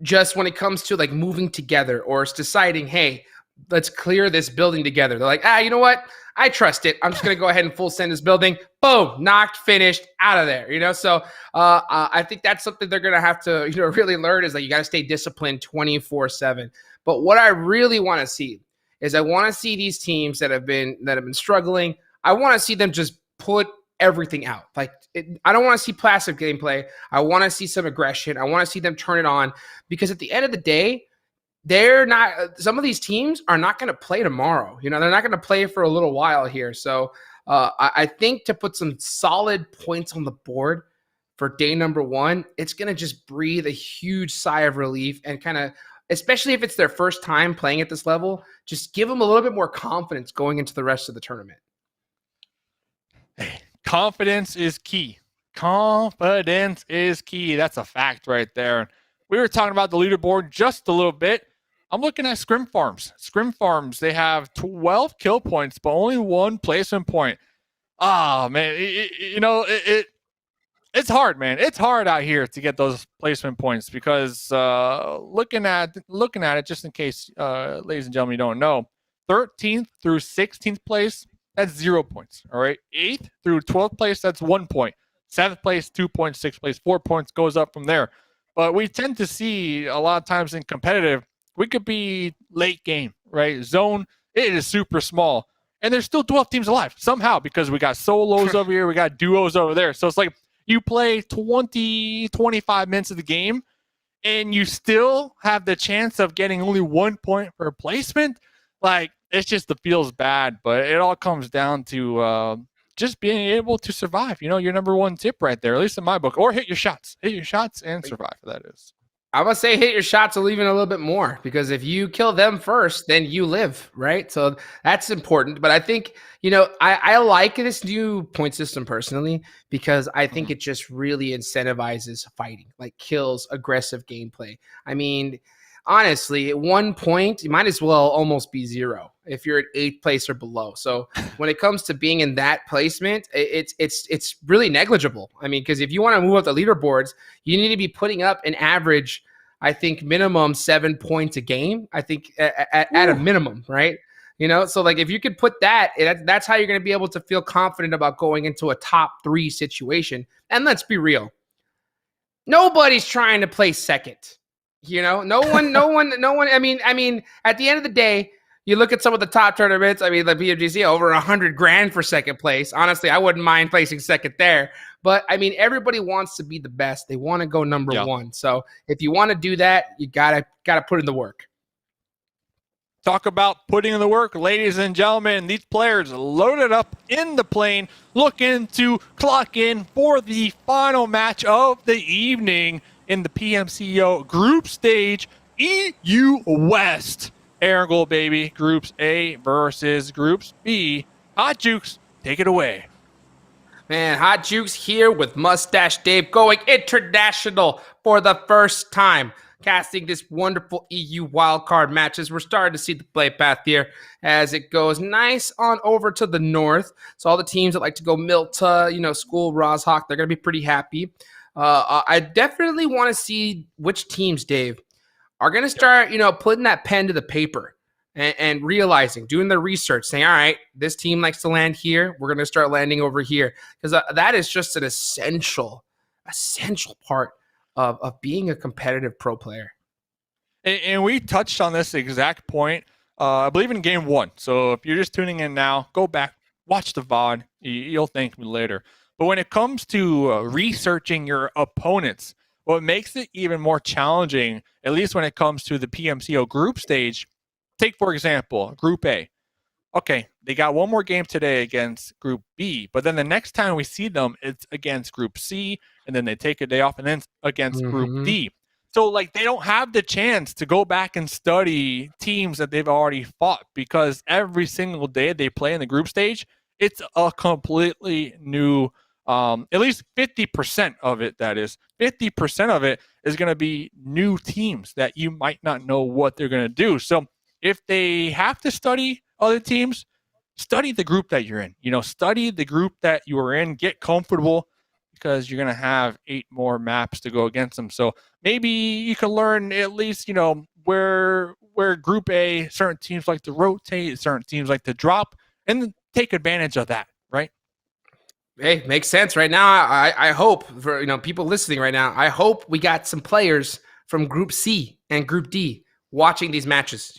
just when it comes to like moving together or it's deciding, hey, let's clear this building together. They're like, you know what? I trust it. I'm just going to go ahead and full send this building. Boom, knocked, finished, out of there. So I think that's something they're going to have to, really learn is that you got to stay disciplined 24/7. But what I really want to see is I want to see these teams that have been struggling. I want to see them just put everything out. Like I don't want to see passive gameplay. I want to see some aggression. I want to see them turn it on because at the end of the day, they're not. Some of these teams are not going to play tomorrow. They're not going to play for a little while here. So I think to put some solid points on the board for day number 1, it's going to just breathe a huge sigh of relief and kind of, especially if it's their first time playing at this level, just give them a little bit more confidence going into the rest of the tournament. Confidence is key. Confidence is key. That's a fact right there. We were talking about the leaderboard just a little bit. I'm looking at Scrim Farms. Scrim Farms, they have 12 kill points, but only 1 placement point. Oh, man. It's hard, man. It's hard out here to get those placement points because looking at it, just in case, ladies and gentlemen, you don't know, 13th through 16th place, that's 0 points. All right. 8th through 12th place, that's 1 point. 7th place, 2 points. 6th place, 4 points, goes up from there. But we tend to see a lot of times in competitive, we could be late game, right? Zone, it is super small. And there's still 12 teams alive somehow because we got solos over here, we got duos over there. So it's like you play 20, 25 minutes of the game and you still have the chance of getting only 1 point per placement. Like, it's just, it feels bad, but it all comes down to just being able to survive. Your number 1 tip right there, at least in my book, or hit your shots and survive. That is. I would say hit your shots or even a little bit more because if you kill them first, then you live, right? So that's important. But I think, I like this new point system personally because I think it just really incentivizes fighting, like kills, aggressive gameplay. I mean, honestly, at 1 point, you might as well almost be 0 if you're at 8th place or below. So when it comes to being in that placement, it's really negligible. I mean, because if you want to move up the leaderboards, you need to be putting up an average, I think, minimum 7 points a game. I think at a minimum, right? So like if you could put that's how you're going to be able to feel confident about going into a top 3 situation. And let's be real, nobody's trying to play second. No one. I mean, at the end of the day, you look at some of the top tournaments. I mean, the PMGC over $100,000 for second place. Honestly, I wouldn't mind placing second there. But I mean, everybody wants to be the best. They want to go number 1. So if you want to do that, you gotta put in the work. Talk about putting in the work, ladies and gentlemen. These players loaded up in the plane, looking to clock in for the final match of the evening in the PMCO group stage, EU West. Air goal, baby. Groups A versus Groups B. Hot Jukes, take it away. Man, Hot Jukes here with Mustache Dave going international for the first time. Casting this wonderful EU wildcard matches. We're starting to see the play path here as it goes nice on over to the north. So all the teams that like to go Milta, School, Roshawk, they're going to be pretty happy. I definitely want to see which teams, Dave, are going to start, putting that pen to the paper and realizing, doing their research, saying, all right, this team likes to land here. We're going to start landing over here. Because that is just an essential part of being a competitive pro player. And we touched on this exact point, I believe in game 1. So if you're just tuning in now, go back, watch the VOD. You'll thank me later. But when it comes to researching your opponents, what makes it even more challenging, at least when it comes to the PMCO group stage, take, for example, Group A. Okay, they got one more game today against Group B, but then the next time we see them, it's against Group C, and then they take a day off, and then against Group D. So, like, they don't have the chance to go back and study teams that they've already fought, because every single day they play in the group stage, it's a completely new, at least 50% of it, that is. 50% of it is going to be new teams that you might not know what they're going to do. So, if they have to study other teams, study the group that you're in. Study the group that you are in. Get comfortable, because you're going to have 8 more maps to go against them. So maybe you can learn at least, where Group A, certain teams like to rotate, certain teams like to drop, and take advantage of that, right? Hey, makes sense. Right now, I hope for people listening right now, I hope we got some players from Group C and Group D watching these matches,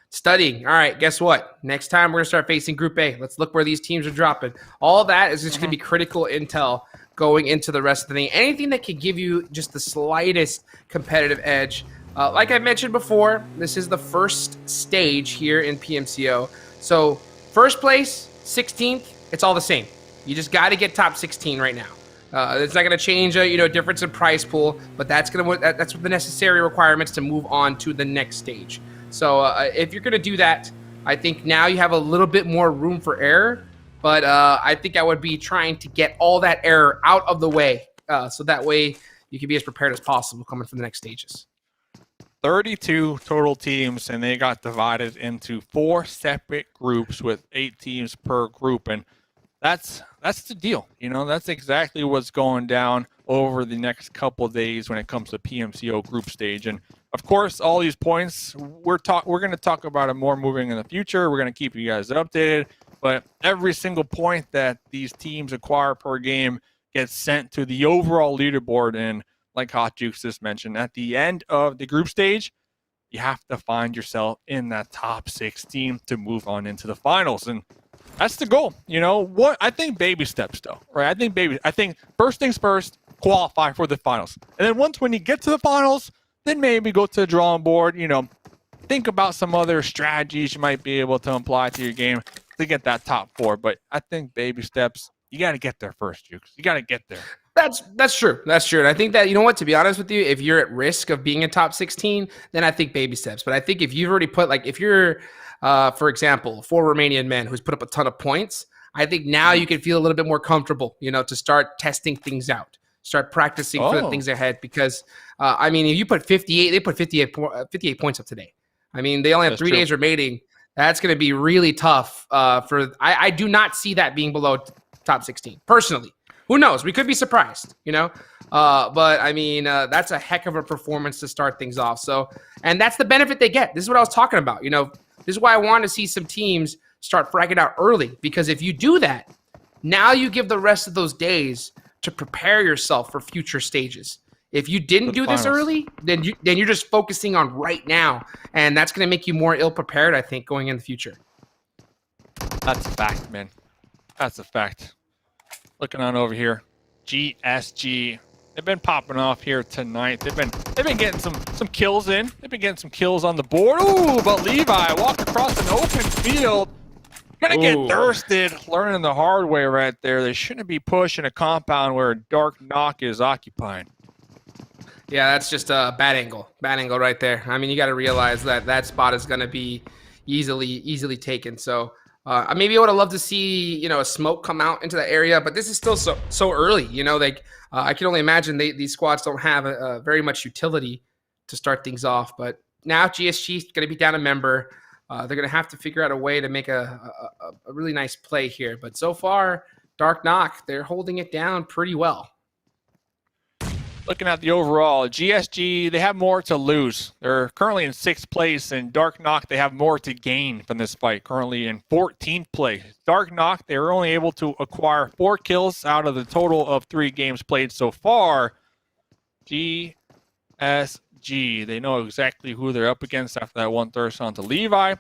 studying. All right, guess what? Next time we're going to start facing Group A. Let's look where these teams are dropping. All that is just going to be critical intel going into the rest of the thing. Anything that can give you just the slightest competitive edge. Like I mentioned before, this is the first stage here in PMCO. So first place, 16th, it's all the same. You just got to get top 16 right now. It's not going to change a difference in price pool, but that's what the necessary requirements to move on to the next stage. So if you're going to do that, I think now you have a little bit more room for error, but I think I would be trying to get all that error out of the way, so that way you can be as prepared as possible coming for the next stages. 32 total teams, and they got divided into 4 separate groups with 8 teams per group, and that's the deal. That's exactly what's going down over the next couple of days when it comes to PMCO group stage. And of course, all these points, we're going to talk about it more moving in the future. We're going to keep you guys updated, but every single point that these teams acquire per game gets sent to the overall leaderboard. And like Hot Jukes just mentioned, at the end of the group stage, you have to find yourself in that top 16 to move on into the finals. And that's the goal. What I think, baby steps though, right? I think first things first, qualify for the finals. And then when you get to the finals, then maybe go to the drawing board, think about some other strategies you might be able to apply to your game to get that top 4. But I think baby steps, you got to get there first, Jukes. You got to get there. That's true. That's true. And I think that, to be honest with you, if you're at risk of being in top 16, then I think baby steps. But I think if you've already put, if you're, for example, 4 Romanian men who's put up a ton of points, I think now you can feel a little bit more comfortable, to start testing things out, start practicing for the things ahead. Because, if you put 58, they put 58 points up today. They only have 3 days remaining. That's going to be really tough. I do not see that being below top 16, personally. Who knows? We could be surprised, but that's a heck of a performance to start things off. So, and that's the benefit they get. This is what I was talking about. This is why I want to see some teams start fragging out early, because if you do that, now you give the rest of those days to prepare yourself for future stages. If you didn't do this early, then you're just focusing on right now, and that's going to make you more ill prepared, I think, going in the future. That's a fact, man. That's a fact. Looking on over here, GSG. They've been popping off here tonight. They've been getting some kills in. They've been getting some kills on the board. Ooh, but Levi walk across an open field. Gonna get thirsted, learning the hard way right there. They shouldn't be pushing a compound where a Dark Knock is occupying. Yeah, that's just a bad angle. Bad angle right there. You got to realize that spot is going to be easily taken. So maybe I would have loved to see, a smoke come out into the area, but this is still so early. I can only imagine these squads don't have very much utility to start things off. But now GSG is going to be down a member. They're going to have to figure out a way to make a really nice play here. But so far, Dark Knock, they're holding it down pretty well. Looking at the overall, GSG, they have more to lose. They're currently in 6th place, and Dark Knock, they have more to gain from this fight, currently in 14th place. Dark Knock, they were only able to acquire 4 kills out of the total of 3 games played so far. GSG, they know exactly who they're up against after that one thirst onto Levi.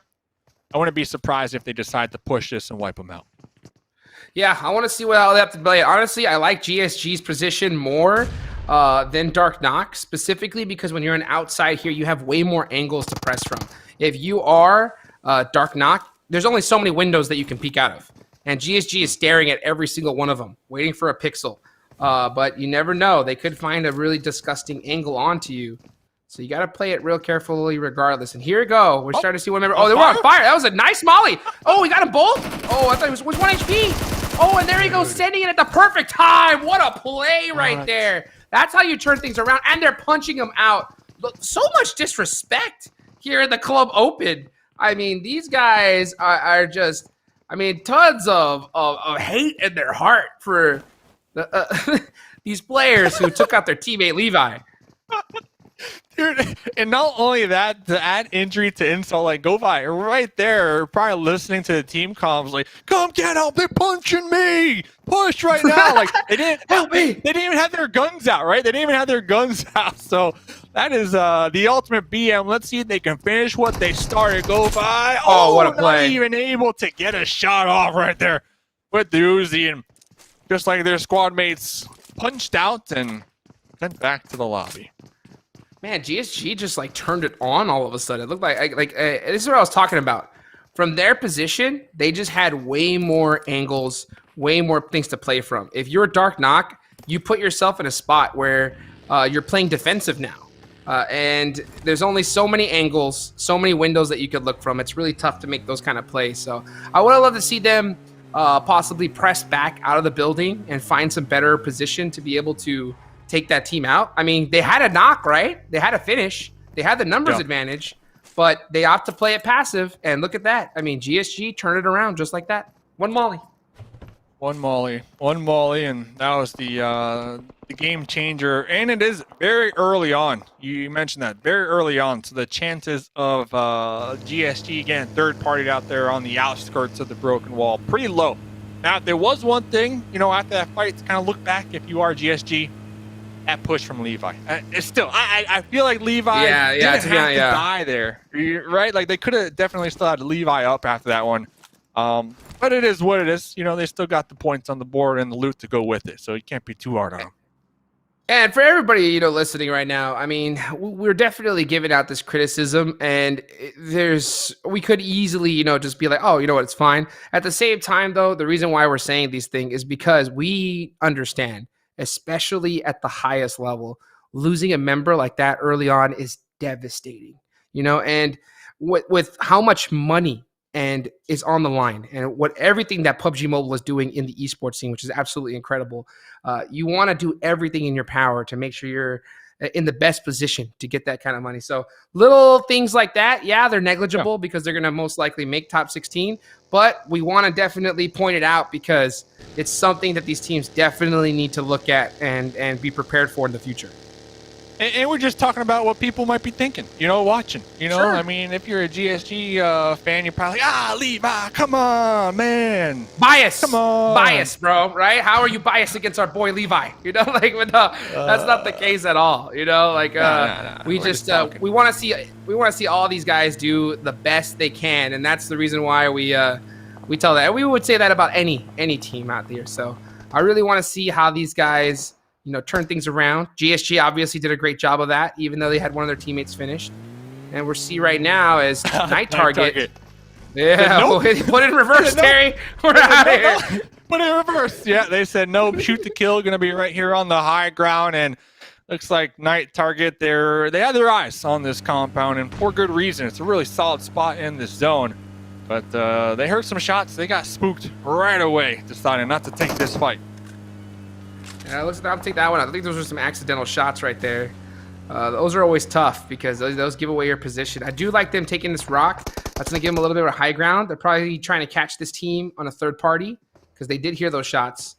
I wouldn't be surprised if they decide to push this and wipe them out. Yeah, I want to see how they have to play. Honestly, I like GSG's position more than Dark Knock, specifically because when you're an outside here, you have way more angles to press from. If you are Dark Knock, there's only so many windows that you can peek out of. And GSG is staring at every single one of them, waiting for a pixel. But you never know. They could find a really disgusting angle onto you. So you got to play it real carefully regardless. And here we go. We're starting to see one member. Oh, they were on fire. That was a nice molly. Oh, we got them both. Oh, I thought it was 1 HP. Oh, and there he goes, sending it at the perfect time. What a play right there. That's how you turn things around. And they're punching him out. Look, so much disrespect here at the Club Open. I mean, these guys are just, I mean, tons of hate in their heart for these players who took out their teammate Levi. Dude, and not only that, to add injury to insult, like Govi right there, probably listening to the team comms, like, come get out, they're punching me, push right now. Like, they didn't help me. They didn't even have their guns out, right? They didn't even have their guns out. So that is the ultimate BM. Let's see if they can finish what they started. Govi. Oh, what a play! Not even able to get a shot off right there with the Uzi, and just like their squad mates punched out and sent back to the lobby. Man, GSG just like turned it on all of a sudden. It looked like this is what I was talking about. From their position, they just had way more angles, way more things to play from. If you're Dark Knock, you put yourself in a spot where you're playing defensive now. And there's only so many angles, so many windows that you could look from. It's really tough to make those kind of plays. So I would have loved to see them possibly press back out of the building and find some better position to be able to take that team out. I mean, they had a knock, right? They had a finish. They had the numbers advantage, but they opt to play it passive. And look at that. I mean, GSG turned it around just like that. One molly, and that was the game changer. And it is very early on. You mentioned that very early on. So the chances of GSG getting third partied out there on the outskirts of the broken wall, pretty low. Now, there was one thing, you know, after that fight, to kind of look back if you are GSG. That push from Levi. It's still, I feel like Levi didn't have to die there, right? Like they could have definitely still had Levi up after that one. But it is what it is. You know, they still got the points on the board and the loot to go with it, so you can't be too hard on them. And for everybody, you know, listening right now, I mean, we're definitely giving out this criticism, and we could easily, you know, just be like, oh, you know what, it's fine. At the same time, though, the reason why we're saying these things is because we understand, especially at the highest level, losing a member like that early on is devastating, you know, and with how much money and is on the line and what everything that PUBG Mobile is doing in the esports scene, which is absolutely incredible. You want to do everything in your power to make sure you're in the best position to get that kind of money. So little things like that, yeah, they're negligible because they're going to most likely make top 16, but we want to definitely point it out because it's something that these teams definitely need to look at and be prepared for in the future. And we're just talking about what people might be thinking, you know, watching. You know, I mean, if you're a GSG fan, you're probably like, Levi, come on, man. Bias. Come on. Bias, bro, right? How are you biased against our boy Levi? You know, like, that's not the case at all. You know, like, we want to see all these guys do the best they can. And that's the reason why we tell that. And we would say that about any team out there. So I really want to see how these guys, you know, turn things around. GSG obviously did a great job of that, even though they had one of their teammates finished. And we're see right now as Night Target. Yeah, put it in reverse, Terry. We're out of here. Put it in reverse. Yeah, they said no, shoot to kill, going to be right here on the high ground. And looks like Night Target, they had their eyes on this compound, and for good reason. It's a really solid spot in this zone. But they heard some shots. They got spooked right away, deciding not to take this fight. Yeah, I'll take that one out. I think those are some accidental shots right there. Those are always tough because those give away your position. I do like them taking this rock. That's going to give them a little bit of a high ground. They're probably trying to catch this team on a third party because they did hear those shots.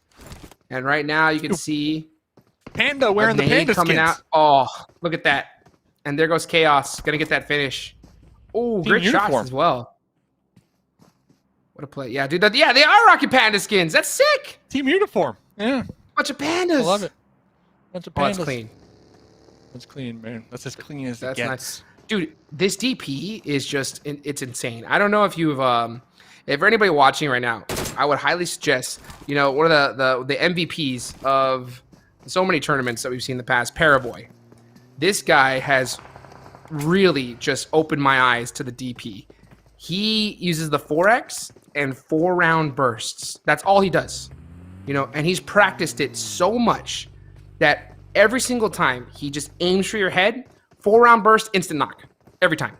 And right now you can see Panda wearing the Panda coming skins. Out. Oh, look at that. And there goes Chaos. Going to get that finish. Oh, great shots as well. What a play. Yeah, dude. Yeah, they are rocking Panda skins. That's sick. Team uniform. Yeah. Bunch of pandas. I love it. Bunch of pandas. Oh, it's clean. It's clean, man. That's as clean as it gets. Nice. Dude, this DP is just, it's insane. I don't know if you've, if for anybody watching right now, I would highly suggest, you know, one of the MVPs of so many tournaments that we've seen in the past, Paraboy. This guy has really just opened my eyes to the DP. he uses the 4X and 4-round bursts. That's all he does. And he's practiced it so much that every single time he just aims for your head, 4-round burst, instant knock. Every time.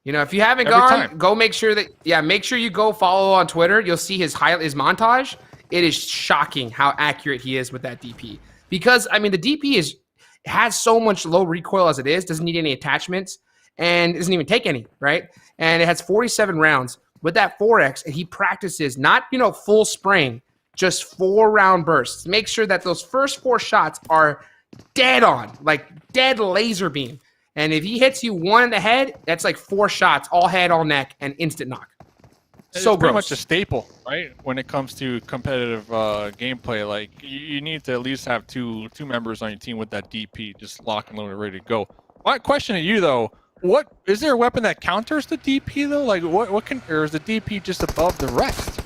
If you haven't go make sure you go follow on Twitter. You'll see his montage. It is shocking how accurate he is with that DP. Because, the DP has so much low recoil as it is, doesn't need any attachments, and doesn't even take any, right? And it has 47 rounds with that 4X, and he practices not, full spraying, just 4-round bursts. Make sure that those first 4 shots are dead on, like dead laser beam. And if he hits you one in the head, that's like 4 shots, all head, all neck, and instant knock. It's pretty much a staple, right? When it comes to competitive gameplay, like you need to at least have two members on your team with that DP, just lock and load and ready to go. My question to you though, what is there a weapon that counters the DP though? Like or is the DP just above the rest?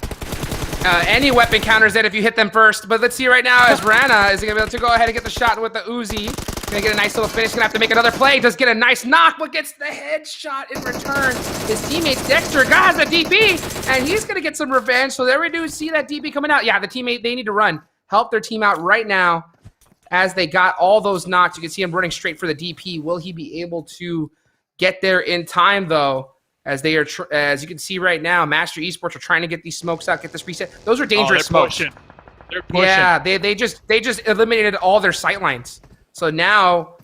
Any weapon counters it if you hit them first. But let's see right now as Rana is going to be able to go ahead and get the shot with the Uzi. Going to get a nice little finish. Going to have to make another play. Does get a nice knock, but gets the headshot in return. His teammate Dexter has a DP, and he's going to get some revenge. So there we do see that DP coming out. Yeah, the teammate, they need to run. Help their team out right now as they got all those knocks. You can see him running straight for the DP. Will he be able to get there in time, though? As they are, as you can see right now, Master Esports are trying to get these smokes out, get this reset. Those are dangerous smokes. Pushing. They're pushing. Yeah, they just eliminated all their sight lines. So now,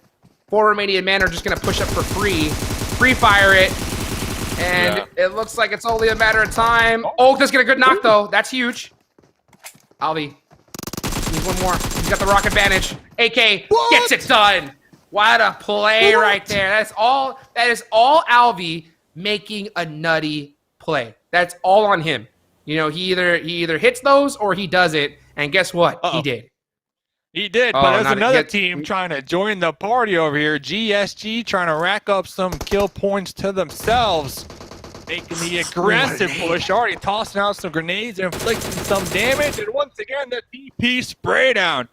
4 remaining men are just gonna push up for free fire it, and it looks like it's only a matter of time. Oh, does get a good knock though. That's huge. Alvi needs one more. He's got the rock advantage. AK gets it done. What a play right there. That is all Alvi making a nutty play. That's all on him. He either hits those or he does it. And guess what? He did. He did, but there's another team trying to join the party over here. GSG trying to rack up some kill points to themselves. Making the aggressive push, already tossing out some grenades, inflicting some damage. And once again, the DP spray down.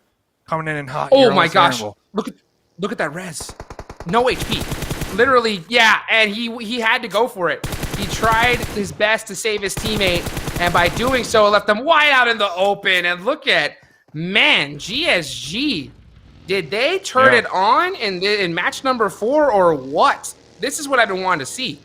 Coming in hot. Oh my gosh. Look at that res. No HP. Literally, yeah, and he had to go for it. He tried his best to save his teammate, and by doing so, left them wide out in the open. And look at, man, GSG. Did they turn it on in match number 4 or what? This is what I've been wanting to see.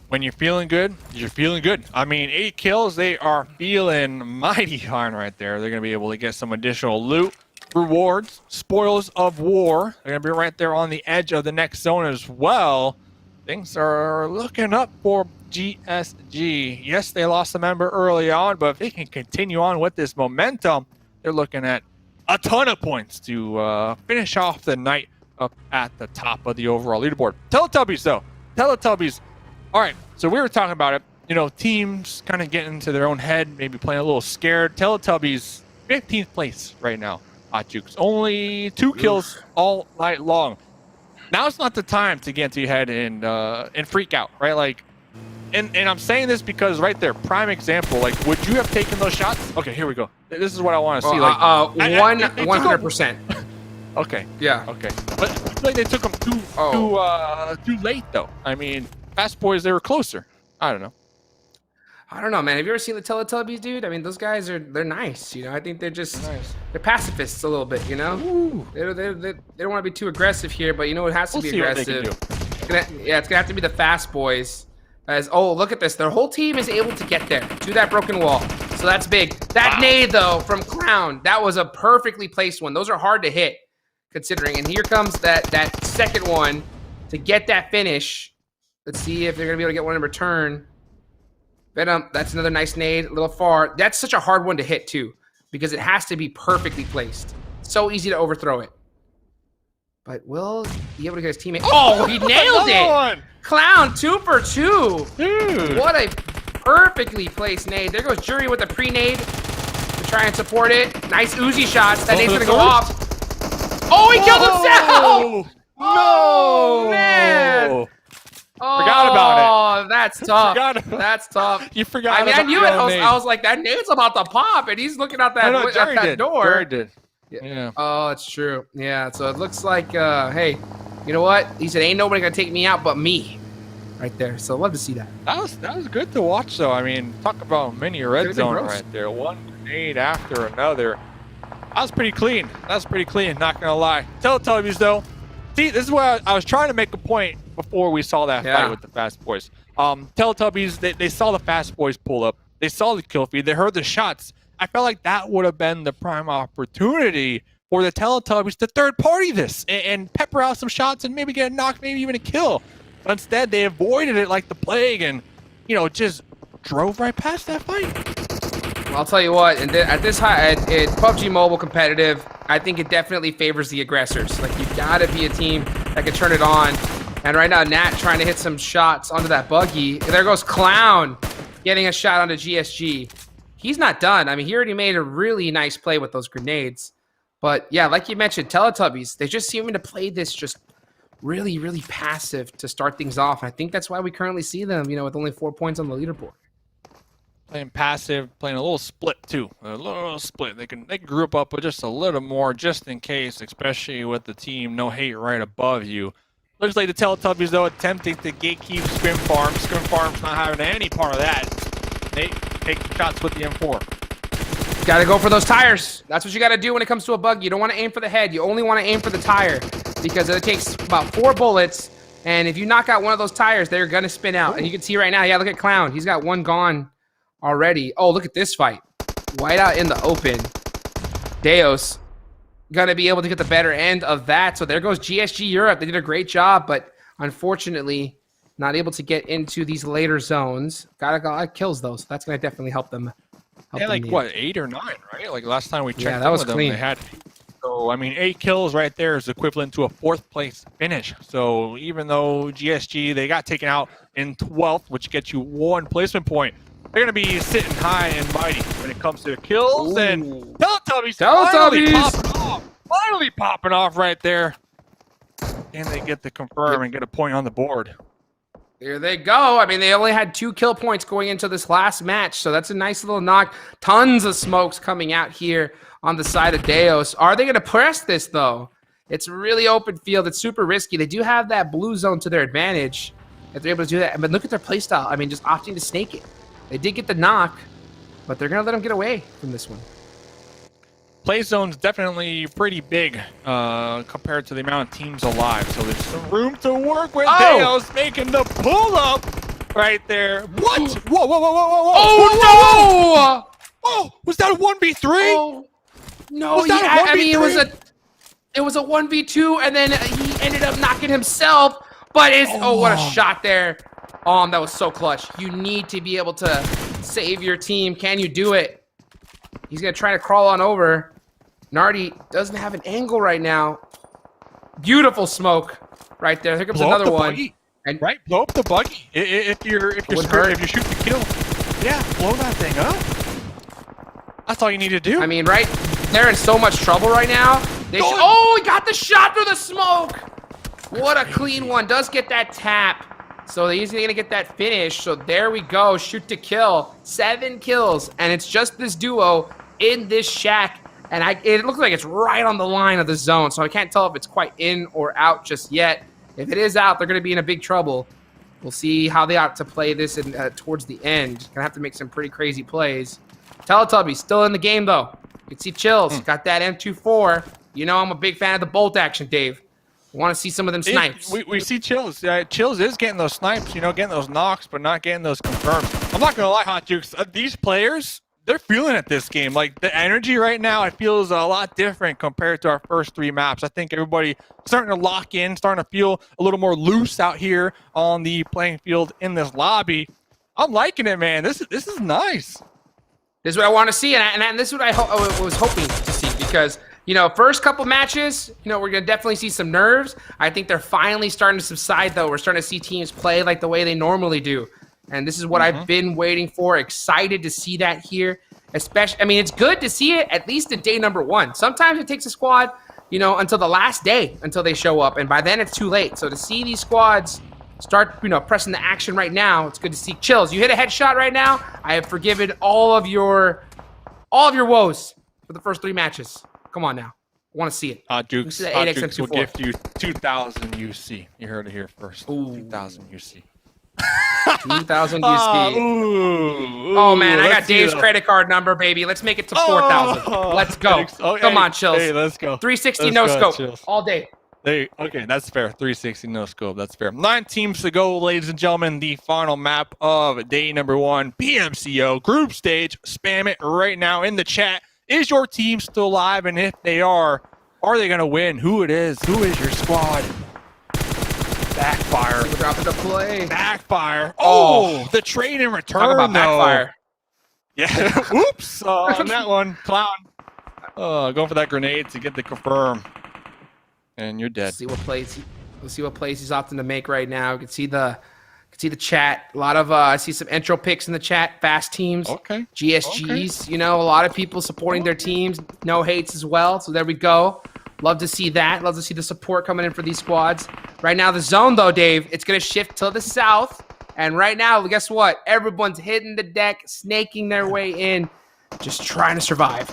When you're feeling good, you're feeling good. 8 kills, they are feeling mighty fine right there. They're going to be able to get some additional loot. Rewards, spoils of war. They're going to be right there on the edge of the next zone as well. Things are looking up for GSG. Yes, they lost a member early on, but if they can continue on with this momentum, they're looking at a ton of points to finish off the night up at the top of the overall leaderboard. Teletubbies, though. Teletubbies. All right, so we were talking about it. Teams kind of getting into their own head, maybe playing a little scared. Teletubbies, 15th place right now. Jukes. Only 2 kills all night long. Now it's not the time to get into your head and freak out, right? Like, and I'm saying this because right there, prime example. Like, would you have taken those shots? Okay, here we go. This is what I want to see. 100%. Okay. Yeah. Okay. But I feel like they took them too late, though. Fast Boys, they were closer. I don't know. I don't know, man. Have you ever seen the Teletubbies, dude? Those guys they're nice. I think they're just they're pacifists a little bit. They don't want to be too aggressive here, but it has to be aggressive. It's gonna have to be the Fast Boys. Look at this. Their whole team is able to get there to that broken wall, so that's big. That nade though from Clown, that was a perfectly placed one. Those are hard to hit, considering. And here comes that second one to get that finish. Let's see if they're gonna be able to get one in return. Venom, that's another nice nade, a little far. That's such a hard one to hit, too, because it has to be perfectly placed. So easy to overthrow it. But will he be able to get his teammate? Oh, he nailed it! One. Clown, 2 for 2. Dude. What a perfectly placed nade. There goes Jury with a pre-nade to try and support it. Nice Uzi shots. That nade's going to go off. Oh, he killed himself! No! Oh, man! Forgot about it. Oh, that's tough. That's tough. You forgot. I knew it. I was like, that nade's about to pop, and he's looking out that, that door. Jerry did. Yeah. Oh, it's true. Yeah. So it looks like, hey, you know what? He said, ain't nobody gonna take me out but me. right there. So love to see that. That was good to watch, though. I mean, talk about mini red zone right there. One grenade after another. That was pretty clean. That's pretty clean, not gonna lie. Teletubbies, though. See, this is where I was trying to make a point before we saw that fight with the Fast Boys. Teletubbies, they saw the Fast Boys pull up. They saw the kill feed. They heard the shots. I felt like that would have been the prime opportunity for the Teletubbies to third party this and pepper out some shots and maybe get a knock, maybe even a kill. But instead, they avoided it like the plague and, just drove right past that fight. I'll tell you what, at this high, at PUBG Mobile competitive, I think it definitely favors the aggressors. Like, you gotta be a team that can turn it on. And right now, Nat trying to hit some shots onto that buggy. There goes Clown getting a shot onto GSG. He's not done. I mean, he already made a really nice play with those grenades. But yeah, like you mentioned, Teletubbies, they just seem to play this just really, really passive to start things off. I think that's why we currently see them, with only 4 points on the leaderboard. Playing passive, playing a little split too. A little split. They can group up with just a little more, just in case, especially with the team no hate right above you. Looks like the Teletubbies, though, attempting to gatekeep Scrim Farm. Scrim Farm's not having any part of that. They take shots with the M4. Got to go for those tires. That's what you got to do when it comes to a bug. You don't want to aim for the head. You only want to aim for the tire because it takes about 4 bullets. And if you knock out one of those tires, they're going to spin out. And you can see right now, look at Clown. He's got one gone already. Oh, look at this fight. White out in the open. Deos going to be able to get the better end of that. So there goes GSG Europe. They did a great job, but unfortunately not able to get into these later zones. Got kills, though, so that's going to definitely help them. They had, 8 or 9, right? Like, last time we checked that was clean. They had 8. So, I mean, 8 kills right there is equivalent to a 4th place finish. So, even though GSG, they got taken out in 12th, which gets you 1 placement point, they're going to be sitting high and mighty when it comes to kills. Ooh. And Teletubbies finally popping off right there. And they get the confirm and get a point on the board. There they go. I mean, they only had 2 kill points going into this last match, so that's a nice little knock. Tons of smokes coming out here on the side of Deos. Are they going to press this, though? It's a really open field. It's super risky. They do have that blue zone to their advantage if they're able to do that. But look at their playstyle. I mean, just opting to snake it. They did get the knock, but they're going to let them get away from this one. Play zone's definitely pretty big compared to the amount of teams alive. So there's some room to work with. Deos making the pull-up right there. What? Whoa, whoa, whoa, whoa, whoa, whoa. Oh, no! Oh, was that a 1v3? Oh, no, I mean, it was a 1v2, and then he ended up knocking himself. But what a shot there. That was so clutch. You need to be able to save your team. Can you do it? He's going to try to crawl on over. Nardi doesn't have an angle right now. Beautiful smoke right there. Here comes another one. Buggy. And blow up the buggy. If you're shooting the kill, blow that thing up. That's all you need to do. I mean, they're in so much trouble right now. He got the shot through the smoke. What a clean one. Does get that tap. So he's going to get that finish. So there we go. Shoot to kill. 7 kills. And it's just this duo in this shack. And it looks like it's right on the line of the zone. So I can't tell if it's quite in or out just yet. If it is out, they're going to be in a big trouble. We'll see how they ought to play this towards the end. Going to have to make some pretty crazy plays. Teletubbies still in the game, though. You can see Chills. Got that M24. You know I'm a big fan of the bolt action, Dave. Want to see some of them snipes. We see Chills. Chills is getting those snipes, getting those knocks, but not getting those confirmed. I'm not going to lie, Hot Jukes. These players, they're feeling it this game. Like, the energy right now, it feels a lot different compared to our first 3 maps. I think everybody starting to lock in, starting to feel a little more loose out here on the playing field in this lobby. I'm liking it, man. This is nice. This is what I want to see, and this is what I was hoping to see because, first couple matches, we're going to definitely see some nerves. I think they're finally starting to subside, though. We're starting to see teams play like the way they normally do. And this is what I've been waiting for. Excited to see that here. Especially, I mean, it's good to see it at least at day number 1. Sometimes it takes a squad, until the last day, until they show up. And by then, it's too late. So to see these squads start, pressing the action right now, it's good to see. Chills, you hit a headshot right now. I have forgiven all of your woes for the first 3 matches. Come on now. I want to see it. Dukes will gift you 2,000 UC. You heard it here first. 2,000 UC. 2,000 USD. Oh man, I got Dave's credit card number, baby. Let's make it to 4,000. Let's go. Come on, Chills. Hey, let's go. 360 no scope Chills. All day. Okay, that's fair. 360 no scope. That's fair. 9 teams to go, ladies and gentlemen. The final map of day number 1, PMCO group stage. Spam it right now in the chat. Is your team still alive? And if they are they going to win? Who it is? Who is your squad? Backfire. Dropping the play. Backfire. Oh, the trade in return. Talk about backfire. Yeah. Oops. On that one, clown. Going for that grenade to get the confirm. And you're dead. Let's see what plays he's opting to make right now. You can see the chat. A lot of I see some intro picks in the chat. Fast teams. Okay. GSGs. Okay. You know, a lot of people supporting their teams. No hates as well. So there we go. Love to see that. Love to see the support coming in for these squads. Right now, the zone though, Dave, it's gonna shift to the south. And right now, guess what? Everyone's hitting the deck, snaking their way in, just trying to survive.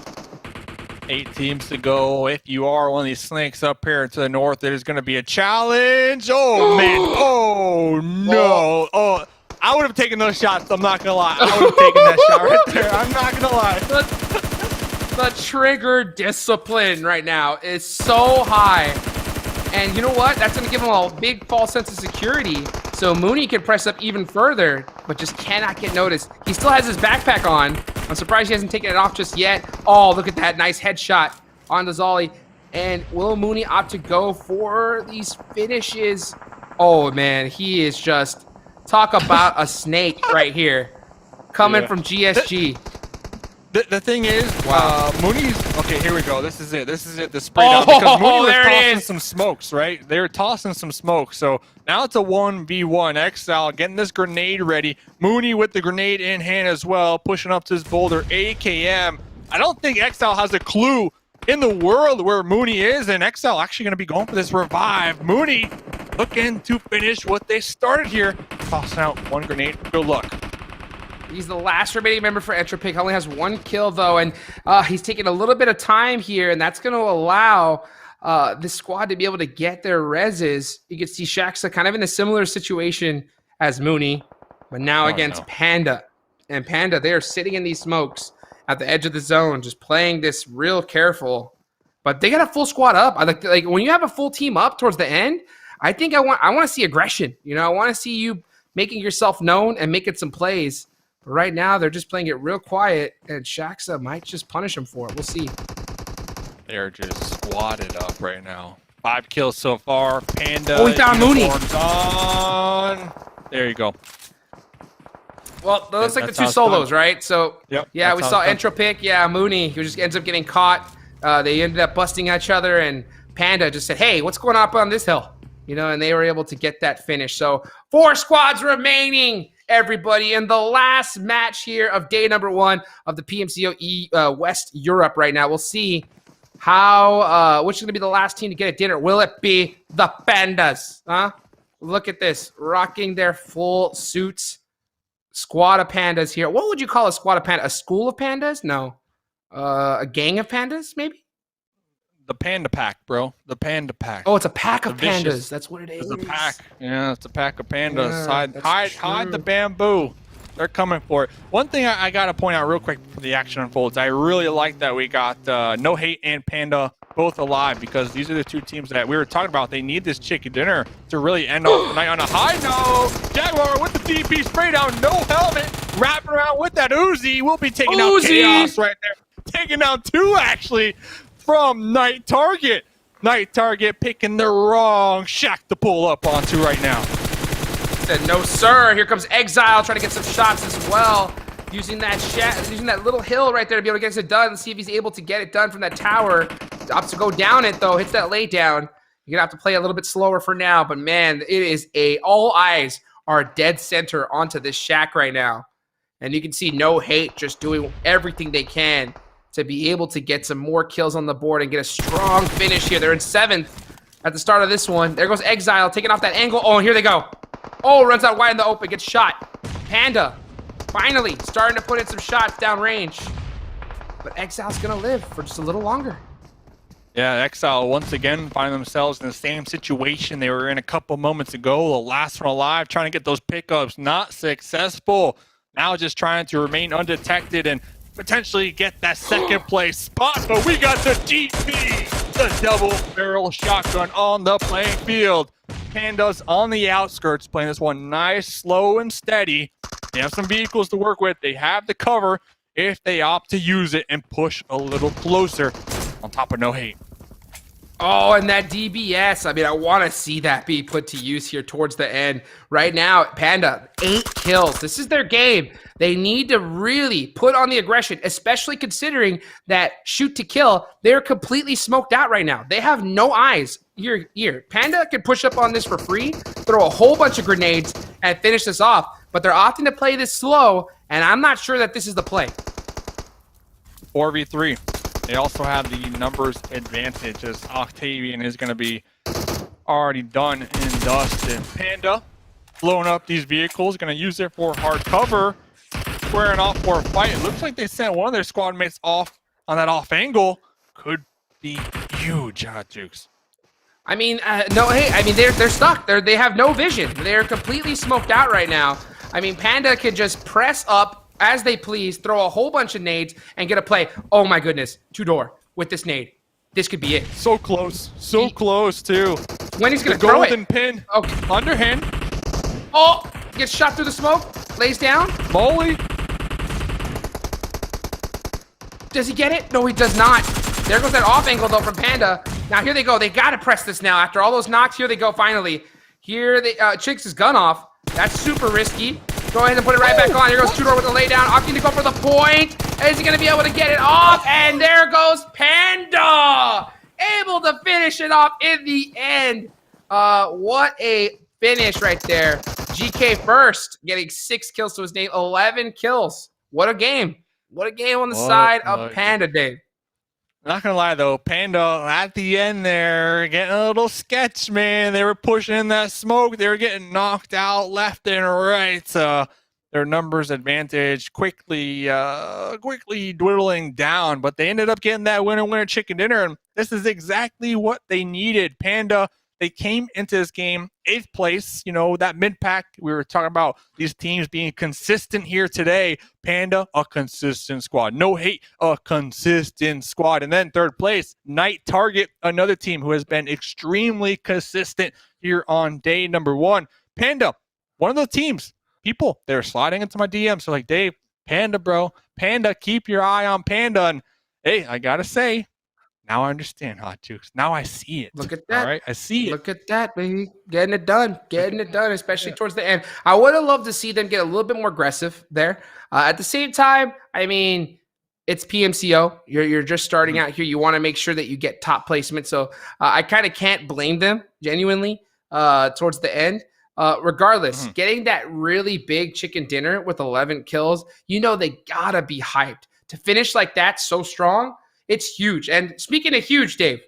8 teams to go. If you are one of these snakes up here to the north, there's going to be a challenge. Oh, man. Oh, no. Oh, I would have taken those shots. I'm not going to lie. I would have taken that shot right there. I'm not going to lie. The trigger discipline right now is so high. And you know what? That's going to give him a big false sense of security. So Mooney can press up even further, but just cannot get noticed. He still has his backpack on. I'm surprised he hasn't taken it off just yet. Oh, look at that nice headshot on the Zolly. And will Mooney opt to go for these finishes? Oh, man, he is just... Talk about a snake right here. Coming from GSG. The thing is, Mooney's... Okay, here we go. This is it. This is it. The spray down. Because Mooney was tossing some smokes, right? They were tossing some smoke. So now it's a 1v1. Exile getting this grenade ready. Mooney with the grenade in hand as well. Pushing up to his boulder. AKM. I don't think Exile has a clue in the world where Mooney is. And Exile actually going to be going for this revive. Mooney looking to finish what they started here. Tossing out one grenade. Good luck. He's the last remaining member for Entropic. Only has 1 kill, though, and he's taking a little bit of time here, and that's going to allow this squad to be able to get their reses. You can see Shaxa kind of in a similar situation as Mooney, but now against Panda. And Panda, they are sitting in these smokes at the edge of the zone, just playing this real careful. But they got a full squad up. I like when you have a full team up towards the end, I think I want to see aggression. You know, I want to see you making yourself known and making some plays. But right now, they're just playing it real quiet, and Shaxa might just punish him for it. We'll see. They're just squatted up right now. 5 kills so far. Panda. Oh, he found Mooney. There you go. Well, that looks like the 2 solos, right? So, yeah, we saw Entropic. Yeah, Mooney. He just ends up getting caught. They ended up busting each other, and Panda just said, hey, what's going on this hill? You know, and they were able to get that finish. So, 4 squads remaining. Everybody in the last match here of day number 1 of the PMCO West Europe right now. We'll see how which is going to be the last team to get a dinner. Will it be the Pandas? Huh? Look at this, rocking their full suits. Squad of pandas here. What would you call a squad of pandas? A school of pandas? No. A gang of pandas, maybe? The Panda Pack, bro. The Panda Pack. Oh, it's a pack of pandas. Vicious. That's what it is. It's a pack. Yeah, it's a pack of pandas. Yeah, hide the bamboo. They're coming for it. One thing I got to point out real quick before the action unfolds. I really like that we got No Hate and Panda both alive, because these are the 2 teams that we were talking about. They need this chicken dinner to really end off the night on a high note. Jaguar with the DP spray down. No helmet. Wrapping around with that Uzi. We'll be taking out Chaos right there. Taking out 2, actually. From Night Target. Night Target picking the wrong shack to pull up onto right now. Said no, sir. Here comes Exile trying to get some shots as well. Using that little hill right there to be able to get it done and see if he's able to get it done from that tower. Opts to go down it, though. Hits that lay down. You're going to have to play a little bit slower for now. But, man, it is all eyes are dead center onto this shack right now. And you can see No Hate just doing everything they can to be able to get some more kills on the board and get a strong finish here. They're in 7th at the start of this one. There goes Exile, taking off that angle. Oh, and here they go. Oh, runs out wide in the open, gets shot. Panda, finally, starting to put in some shots downrange. But Exile's gonna live for just a little longer. Yeah, Exile once again find themselves in the same situation they were in a couple moments ago. The last one alive, trying to get those pickups, not successful. Now just trying to remain undetected and potentially get that second place spot. But we got the DP, the double barrel shotgun on the playing field. Panda's on the outskirts, playing this one nice, slow, and steady. They have some vehicles to work with. They have the cover if they opt to use it and push a little closer on top of no hate. Oh, and that DBS. I mean, I want to see that be put to use here towards the end. Right now, Panda, 8 kills. This is their game. They need to really put on the aggression, especially considering that shoot to kill, they're completely smoked out right now. They have no eyes. Here, Panda can push up on this for free, throw a whole bunch of grenades, and finish this off. But they're opting to play this slow, and I'm not sure that this is the play. 4v3. They also have the numbers advantage as Octavian is going to be already done and dusted. Panda blowing up these vehicles, going to use it for hard cover, squaring off for a fight. It looks like they sent one of their squad mates off on that off angle. Could be huge, Jukes. I mean, no, hey, I mean, they're stuck. They have no vision. They're completely smoked out right now. I mean, Panda can just press up as they please, throw a whole bunch of nades, and get a play. Oh my goodness, 2-door with this nade. This could be it. So close. So close, too. When he's going to throw it. Golden pin. Okay. Underhand. Oh, gets shot through the smoke. Lays down. Molly. Does he get it? No, he does not. There goes that off angle, though, from Panda. Now, here they go. They got to press this now. After all those knocks, here they go finally. Here, Chicks his gun off. That's super risky. Go ahead and put it right back on. Here goes 2-door with the lay down. Opting to go for the point. Is he going to be able to get it off? And there goes Panda. Able to finish it off in the end. What a finish right there. GK first, getting 6 kills to his name. 11 kills. What a game. What a game on the side of Panda, Dave. Not gonna lie though, Panda at the end there getting a little sketch, man. They were pushing in that smoke. They were getting knocked out left and right. Their numbers advantage quickly dwindling down, but they ended up getting that winner chicken dinner, and this is exactly what they needed. Panda, they came into this game 8th place. You know, that mid-pack, we were talking about these teams being consistent here today. Panda, a consistent squad. No hate, a consistent squad. And then 3rd place, Night Target, another team who has been extremely consistent here on day number 1. Panda, one of the teams, people, they're sliding into my DMs. So like, Dave, Panda, bro. Panda, keep your eye on Panda. And hey, I got to say, now I understand, Hot Jukes. Now I see it. Look at that. All right, I see it. Look at that, baby. Getting it done. Getting it done, especially towards the end. I would have loved to see them get a little bit more aggressive there. At the same time, I mean, it's PMCO. You're just starting out here. You want to make sure that you get top placement. So I kind of can't blame them, genuinely, towards the end. Regardless, getting that really big chicken dinner with 11 kills, you know they got to be hyped. To finish like that so strong, it's huge. And speaking of huge, Dave,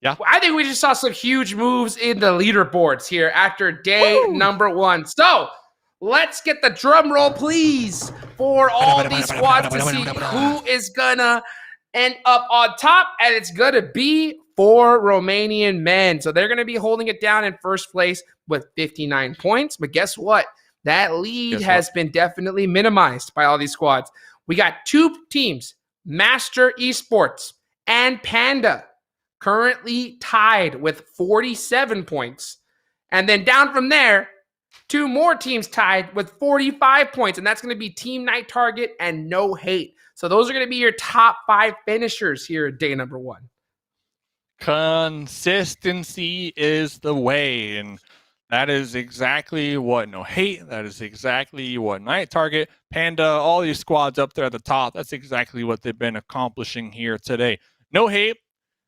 yeah, I think we just saw some huge moves in the leaderboards here after day number 1. So let's get the drum roll, please, for all these squads to see who is gonna end up on top. And it's gonna be 4 Romanian men. So they're gonna be holding it down in 1st place with 59 points. But guess what? That lead has been definitely minimized by all these squads. We got 2 teams, Master Esports and Panda, currently tied with 47 points. And then down from there, 2 more teams tied with 45 points. And that's going to be Team Night Target and No Hate. So those are going to be your top 5 finishers here at day number 1. Consistency is the way. And that is exactly what No Hate, that is exactly what Night Target, Panda, all these squads up there at the top, that's exactly what they've been accomplishing here today. No Hate,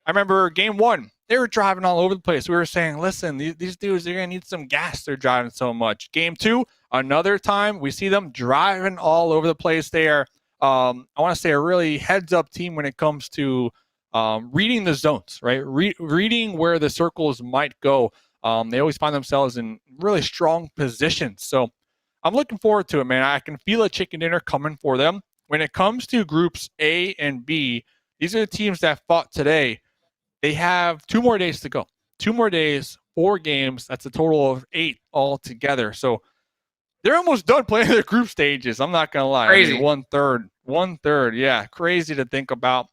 I remember game 1, they were driving all over the place. We were saying, listen, these dudes, they're going to need some gas. They're driving so much. Game 2, another time, we see them driving all over the place there. I want to say a really heads-up team when it comes to reading the zones, right? Reading where the circles might go. They always find themselves in really strong positions. So I'm looking forward to it, man. I can feel a chicken dinner coming for them. When it comes to groups A and B, these are the teams that fought today. they have 2 more days to go. 2 more days, 4 games. That's a total of 8 altogether. So they're almost done playing their group stages. I'm not going to lie. Crazy. I mean, one third. Yeah, crazy to think about.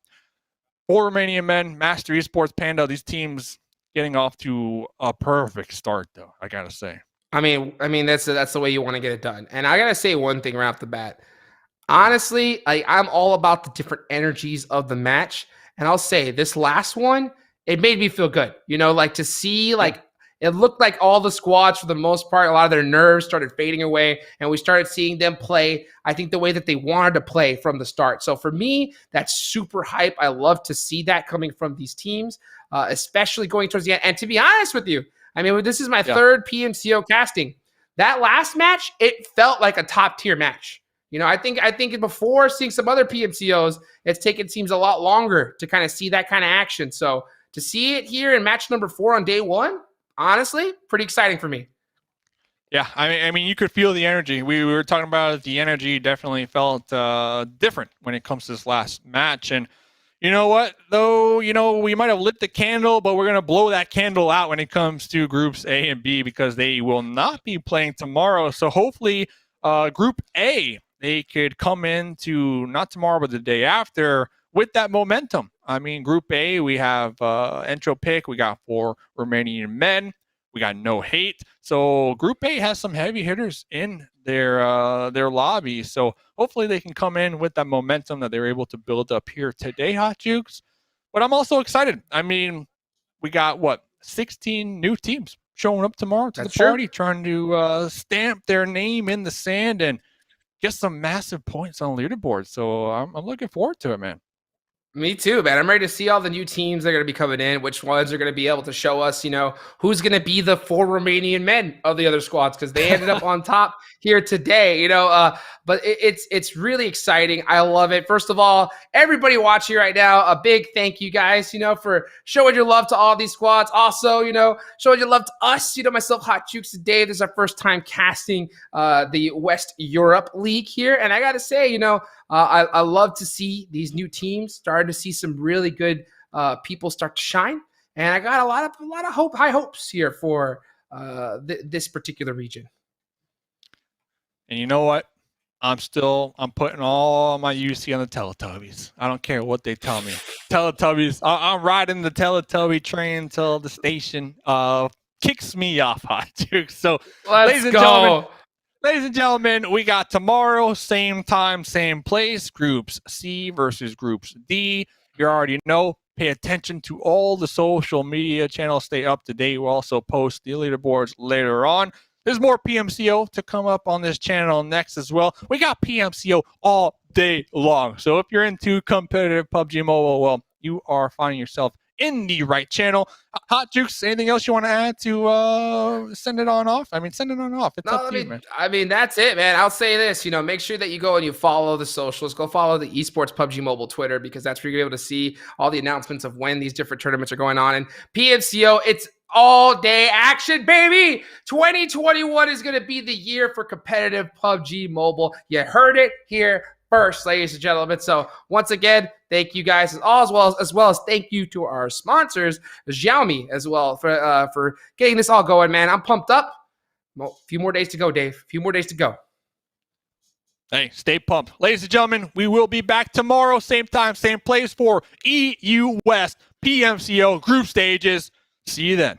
4 Romanian men, Master Esports, Panda, these teams getting off to a perfect start, though, I got to say. I mean, that's the way you want to get it done. And I got to say one thing right off the bat. Honestly, I'm all about the different energies of the match. And I'll say this last one, it made me feel good. You know, like to see, like, it looked like all the squads, for the most part, a lot of their nerves started fading away, and we started seeing them play, I think, the way that they wanted to play from the start. So for me, that's super hype. I love to see that coming from these teams, especially going towards the end. And to be honest with you, I mean, this is my third PMCO casting. That last match, it felt like a top-tier match. You know, I think before seeing some other PMCOs, it's taken teams a lot longer to kind of see that kind of action. So to see it here in match number 4 on day 1, honestly, pretty exciting for me. Yeah, I mean, you could feel the energy. We were talking about it. The energy definitely felt different when it comes to this last match. And you know what, though? You know, we might have lit the candle, but we're going to blow that candle out when it comes to groups A and B, because they will not be playing tomorrow. So hopefully Group A, they could come into, not tomorrow, but the day after, with that momentum. I mean, Group A, we have Entro pick. We got 4 Romanian men. We got no hate. So Group A has some heavy hitters in their lobby. So hopefully they can come in with that momentum that they're able to build up here today, Hot Jukes. But I'm also excited. I mean, we got, 16 new teams showing up tomorrow to the party, trying to stamp their name in the sand and get some massive points on the leaderboard. So I'm looking forward to it, man. Me too, man. I'm ready to see all the new teams that are going to be coming in, which ones are going to be able to show us, you know, who's going to be the 4 Romanian men of the other squads, because they ended up on top here today, you know. But it's really exciting. I love it. First of all, everybody watching right now, a big thank you, guys, you know, for showing your love to all these squads. Also, you know, showing your love to us, you know, myself, Hot Jukes, and Dave. This is our first time casting the West Europe League here. And I got to say, you know, I love to see these new teams starting to see some really good people start to shine, and I got a lot of high hopes here for this particular region. And you know what? I'm putting all my UC on the Teletubbies. I don't care what they tell me. Teletubbies. I'm riding the Teletubby train until the station kicks me off, Hot Duke. So, ladies and gentlemen, we got tomorrow, same time, same place, Groups C versus Groups D. You already know. Pay attention to all the social media channels. Stay up to date. We'll also post the leaderboards later on. There's more PMCO to come up on this channel next as well. We got PMCO all day long. So if you're into competitive PUBG Mobile, well, you are finding yourself in the right channel. Hot Jukes, anything else you want to add to send it on off? I mean, send it on off. It's up to you, man. I mean, that's it, man. I'll say this, you know, make sure that you go and you follow the socials. Go follow the Esports PUBG Mobile Twitter, because that's where you're able to see all the announcements of when these different tournaments are going on. And PMCO, it's all day action, baby. 2021 is going to be the year for competitive PUBG Mobile. You heard it here first, ladies and gentlemen. So once again, thank you guys as well as thank you to our sponsors, Xiaomi, as well, for getting this all going, man. I'm pumped up. Well, a few more days to go, Dave. A few more days to go. Hey, stay pumped. Ladies and gentlemen, we will be back tomorrow, same time, same place, for EU West PMCO group stages. See you then.